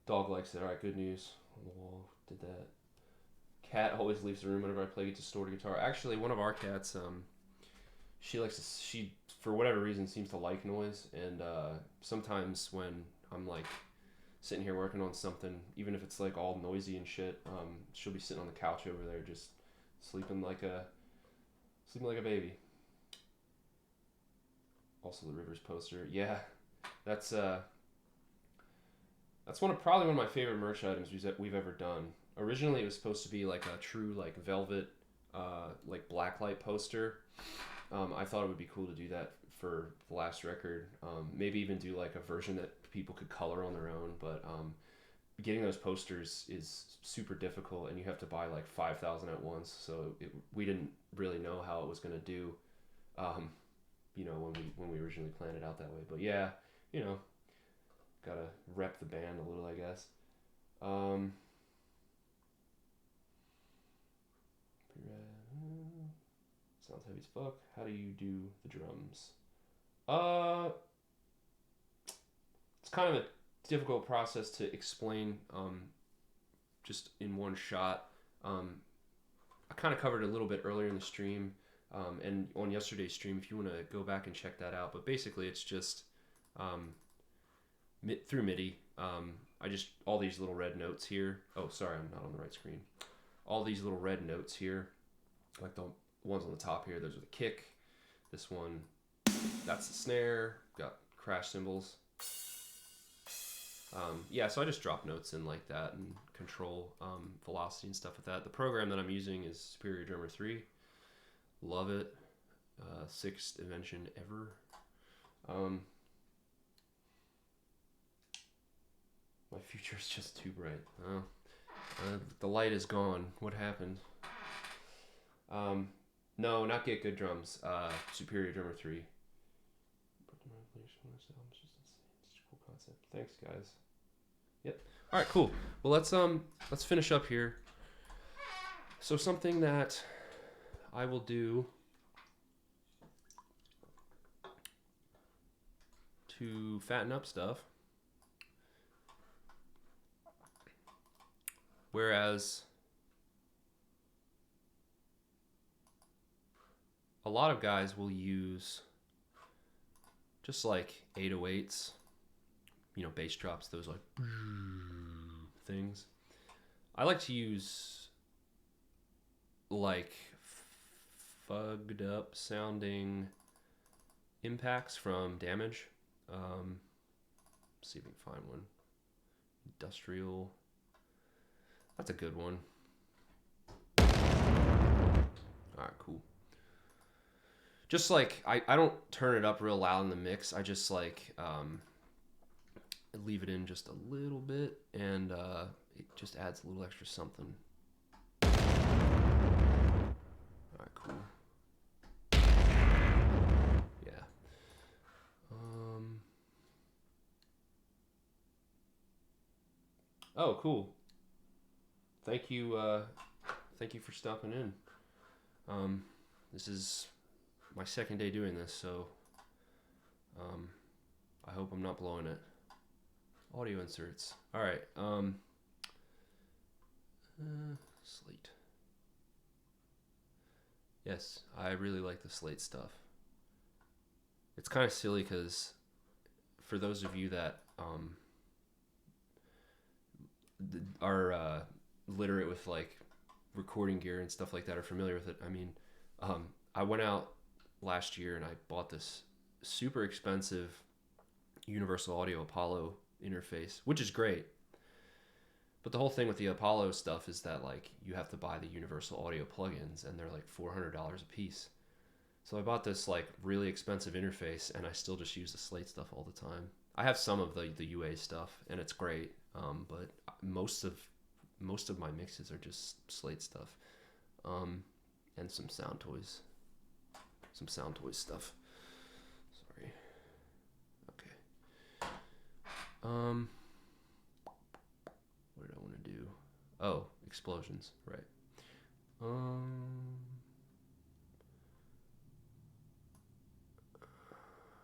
Dog likes it. All right, good news. On the wall, did that. Cat always leaves the room whenever I play distorted guitar. Actually, one of our cats, she for whatever reason seems to like noise, and sometimes when I'm like sitting here working on something, even if it's like all noisy and shit, she'll be sitting on the couch over there just sleeping like a baby. Also, the Rivers poster, yeah, that's probably one of my favorite merch items we've ever done. Originally, it was supposed to be like a true like velvet, like blacklight poster. I thought it would be cool to do that for the last record. Maybe even do like a version that people could color on their own. But getting those posters is super difficult, and you have to buy like 5,000 at once. So we didn't really know how it was going to do, when we originally planned it out that way. But yeah, gotta rep the band a little, I guess. Sounds heavy as fuck. How do you do the drums? It's kind of a difficult process to explain just in one shot. I kind of covered it a little bit earlier in the stream, and on yesterday's stream if you want to go back and check that out. But basically it's just through MIDI. I just, all these little red notes here. Oh, sorry, I'm not on the right screen. All these little red notes here, like the ones on the top here, those are the kick. This one, that's the snare. Got crash cymbals. Yeah, so I just drop notes in like that and control velocity and stuff with that. The program that I'm using is Superior Drummer 3. Love it. Sixth invention ever. My future is just too bright. Oh, the light is gone. What happened? No, not Get Good Drums. Superior Drummer 3. It's a cool concept. Thanks, guys. Yep. All right, cool. Well, let's finish up here. So something that I will do to fatten up stuff. Whereas a lot of guys will use just like 808s, bass drops, those like things. I like to use like fugged up sounding impacts from Damage. See if we can find one. Industrial. That's a good one. Alright, cool. Just like, I don't turn it up real loud in the mix. I just like leave it in just a little bit, and it just adds a little extra something. Alright, cool. Yeah. Oh, cool. Thank you for stopping in. This is my second day doing this, so I hope I'm not blowing it. Audio inserts. All right. Slate. Yes, I really like the Slate stuff. It's kind of silly because for those of you that are literate with like recording gear and stuff like that, are familiar with it. I mean, I went out last year and I bought this super expensive Universal Audio Apollo interface, which is great. But the whole thing with the Apollo stuff is that like you have to buy the Universal Audio plugins, and they're like $400 a piece. So I bought this like really expensive interface, and I still just use the Slate stuff all the time. I have some of the UA stuff, and it's great. But most of my mixes are just Slate stuff. and some sound toys. Some sound toy stuff. Sorry. Okay. What did I want to do? Oh, explosions, right.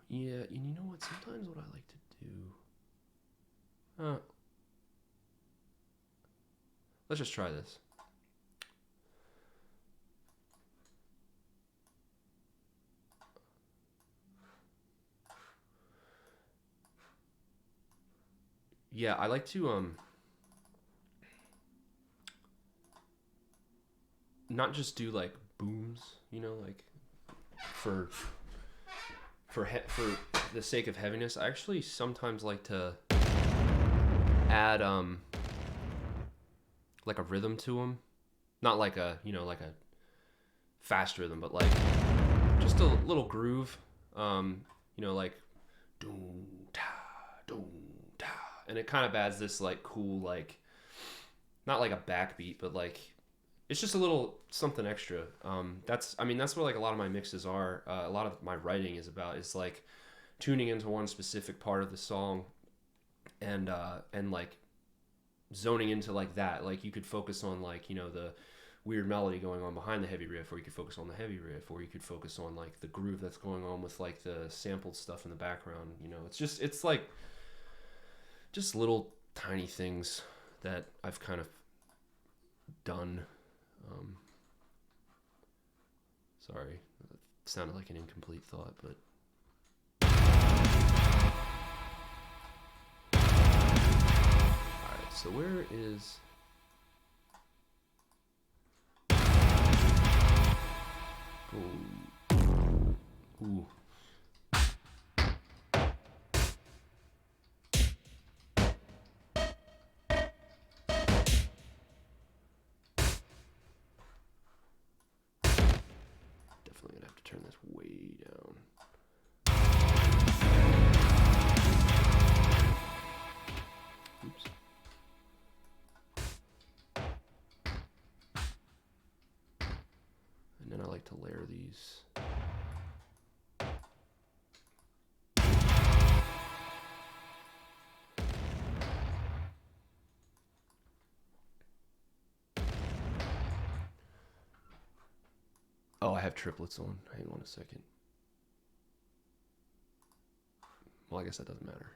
Yeah, and you know what? Sometimes what I like to do... let's just try this. Yeah, I like to not just do like booms, you know, like for the sake of heaviness. I actually sometimes like to add like a rhythm to them, not like a, you know, like a fast rhythm, but like just a little groove, you know, like doom ta doom ta, and it kind of adds this like cool, like not like a backbeat, but like it's just a little something extra. That's what like a lot of my mixes are. A lot of my writing is about, is like tuning into one specific part of the song and like zoning into like that. Like you could focus on like, you know, the weird melody going on behind the heavy riff, or you could focus on the heavy riff, or you could focus on like the groove that's going on with like the sampled stuff in the background. You know, it's like just little tiny things that I've kind of done. Sorry, it sounded like an incomplete thought, but alright, so where is... Ooh. Definitely gonna have to turn this way down. Oops. And then I like to layer these. Oh, I have triplets on. Hang on a second. Well, I guess that doesn't matter.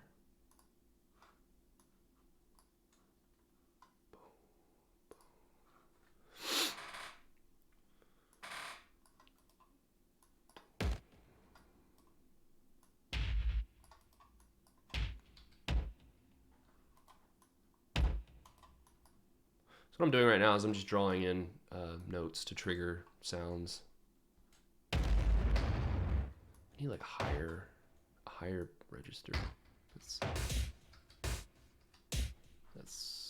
So what I'm doing right now is I'm just drawing in notes to trigger sounds. I need like a higher register. That's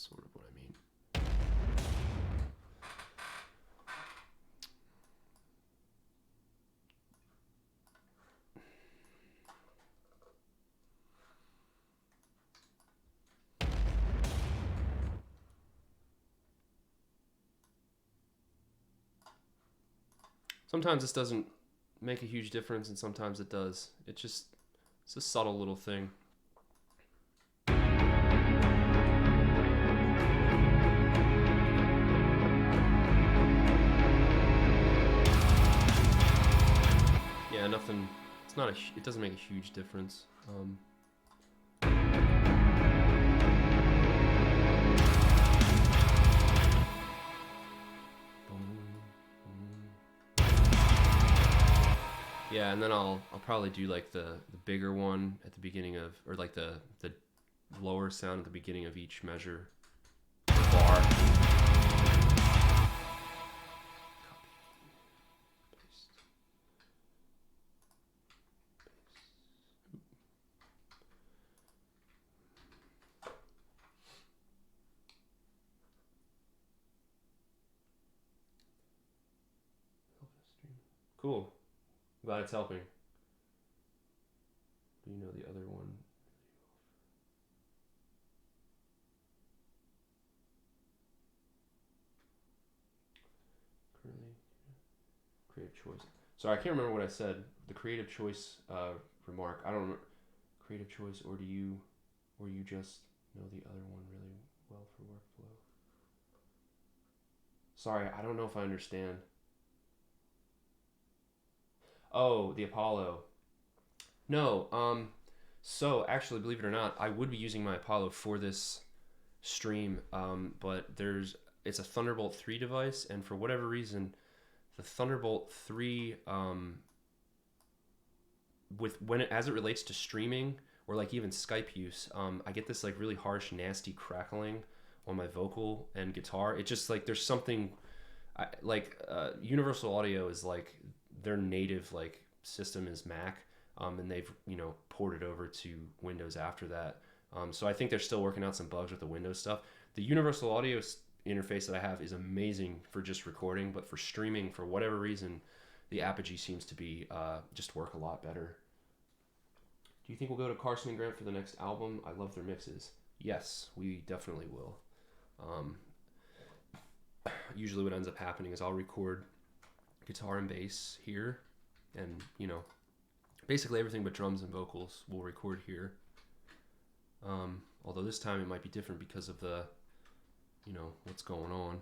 sort of what I mean. Sometimes this doesn't make a huge difference, and sometimes it does. It's a subtle little thing. Yeah, nothing. It's not it doesn't make a huge difference. Yeah, and then I'll probably do like the bigger one at the beginning of, or like the lower sound at the beginning of each measure. Bar. Cool. Glad it's helping. Do you know the other one? Curly. Creative choice. Sorry, I can't remember what I said. The creative choice remark. I don't remember. Creative choice, or you just know the other one really well for workflow? Sorry, I don't know if I understand. Oh, the Apollo. No, so actually, believe it or not, I would be using my Apollo for this stream, but it's a Thunderbolt 3 device, and for whatever reason, the Thunderbolt 3, as it relates to streaming or like even Skype use, I get this like really harsh, nasty crackling on my vocal and guitar. It just like there's something Universal Audio is like their native like system is Mac, and they've ported over to Windows after that. So I think they're still working out some bugs with the Windows stuff. The Universal Audio interface that I have is amazing for just recording, but for streaming, for whatever reason, the Apogee seems to be just work a lot better. Do you think we'll go to Carson and Grant for the next album? I love their mixes. Yes, we definitely will. Usually what ends up happening is I'll record guitar and bass here, and basically everything but drums and vocals we'll record here. Although this time it might be different because of the what's going on.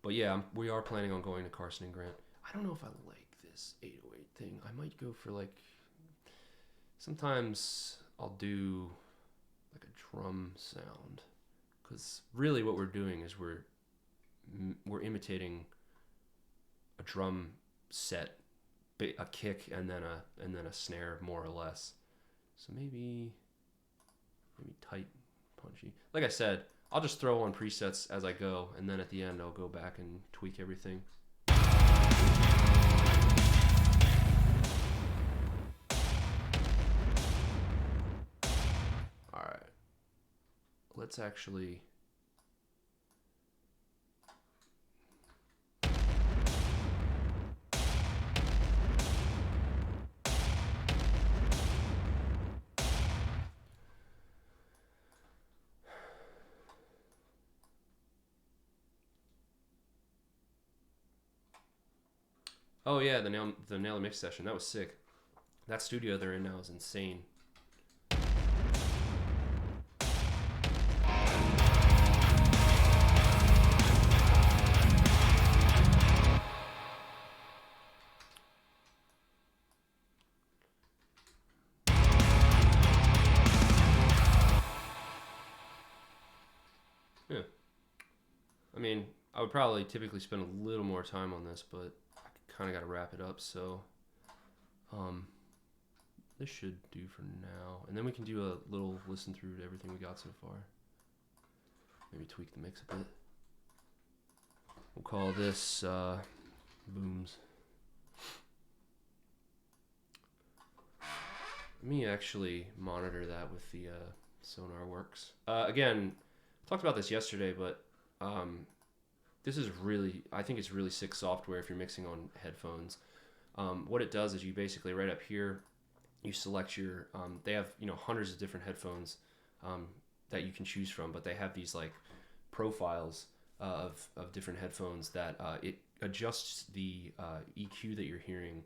But yeah, we are planning on going to Carson and Grant. I don't know if I like this 808 thing. I might go for like, sometimes I'll do like a drum sound, because really what we're doing is we're imitating a drum set, a kick, and then a snare, more or less. So maybe tight, punchy. Like I said, I'll just throw on presets as I go, and then at the end I'll go back and tweak everything. Alright. Let's actually... Oh yeah, the Nail Mix session. That was sick. That studio they're in now is insane. Yeah. I mean, I would probably typically spend a little more time on this, but kind of got to wrap it up, so this should do for now, and then we can do a little listen through to everything we got so far. Maybe tweak the mix a bit. We'll call this Booms. Let me actually monitor that with the Sonar Works. Again, I talked about this yesterday, but this is really, I think it's really sick software if you're mixing on headphones. What it does is you basically right up here, you select your, they have, hundreds of different headphones that you can choose from, but they have these like profiles of different headphones that it adjusts the EQ that you're hearing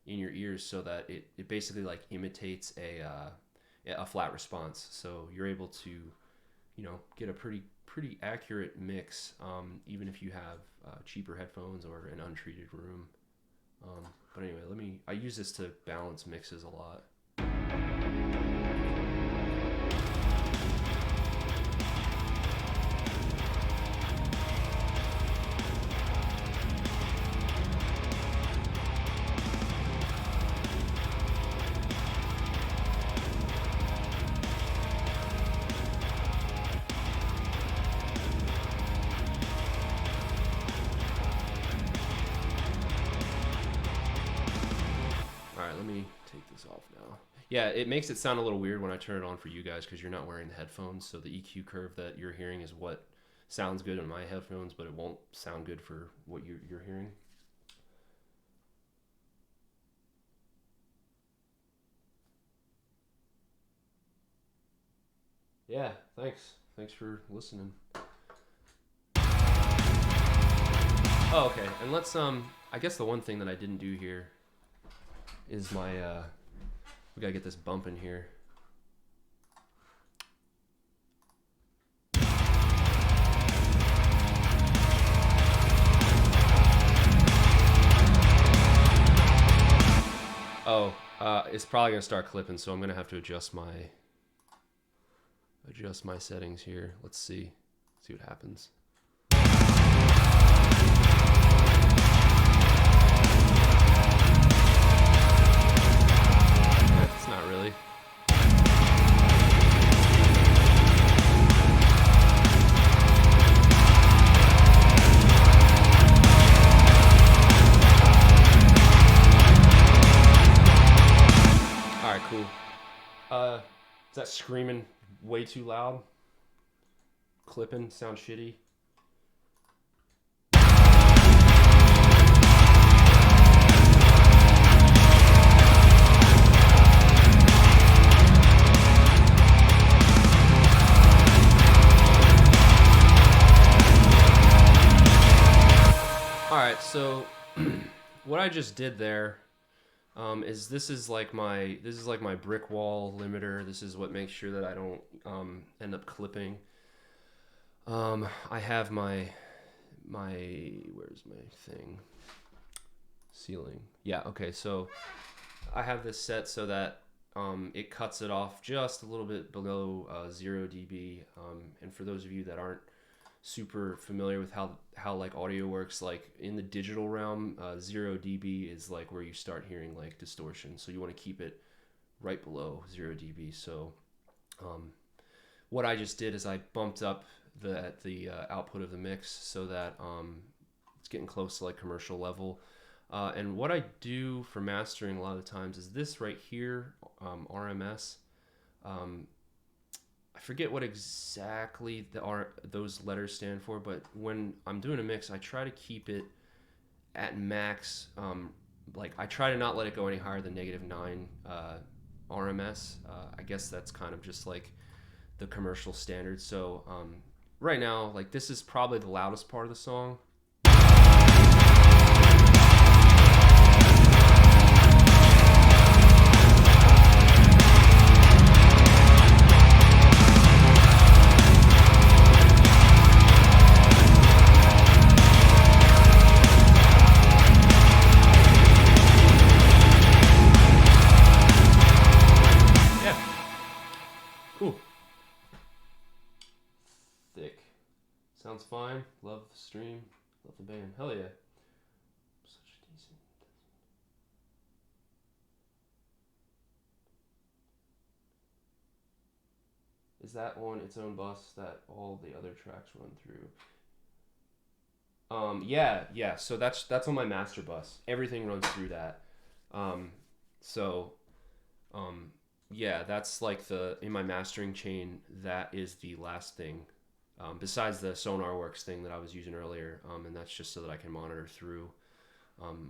in your ears so that it basically like imitates a flat response. So you're able to, get a pretty accurate mix, even if you have cheaper headphones or an untreated room. But anyway, I use this to balance mixes a lot. Yeah, it makes it sound a little weird when I turn it on for you guys because you're not wearing the headphones, so the EQ curve that you're hearing is what sounds good in my headphones, but it won't sound good for what you're hearing. Yeah, thanks. Thanks for listening. Oh, okay. And let's I guess the one thing that I didn't do here is my we gotta get this bump in here. Oh, it's probably gonna start clipping, so I'm gonna have to adjust my settings here. Let's see what happens. It's not really. All right, cool. Is that screaming way too loud? Clipping, sound shitty. All right, so what I just did there is this is like my brick wall limiter. This is what makes sure that I don't end up clipping. I have my where's my thing? Ceiling. Yeah, okay, so I have this set so that it cuts it off just a little bit below 0 dB. And for those of you that aren't super familiar with how like audio works, like in the digital realm, 0 dB is like where you start hearing like distortion. So you want to keep it right below 0 dB. So what I just did is I bumped up the output of the mix so that it's getting close to like commercial level. And what I do for mastering a lot of the times is this right here, RMS. I forget what exactly those letters stand for, but when I'm doing a mix, I try to keep it at max. Like I try to not let it go any higher than -9 RMS. I guess that's kind of just like the commercial standard. So right now, like this is probably the loudest part of the song. Sounds fine. Love the stream. Love the band. Hell yeah. Such a decent. Is that on its own bus that all the other tracks run through? Yeah. So that's on my master bus. Everything runs through that. Yeah, that's like in my mastering chain, that is the last thing. Besides the SonarWorks thing that I was using earlier, and that's just so that I can monitor through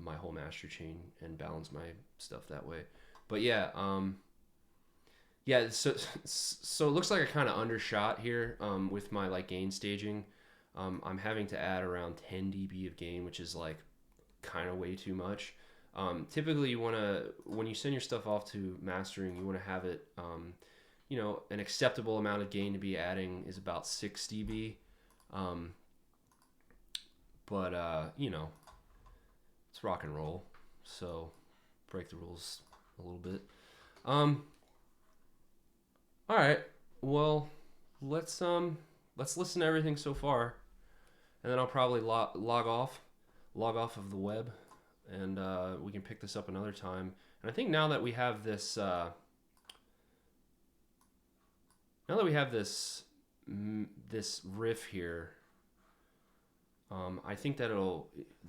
my whole master chain and balance my stuff that way. But yeah, so it looks like I kind of undershot here with my like gain staging. I'm having to add around 10 dB of gain, which is like kind of way too much. Typically, you want to, when you send your stuff off to mastering, you want to have it. An acceptable amount of gain to be adding is about 6 dB. It's rock and roll, so break the rules a little bit. All right, well, let's listen to everything so far, and then I'll probably log off of the web, and we can pick this up another time. And I think now that we have this. Now that we have this riff here, I think that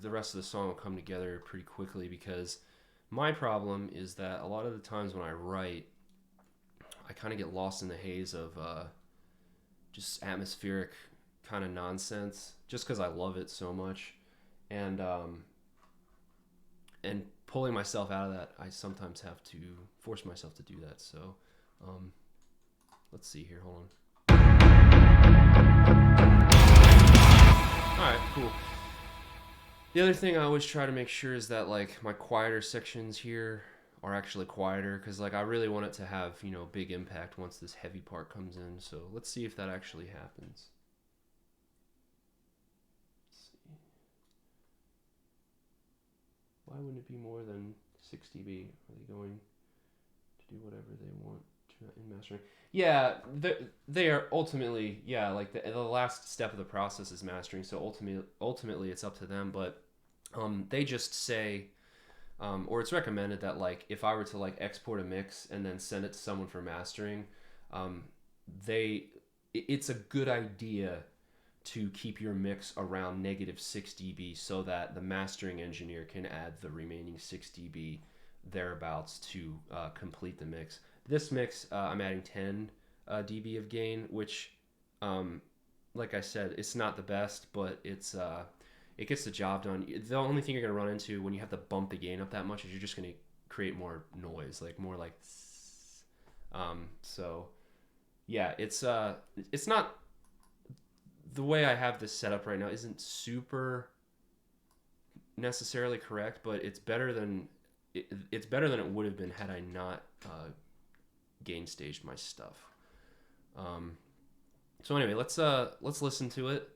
the rest of the song will come together pretty quickly, because my problem is that a lot of the times when I write, I kind of get lost in the haze of just atmospheric kind of nonsense, just because I love it so much, and pulling myself out of that, I sometimes have to force myself to do that. So. Let's see here, hold on. Alright, cool. The other thing I always try to make sure is that like my quieter sections here are actually quieter because like I really want it to have, you know, big impact once this heavy part comes in. So let's see if that actually happens. Let's see. Why wouldn't it be more than 6 dB? Are they going to do whatever they want to in mastering? Yeah, they are ultimately, yeah, like the last step of the process is mastering. So ultimately it's up to them, but they just say, or it's recommended that like if I were to like export a mix and then send it to someone for mastering, um, it's a good idea to keep your mix around -6 dB so that the mastering engineer can add the remaining 6 dB thereabouts to complete the mix. This mix, I'm adding 10 dB of gain, which, like I said, it's not the best, but it gets the job done. The only thing you're going to run into when you have to bump the gain up that much is you're just going to create more noise, like more like so yeah, it's not, the way I have this set up right now isn't super necessarily correct, but it's better than it would have been had I not gain staged my stuff. So anyway, let's listen to it,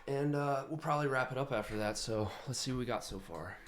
and we'll probably wrap it up after that. So let's see what we got so far.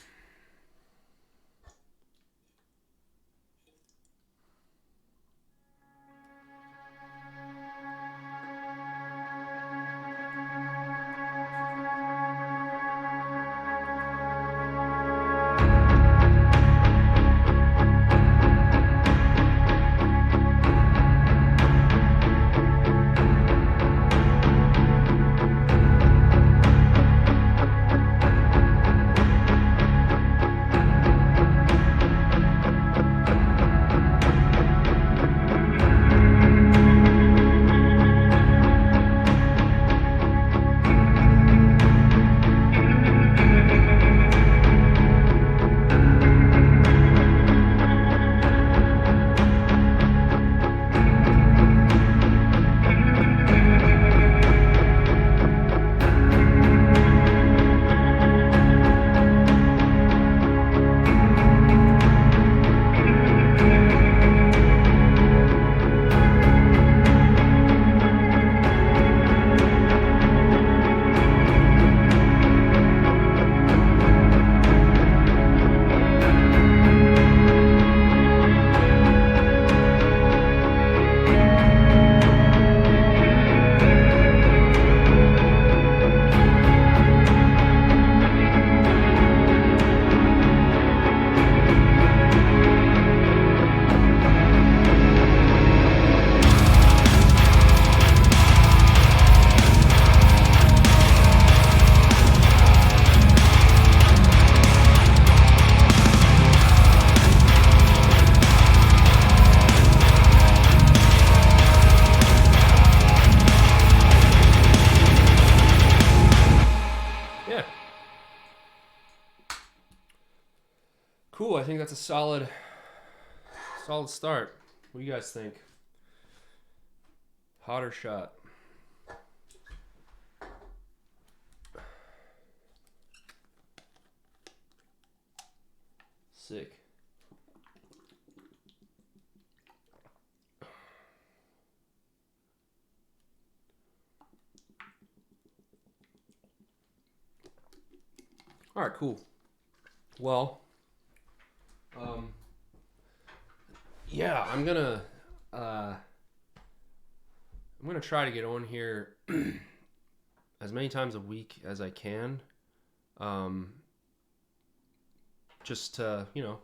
Cool. I think that's a solid start. What do you guys think? Hot or shot? Sick. All right, cool. Well, yeah, I'm gonna try to get on here as many times a week as I can. Just to, you know,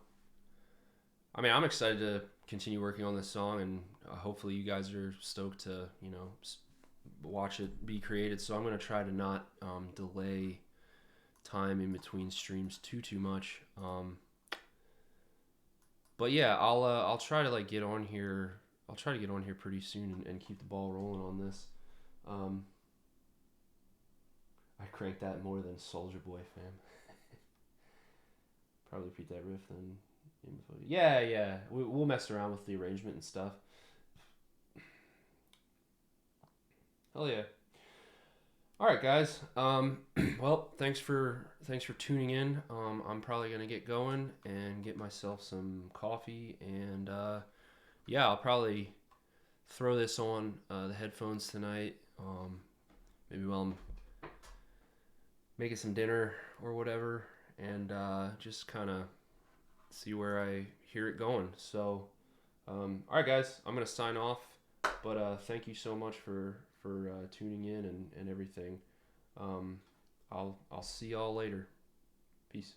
I mean, I'm excited to continue working on this song, and hopefully you guys are stoked to, you know, watch it be created. So I'm gonna try to not delay time in between streams too much. But yeah, I'll try to like get on here. I'll try to get on here pretty soon and keep the ball rolling on this. I cranked that more than Soldier Boy, fam. Probably repeat that riff then. Yeah. We'll mess around with the arrangement and stuff. Hell yeah. All right, guys. Well, thanks for tuning in. I'm probably gonna get going and get myself some coffee, and yeah, I'll probably throw this on the headphones tonight. Maybe while I'm making some dinner or whatever, and just kind of see where I hear it going. So, all right, guys, I'm gonna sign off. But thank you so much for tuning in and everything. Um, I'll see y'all later. Peace.